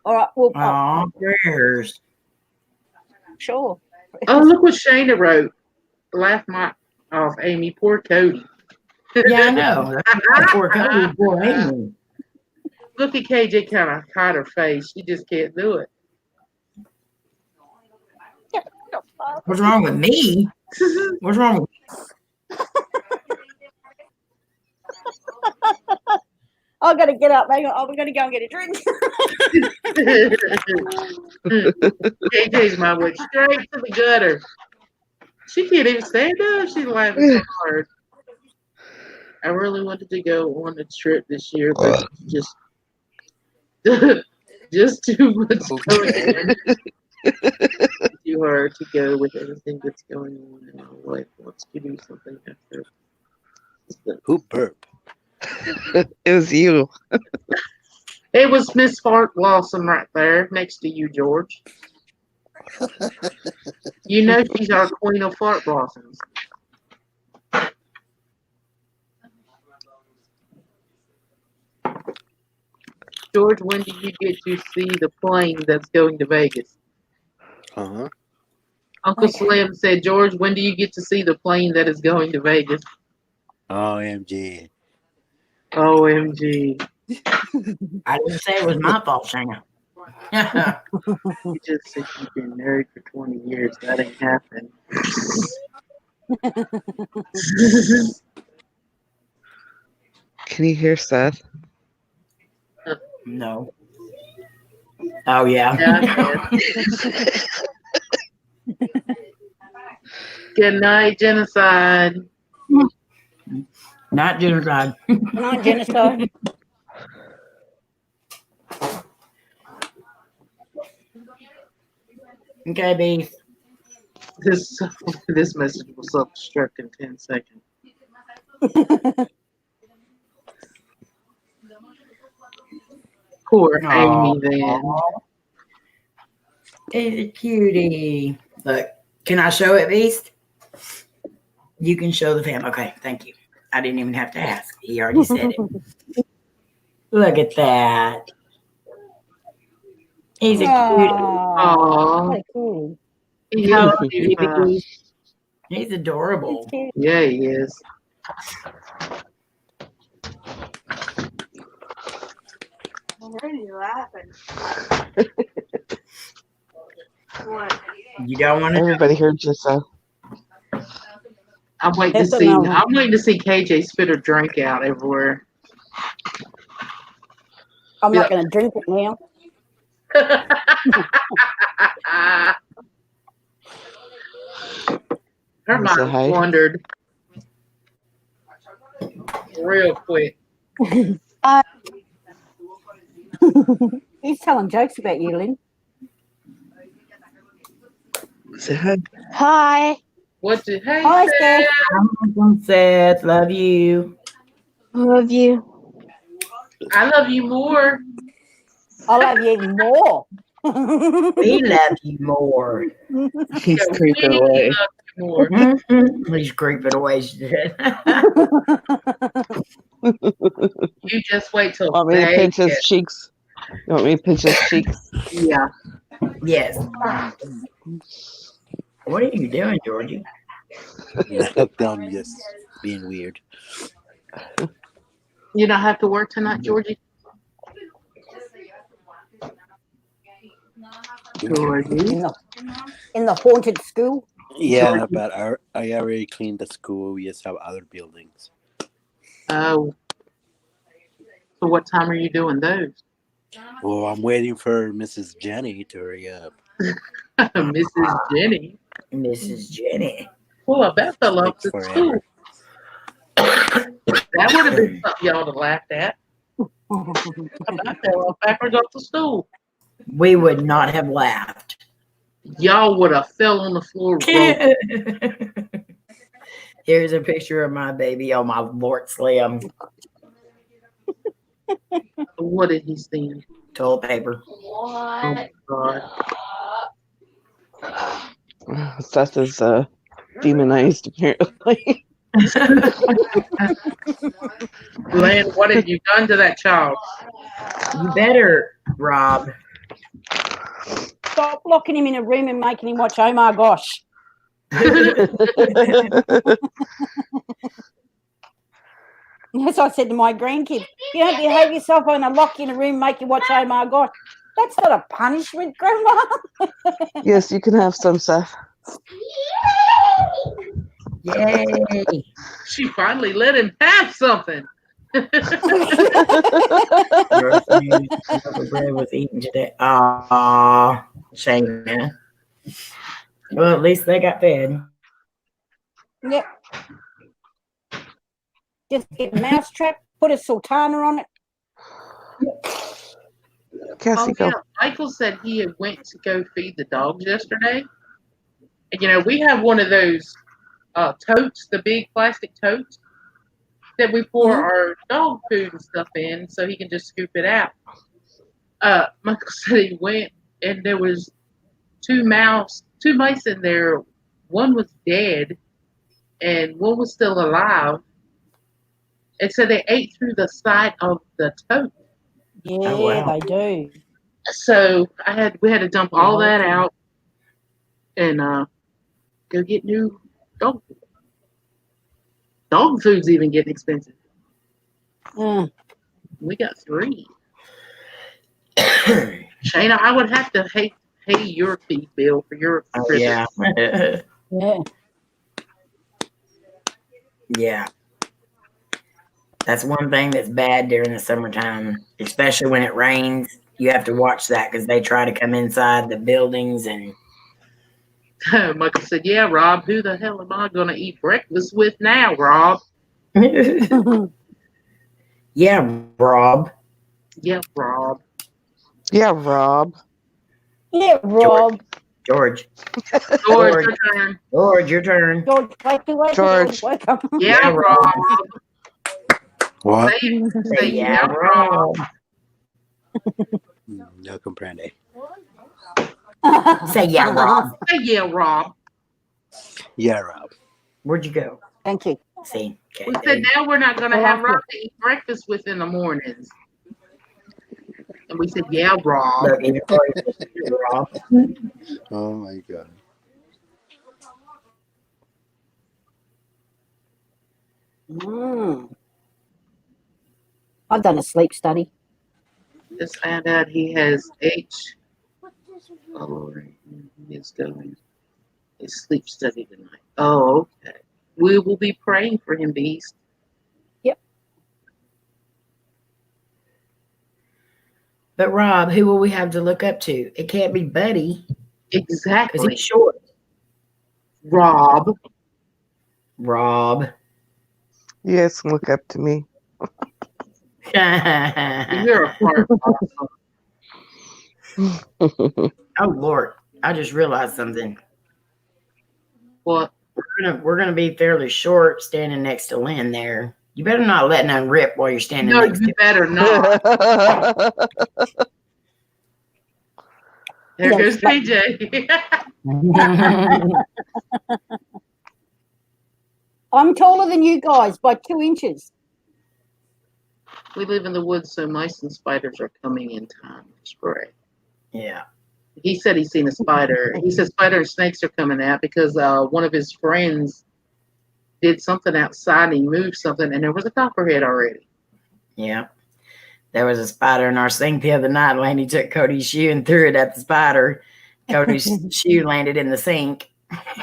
All right. Well, Aw, prayers. sure. Oh, look what Shayna wrote. Laugh my off, Amy. Poor Cody. Yeah, I know. That's poor Cody. Poor Amy. Look at KJ kind of hide her face. She just can't do it. What's wrong with me? What's wrong with I got to get up. Hang on. I'm going to go and get a drink. KJ's mom went straight to the gutter. She can't even stand up. She's laughing so hard. I really wanted to go on a trip this year, but just too much going on. Too hard to go with everything that's going on in our life. Wants to do something after. Who burped? It was you. It was Miss Fart Blossom right there next to you, George. You know she's our queen of fart blossoms. George, when do you get to see the plane that's going to Vegas? Uh-huh. Uncle Slim said, George, when do you get to see the plane that is going to Vegas? OMG. OMG. I didn't say it was my fault, Shana. You just said you've been married for 20 years. That ain't happening. Can you hear Seth? No. Oh, yeah. Good night, genocide. Not genocide. Not genocide. Okay, Beef. This message will self-destruct in 10 seconds. Poor Amy, then. He's a cutie. Look, can I show it, Beast? You can show the fam. Okay, thank you. I didn't even have to ask. He already said it. Look at that. He's a cutie. Aww. Cool. He's adorable. Yeah, he is. I'm already laughing. You don't want to. Everybody heard you, so. I'm waiting Yes to or see. no? I'm waiting to see KJ spit her drink out everywhere. I'm Yeah. not going to drink it now. Her Wanna say mind hi? wandered real quick. He's telling jokes about you, Lynn. Say hi. Hi. What did? Hey, Hi, Seth. Steph. Seth, love you. Love you. I love you more. I love you even more. We love you more. He's Yeah, creeping we away. love you more. He's creeping away. You just wait till Want me to they pinch his get. cheeks? You want me to pinch his cheeks? Yeah. Yes. What are you doing, Georgie? I'm just being weird. You don't have to work tonight, Georgie. Georgie. in the haunted school. Yeah, Georgie. but I already cleaned the school. We just have other buildings. Oh. So what time are you doing those? Well, I'm waiting for Mrs. Jenny to hurry up. Mrs. Jenny. Mrs. Jenny. Well, I bet fell off Takes at school. forever. That would have been something y'all to laugh at. I fell off backwards off the stool. We would not have laughed. Y'all would have fell on the floor. Here's a picture of my baby on my Lord Slim What did he see? toilet paper. Oh God. Seth is demonized, apparently. Len, what have you done to that child? You better, Rob. Stop locking him in a room and making him watch Oh My Gosh. As I said to my grandkids, you don't behave yourself, I'm going to lock you in a room and make you watch Oh My Gosh. That's not a punishment, Grandma. Yes, you can have some, Seth. Yay. She finally let him have something. Bread was eaten today. Shame, man. Well, at least they got fed. Yep. Just get a mousetrap, put a sultana on it. Cassie, Oh, yeah. go. Michael said he had went to go feed the dogs yesterday. And, we have one of those totes, the big plastic totes that we pour our dog food and stuff in so he can just scoop it out. Michael said he went and there was two mice in there. One was dead and one was still alive. And so they ate through the side of the tote. Yeah, Oh, wow. they do. So we had to dump all that out and go get new dog food. Dog food's even getting expensive. We got 3. Shayna, I would have to pay your feed bill for your Yeah. Yeah. Yeah. That's one thing that's bad during the summertime, especially when it rains. You have to watch that because they try to come inside the buildings and. Michael said, "Yeah, Rob, who the hell am I going to eat breakfast with now, Rob?" Yeah, Rob. Yeah, Rob. Yeah, Rob. Yeah, Rob. George. George, your turn. George, your turn. George, wake up. George. Wake up. Yeah, Rob. What? Say yeah, Rob. No comprende. Say yeah, Rob. Say yeah, Rob. Yeah, Rob. Where'd you go? Thank you. See. Okay, We said now we're not going to I have love Rob to eat breakfast with in the mornings. And we said, yeah, Rob. look, even Rob. Oh my god. I've done a sleep study. Just found out he has Oh, Lord, he is going his sleep study tonight. Oh, okay. We will be praying for him, Beast. But Rob, who will we have to look up to? It can't be Buddy because Exactly. he's short. Rob. Rob. You guys can look up to me. You're a part of Oh Lord, I just realized something. what? We're gonna be fairly short standing next to Lynn there. You better not let none rip while you're standing No, next you to better not. There goes KJ. I'm taller than you guys by 2 inches. We live in the woods, so mice and spiders are coming in time to spray. Yeah. He said he's seen a spider. He said spider and snakes are coming out because one of his friends did something outside and he moved something and there was a copperhead already. Yeah. There was a spider in our sink the other night. Landy took Cody's shoe and threw it at the spider. Cody's shoe landed in the sink.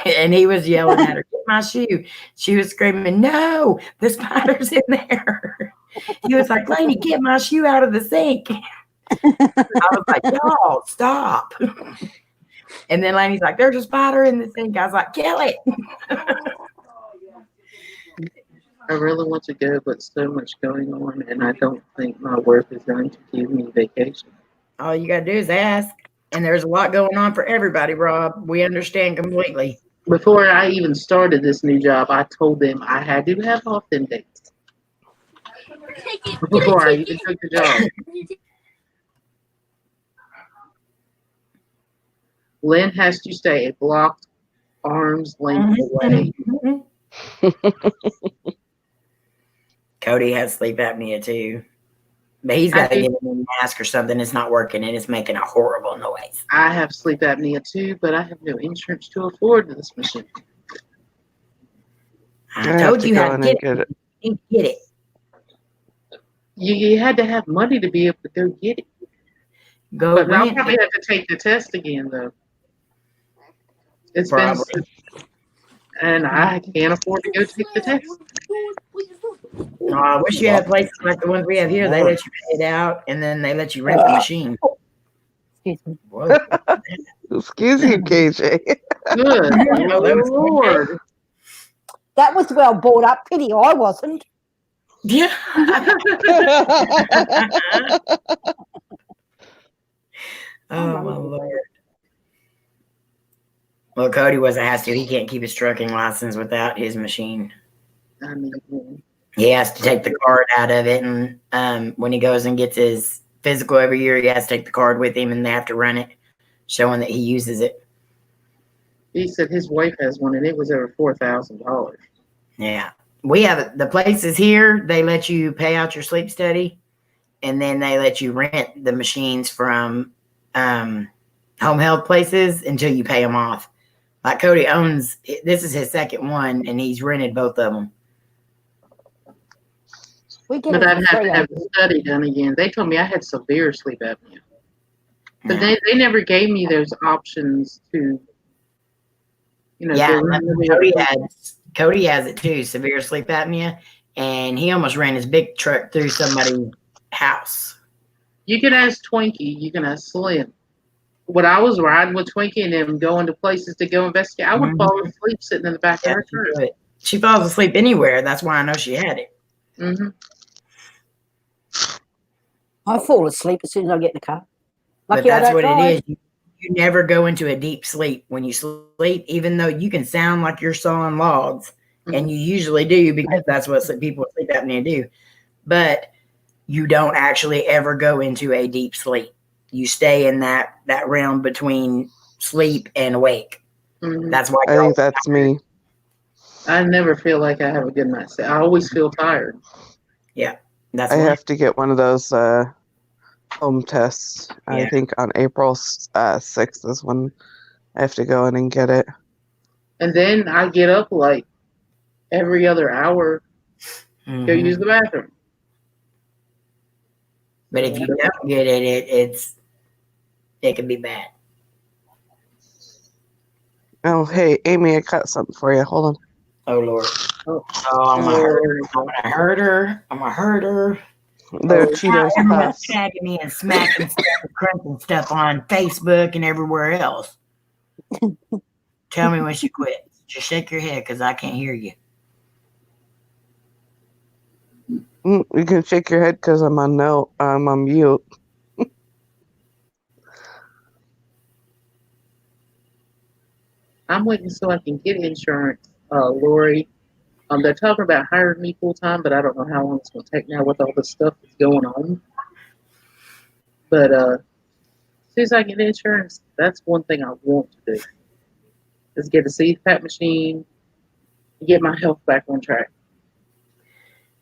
And he was yelling at her, "Get my shoe." She was screaming, "No, the spider's in there." He was like, "Landy, get my shoe out of the sink." I was like, "Y'all, stop." And then Landy's like, "There's a spider in the sink." I was like, "Kill it." I really want to go, but so much going on, and I don't think my work is going to give me vacation. All you got to do is ask. And there's a lot going on for everybody, Rob. We understand completely. Before I even started this new job, I told them I had to have off them dates. Before I even took the job. Lynn has to stay a blocked arm's length away. Cody has sleep apnea too. But he's got to get a mask or something. It's not working and it's making a horrible noise. I have sleep apnea too, but I have no insurance to afford this machine. I told you how to get it. You get it. You had to have money to be able to go get it. Go But I'll rent probably it. have to take the test again, though. It's Probably. been, and I can't afford to go take the test. Oh, I wish you had places like the ones we have here. They let you pay it out and then they let you rent the machine. Excuse me. Whoa. Excuse you, KJ. Good No, that was Lord. That was well brought up. Pity I wasn't. Yeah. Oh, my Lord. Well, Cody has to. He can't keep his trucking license without his machine. I mean, He has to take the card out of it. And when he goes and gets his physical every year, he has to take the card with him and they have to run it, showing that he uses it. he said his wife has one, and it was over $4,000. Yeah. We have the places here, they let you pay out your sleep study and then they let you rent the machines from home health places until you pay them off. Like Cody owns, this is his second one and he's rented both of them. We get But it I'd for have free. to have the study done again. They told me I had severe sleep apnea. But Yeah. they never gave me those options to, Yeah, go Cody has it too, severe sleep apnea, and he almost ran his big truck through somebody's house. You can ask Twinkie, you can ask Slim. When I was riding with Twinkie and them going to places to go investigate, I would fall asleep sitting in the back of her truck. She falls asleep anywhere. That's why I know she had it. Mm-hmm. I fall asleep as soon as I get in the car. But that's what it is. You never go into a deep sleep when you sleep, even though you can sound like you're sawing logs, and you usually do because that's what people with sleep apnea do. But you don't actually ever go into a deep sleep. You stay in that realm between sleep and awake. Mm-hmm. That's why I think that's me. I never feel like I have a good night's sleep. I always feel tired. Yeah, that's I why. have to get one of those home tests. Yeah. I think on April 6th is when I have to go in and get it. And then I get up like every other hour to go use the bathroom. But if you don't get it, it can be bad. Oh, hey, Amy, I got something for you. Hold on. Oh Lord. Oh, Oh, I'm gonna hurt her. I'm gonna hurt her. I'm gonna hurt her. They're oh, Cheetos Everyone's Puffs. tagging me and smacking stuff and crunching stuff on Facebook and everywhere else. Tell me when she quits. Just shake your head because I can't hear you. You can shake your head because I'm on mute. I'm waiting so I can get insurance, Lori. They're talking about hiring me full time, but I don't know how long it's going to take now with all the stuff that's going on. But as soon as I get insurance, that's one thing I want to do is get a CPAP machine, get my health back on track.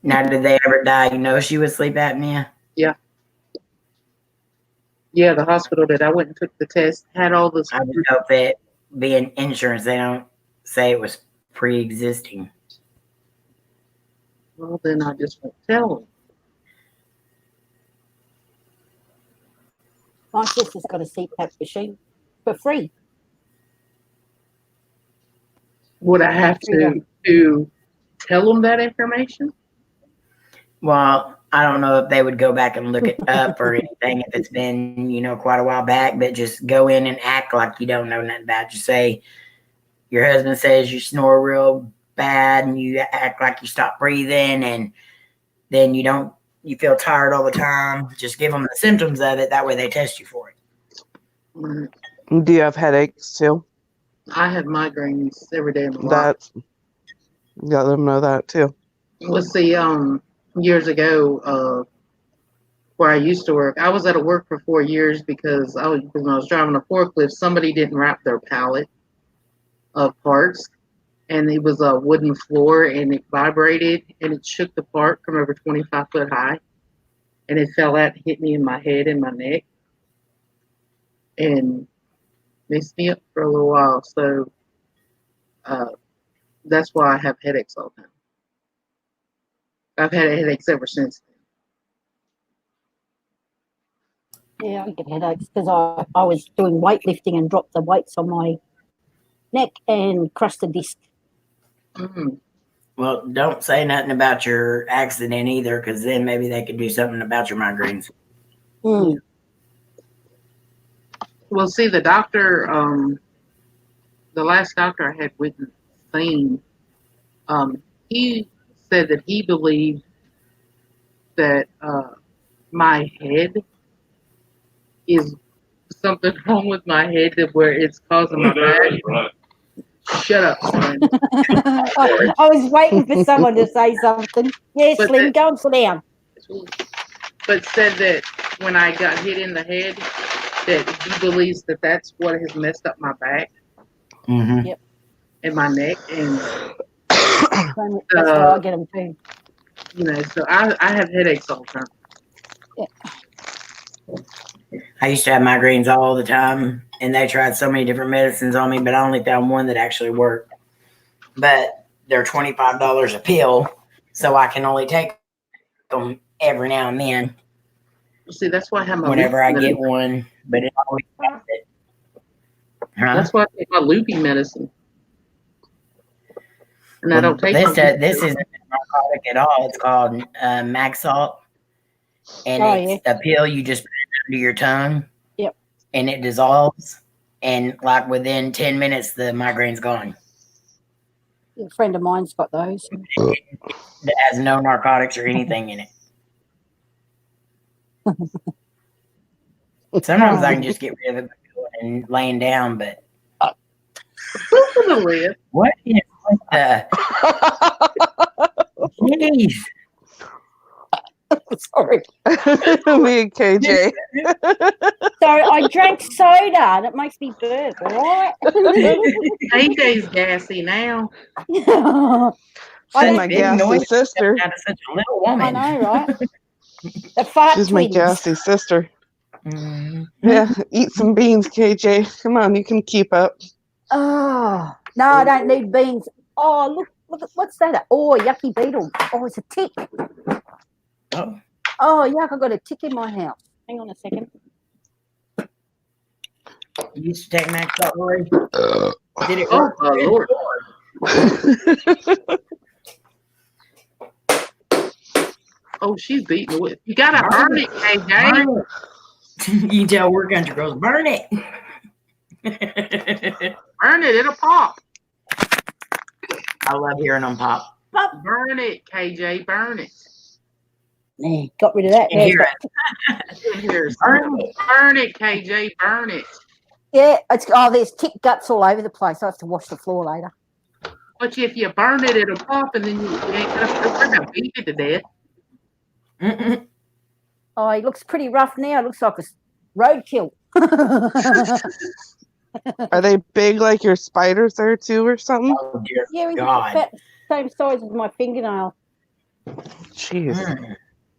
Now, did they ever diagnose you with sleep apnea? Yeah. Yeah, the hospital that I went and took the test had all this. I just hope that being insurance, they don't say it was pre-existing. Well, then I just won't tell them. My sister's got a CPAP machine for free. Would I have to tell them that information? Well, I don't know if they would go back and look it up or anything if it's been, quite a while back, but just go in and act like you don't know nothing about it. Just say your husband says you snore real bad and you act like you stop breathing and then you feel tired all the time. Just give them the symptoms of it. That way they test you for it. Mm. Do you have headaches too? I have migraines every day in the life. Let them know that too. Let's see, years ago, where I used to work, I was out of work for 4 years because when I was driving a forklift, somebody didn't wrap their pallet of parts, and it was a wooden floor, and it vibrated, and it shook the part from over 25 foot high, and it fell out and hit me in my head and my neck, and messed me up for a little while. So that's why I have headaches all the time. I've had headaches ever since then. Yeah, I get headaches because I was doing weightlifting and dropped the weights on my neck and crushed the disc. Mm-hmm. Well, don't say nothing about your accident either, because then maybe they could do something about your migraines. Mm. Well, see, the doctor, the last doctor I had witnessed seen, he said that he believed that my head is something wrong with my head that where it's causing my back. Right. Shut up, son. I was waiting for someone to say something. Yeah, But Slim, go and sit down. But said that when I got hit in the head, that he believes that that's what has messed up my back Mm-hmm. and my neck, and That's why I get them too. So I have headaches all the time. Yeah. I used to have migraines all the time, and they tried so many different medicines on me, but I only found one that actually worked. But they're $25 a pill, so I can only take them every now and then. See, that's why I have my whenever I loopy get medicine. one, but it always has it. Huh? That's why I take my loopy medicine. And I don't take this isn't narcotic at all. It's called Maxalt, and it's a pill you just put it under your tongue. Yep. And it dissolves, and like within 10 minutes, the migraine's gone. A friend of mine's got those. It has no narcotics or anything in it. Sometimes I can just get rid of it and laying down, but what is with the jeez? Sorry. Me and KJ. Sorry, I drank soda and it makes me burp, all right? AJ's gassy now. She's my gassy sister. Out of such a little woman. I know, right? The fat She's twins. my gassy sister. Mm-hmm. Yeah, eat some beans, KJ. Come on, you can keep up. Oh, no, I don't need beans. Oh, look, what's that? Oh, yucky beetle. Oh, it's a tick. Oh. Oh, yuck, I got a tick in my house. Hang on a second. You used to take Maxalt, Lori? Did it Oh, work? Lord. Oh, she's beating the whip. You gotta burn it, KJ. Burn it. You tell we're country girls, burn it. Burn it. It'll pop. I love hearing them pop. Pop. Burn it, KJ. Burn it. Yeah, got rid of that. You Now hear it's it. Here's Burn it. burn it, KJ. Burn it. yeah, there's tick guts all over the place. I have to wash the floor later. But if you burn it, it'll pop, and then you ain't gonna beat it to death. Mm-mm. Oh, he looks pretty rough now. It looks like a roadkill. Are they big like your spiders there too, or something? Oh dear Yeah, he's God. about the same size as my fingernail. Jeez, Mm.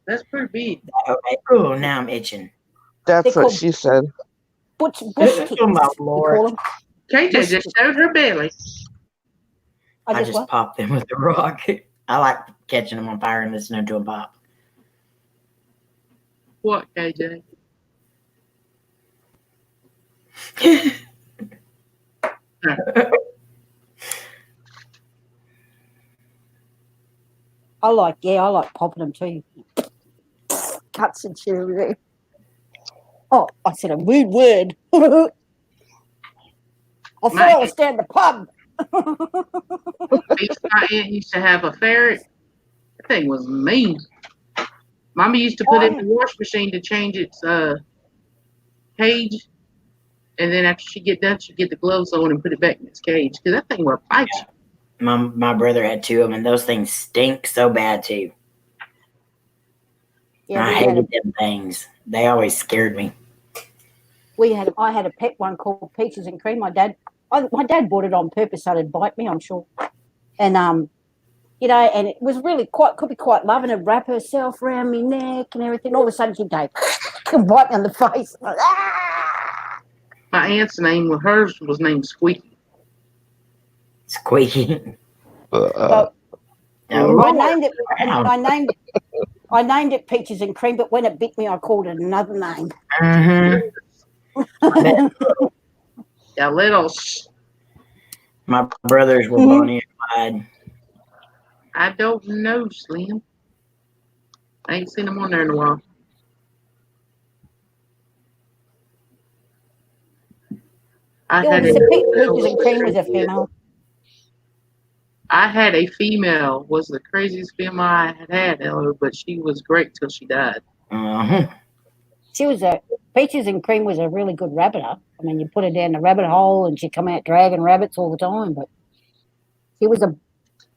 That's pretty big. Okay. Oh, now I'm itching. that's They're what called she said. bush Oh, ticks, my we Lord. call them. KJ just showed her belly. I I just just what? popped them with the rock. I like catching them on fire and listening to them pop. What, KJ? I like popping them too. Cuts and chew. Oh, I said a rude word. I thought I was down the pub. My aunt used to have a ferret. That thing was mean. Mama used to put it in the wash machine to change its cage, and then after she get done, she'd get the gloves on and put it back in its cage because that thing will bite you. My brother had 2 of them, and those things stink so bad too. Yeah, I hated them things. They always scared me. I had a pet one called Peaches and Cream. My dad bought it on purpose so it'd bite me, I'm sure. And you know, and it was really could be quite loving. It'd wrap herself around my neck and everything. All of a sudden she'd go and bite me on the face. Like, ah! My aunt's name, hers was named Squeaky. Squeaky. So No. I named it Peaches and Cream, but when it bit me, I called it another name. Mm-hmm. Yeah, little. My brothers were Bonnie and Clyde. I don't know, Slim. I ain't seen them on there in a while. Peaches and Cream was a female. I had a female, was the craziest female I had, but she was great till she died. Uh-huh. Peaches and Cream was a really good rabbiter. I mean, you put her down the rabbit hole and she'd come out dragging rabbits all the time, but she was a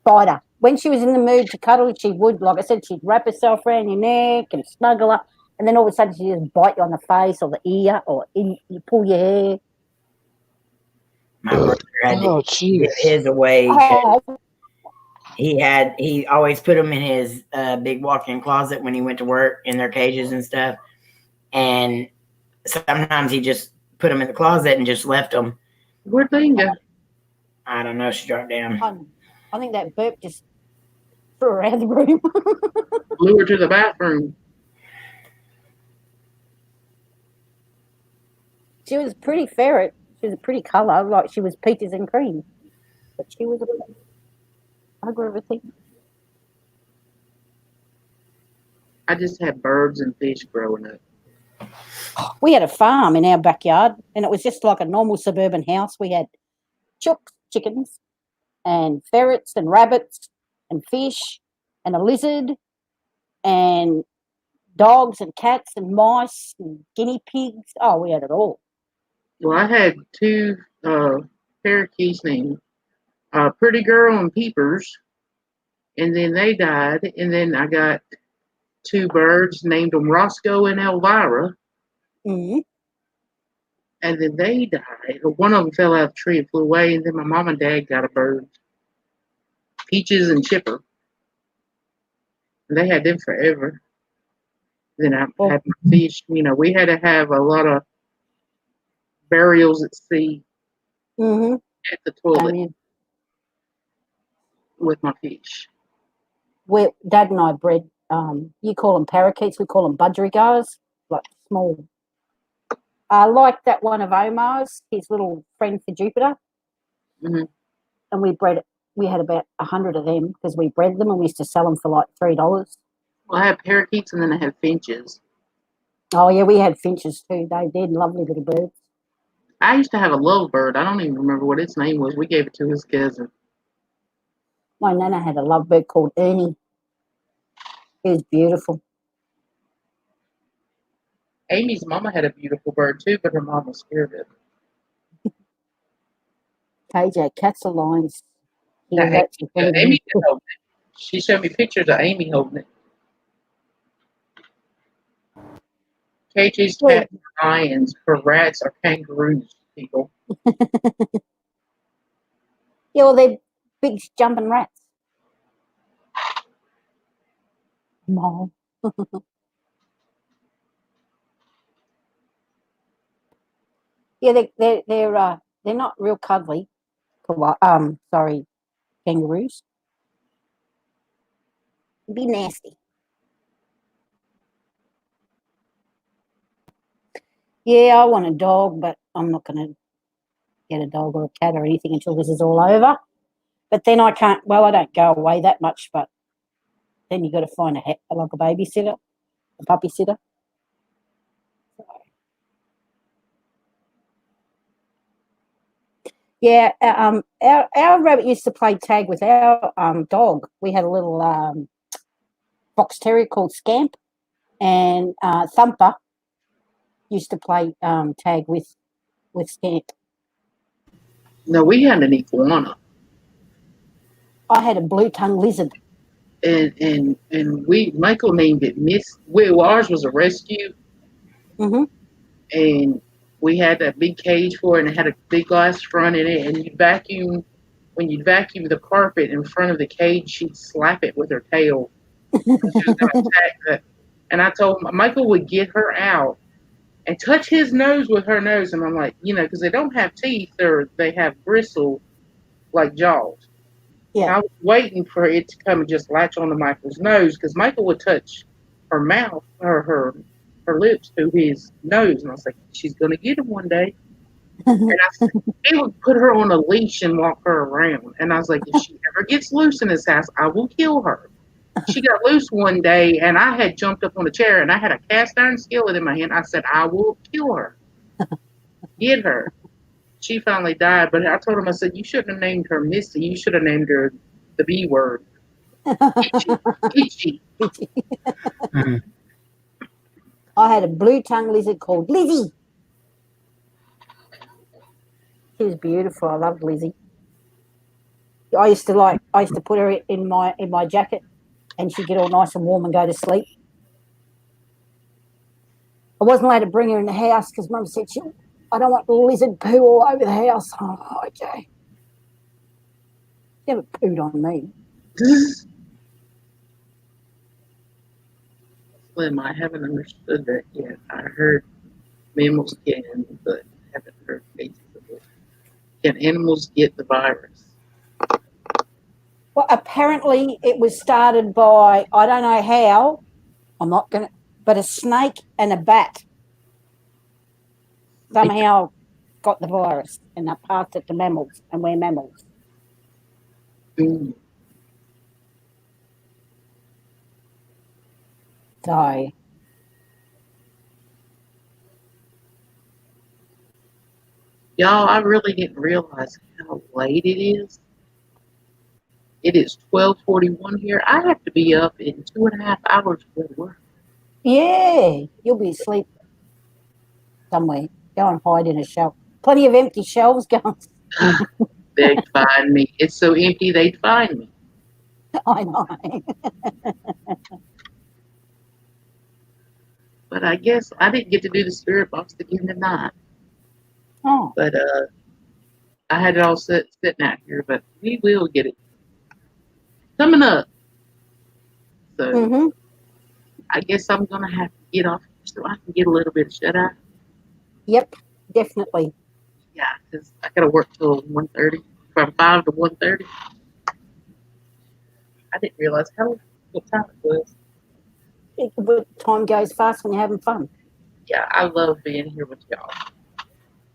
biter. When she was in the mood to cuddle, she would, like I said, she'd wrap herself around your neck and snuggle up, and then all of a sudden she'd just bite you on the face or the ear or you pull your hair. My brother had to give jeez. his away. Oh, He always put them in his big walk-in closet when he went to work in their cages and stuff. And sometimes he just put them in the closet and just left them. Where'd they go? I don't know. She dropped down. I think that burp just threw her out of the room. Blew her to the bathroom. She was a pretty ferret. She was a pretty colour, like she was Peaches and Cream. But she was a ugly everything. I just had birds and fish growing up. We had a farm in our backyard, and it was just like a normal suburban house. We had chooks, chickens, and ferrets and rabbits and fish and a lizard and dogs and cats and mice and guinea pigs. Oh, we had it all. Well, I had 2 parakeets named Pretty Girl and Peepers, and then they died. And then I got 2 birds, named them Roscoe and Elvira, Mm-hmm. and then they died. One of them fell out of the tree and flew away, and then my mom and dad got a bird, Peaches and Chipper. And they had them forever. Then I had my fish. You know, we had to have a lot of burials at sea at the toilet with my fish. Dad and I bred, you call them parakeets, we call them budgerigars, like small. I like that one of Omar's, his little friend for Jupiter. Mhm. and we bred it. We had about 100 of them because we bred them and we used to sell them for like $3. Well, I have parakeets and then I have finches. Oh yeah, we had finches too. They did lovely little birds. I used to have a lovebird. I don't even remember what its name was. We gave it to his cousin. My nana had a lovebird called Ernie. He was beautiful. Amy's mama had a beautiful bird too, but her mom was scared of it. KJ, cats are lines. He Now, was actually Amy did hold it. She showed me pictures of Amy holding it. KJ's Yeah, cats are lions. Her rats are kangaroos, people. yeah, well, they're big jumping rats. Mom. Yeah, they're not real cuddly. Sorry, kangaroos. Be nasty. Yeah, I want a dog, but I'm not going to get a dog or a cat or anything until this is all over. But then I can't. Well, I don't go away that much, but then you got to find like a babysitter, a puppy sitter. Yeah, our rabbit used to play tag with our dog. We had a little fox terrier called Scamp, and Thumper used to play tag with Scamp. No, we had an iguana. I had a blue tongue lizard. And Michael named it Miss. Well, ours was a rescue, Mm-hmm. and we had that big cage for it, and it had a big glass front in it. And you'd vacuum when you'd vacuum the carpet in front of the cage, she'd slap it with her tail. She was gonna attack that. And I told Michael would get her out and touch his nose with her nose, and I'm like, because they don't have teeth or they have bristle like jaws. Yeah. I was waiting for it to come and just latch onto Michael's nose because Michael would touch her mouth or her lips to his nose, and I was like, she's gonna get him one day. And he would put her on a leash and walk her around, and I was like, if she ever gets loose in this house, I will kill her. She got loose one day, and I had jumped up on a chair, and I had a cast iron skillet in my hand. I said, I will kill her, get her. She finally died, but I told him, I said, you shouldn't have named her Missy. You should have named her the B word. Itchy. Mhm. I had a blue tongue lizard called Lizzie. She was beautiful. I loved Lizzie. I used to put her in my jacket, and she'd get all nice and warm and go to sleep. I wasn't allowed to bring her in the house because Mum said I don't want lizard poo all over the house. Oh, okay. She never pooed on me. Slim, I haven't understood that yet. I heard mammals can, but haven't heard cases of it. Can animals get the virus? Well, apparently it was started by, I don't know how, I'm not going to, but a snake and a bat somehow got the virus and they passed it to mammals, and we're mammals. Mm. So, Y'all, I really didn't realize how late it is. It is 12:41 here. I have to be up in 2.5 hours for work. yeah, you'll be asleep somewhere. Go and hide in a shelf. Plenty of empty shelves going. They'd find me. It's so empty they'd find me. I know. But I guess I didn't get to do the spirit box again tonight. Oh, But I had it all sitting out here. But we will get it coming up. So mm-hmm. I guess I'm gonna have to get off so I can get a little bit of shut eye. Yep, definitely. Yeah, because I gotta work till 1:30, from 5 to 1:30. I didn't realize what time it was. Time goes fast when you're having fun. Yeah, I love being here with y'all.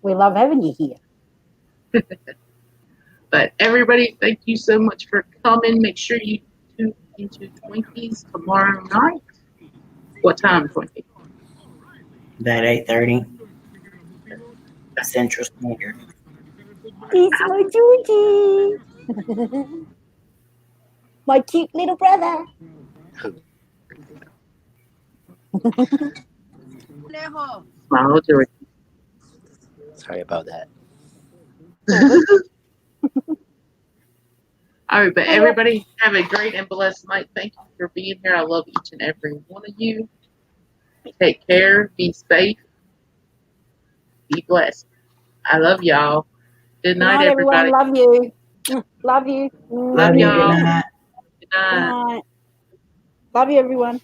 We love having you here. But everybody, thank you so much for coming. Make sure you tune into Twinkies tomorrow night. What time, Twinkie? That 8:30 Central Standard. He's my Georgie. My cute little brother. Smile, George. Sorry about that. All right, but everybody have a great and blessed night. Thank you for being here. I love each and every one of you. Take care. Be safe. Be blessed. I love y'all. Good Good night, night, everyone. everybody. Love you. Love you. Love Love you. Good y'all. night. Good Good night. night. Love you, everyone.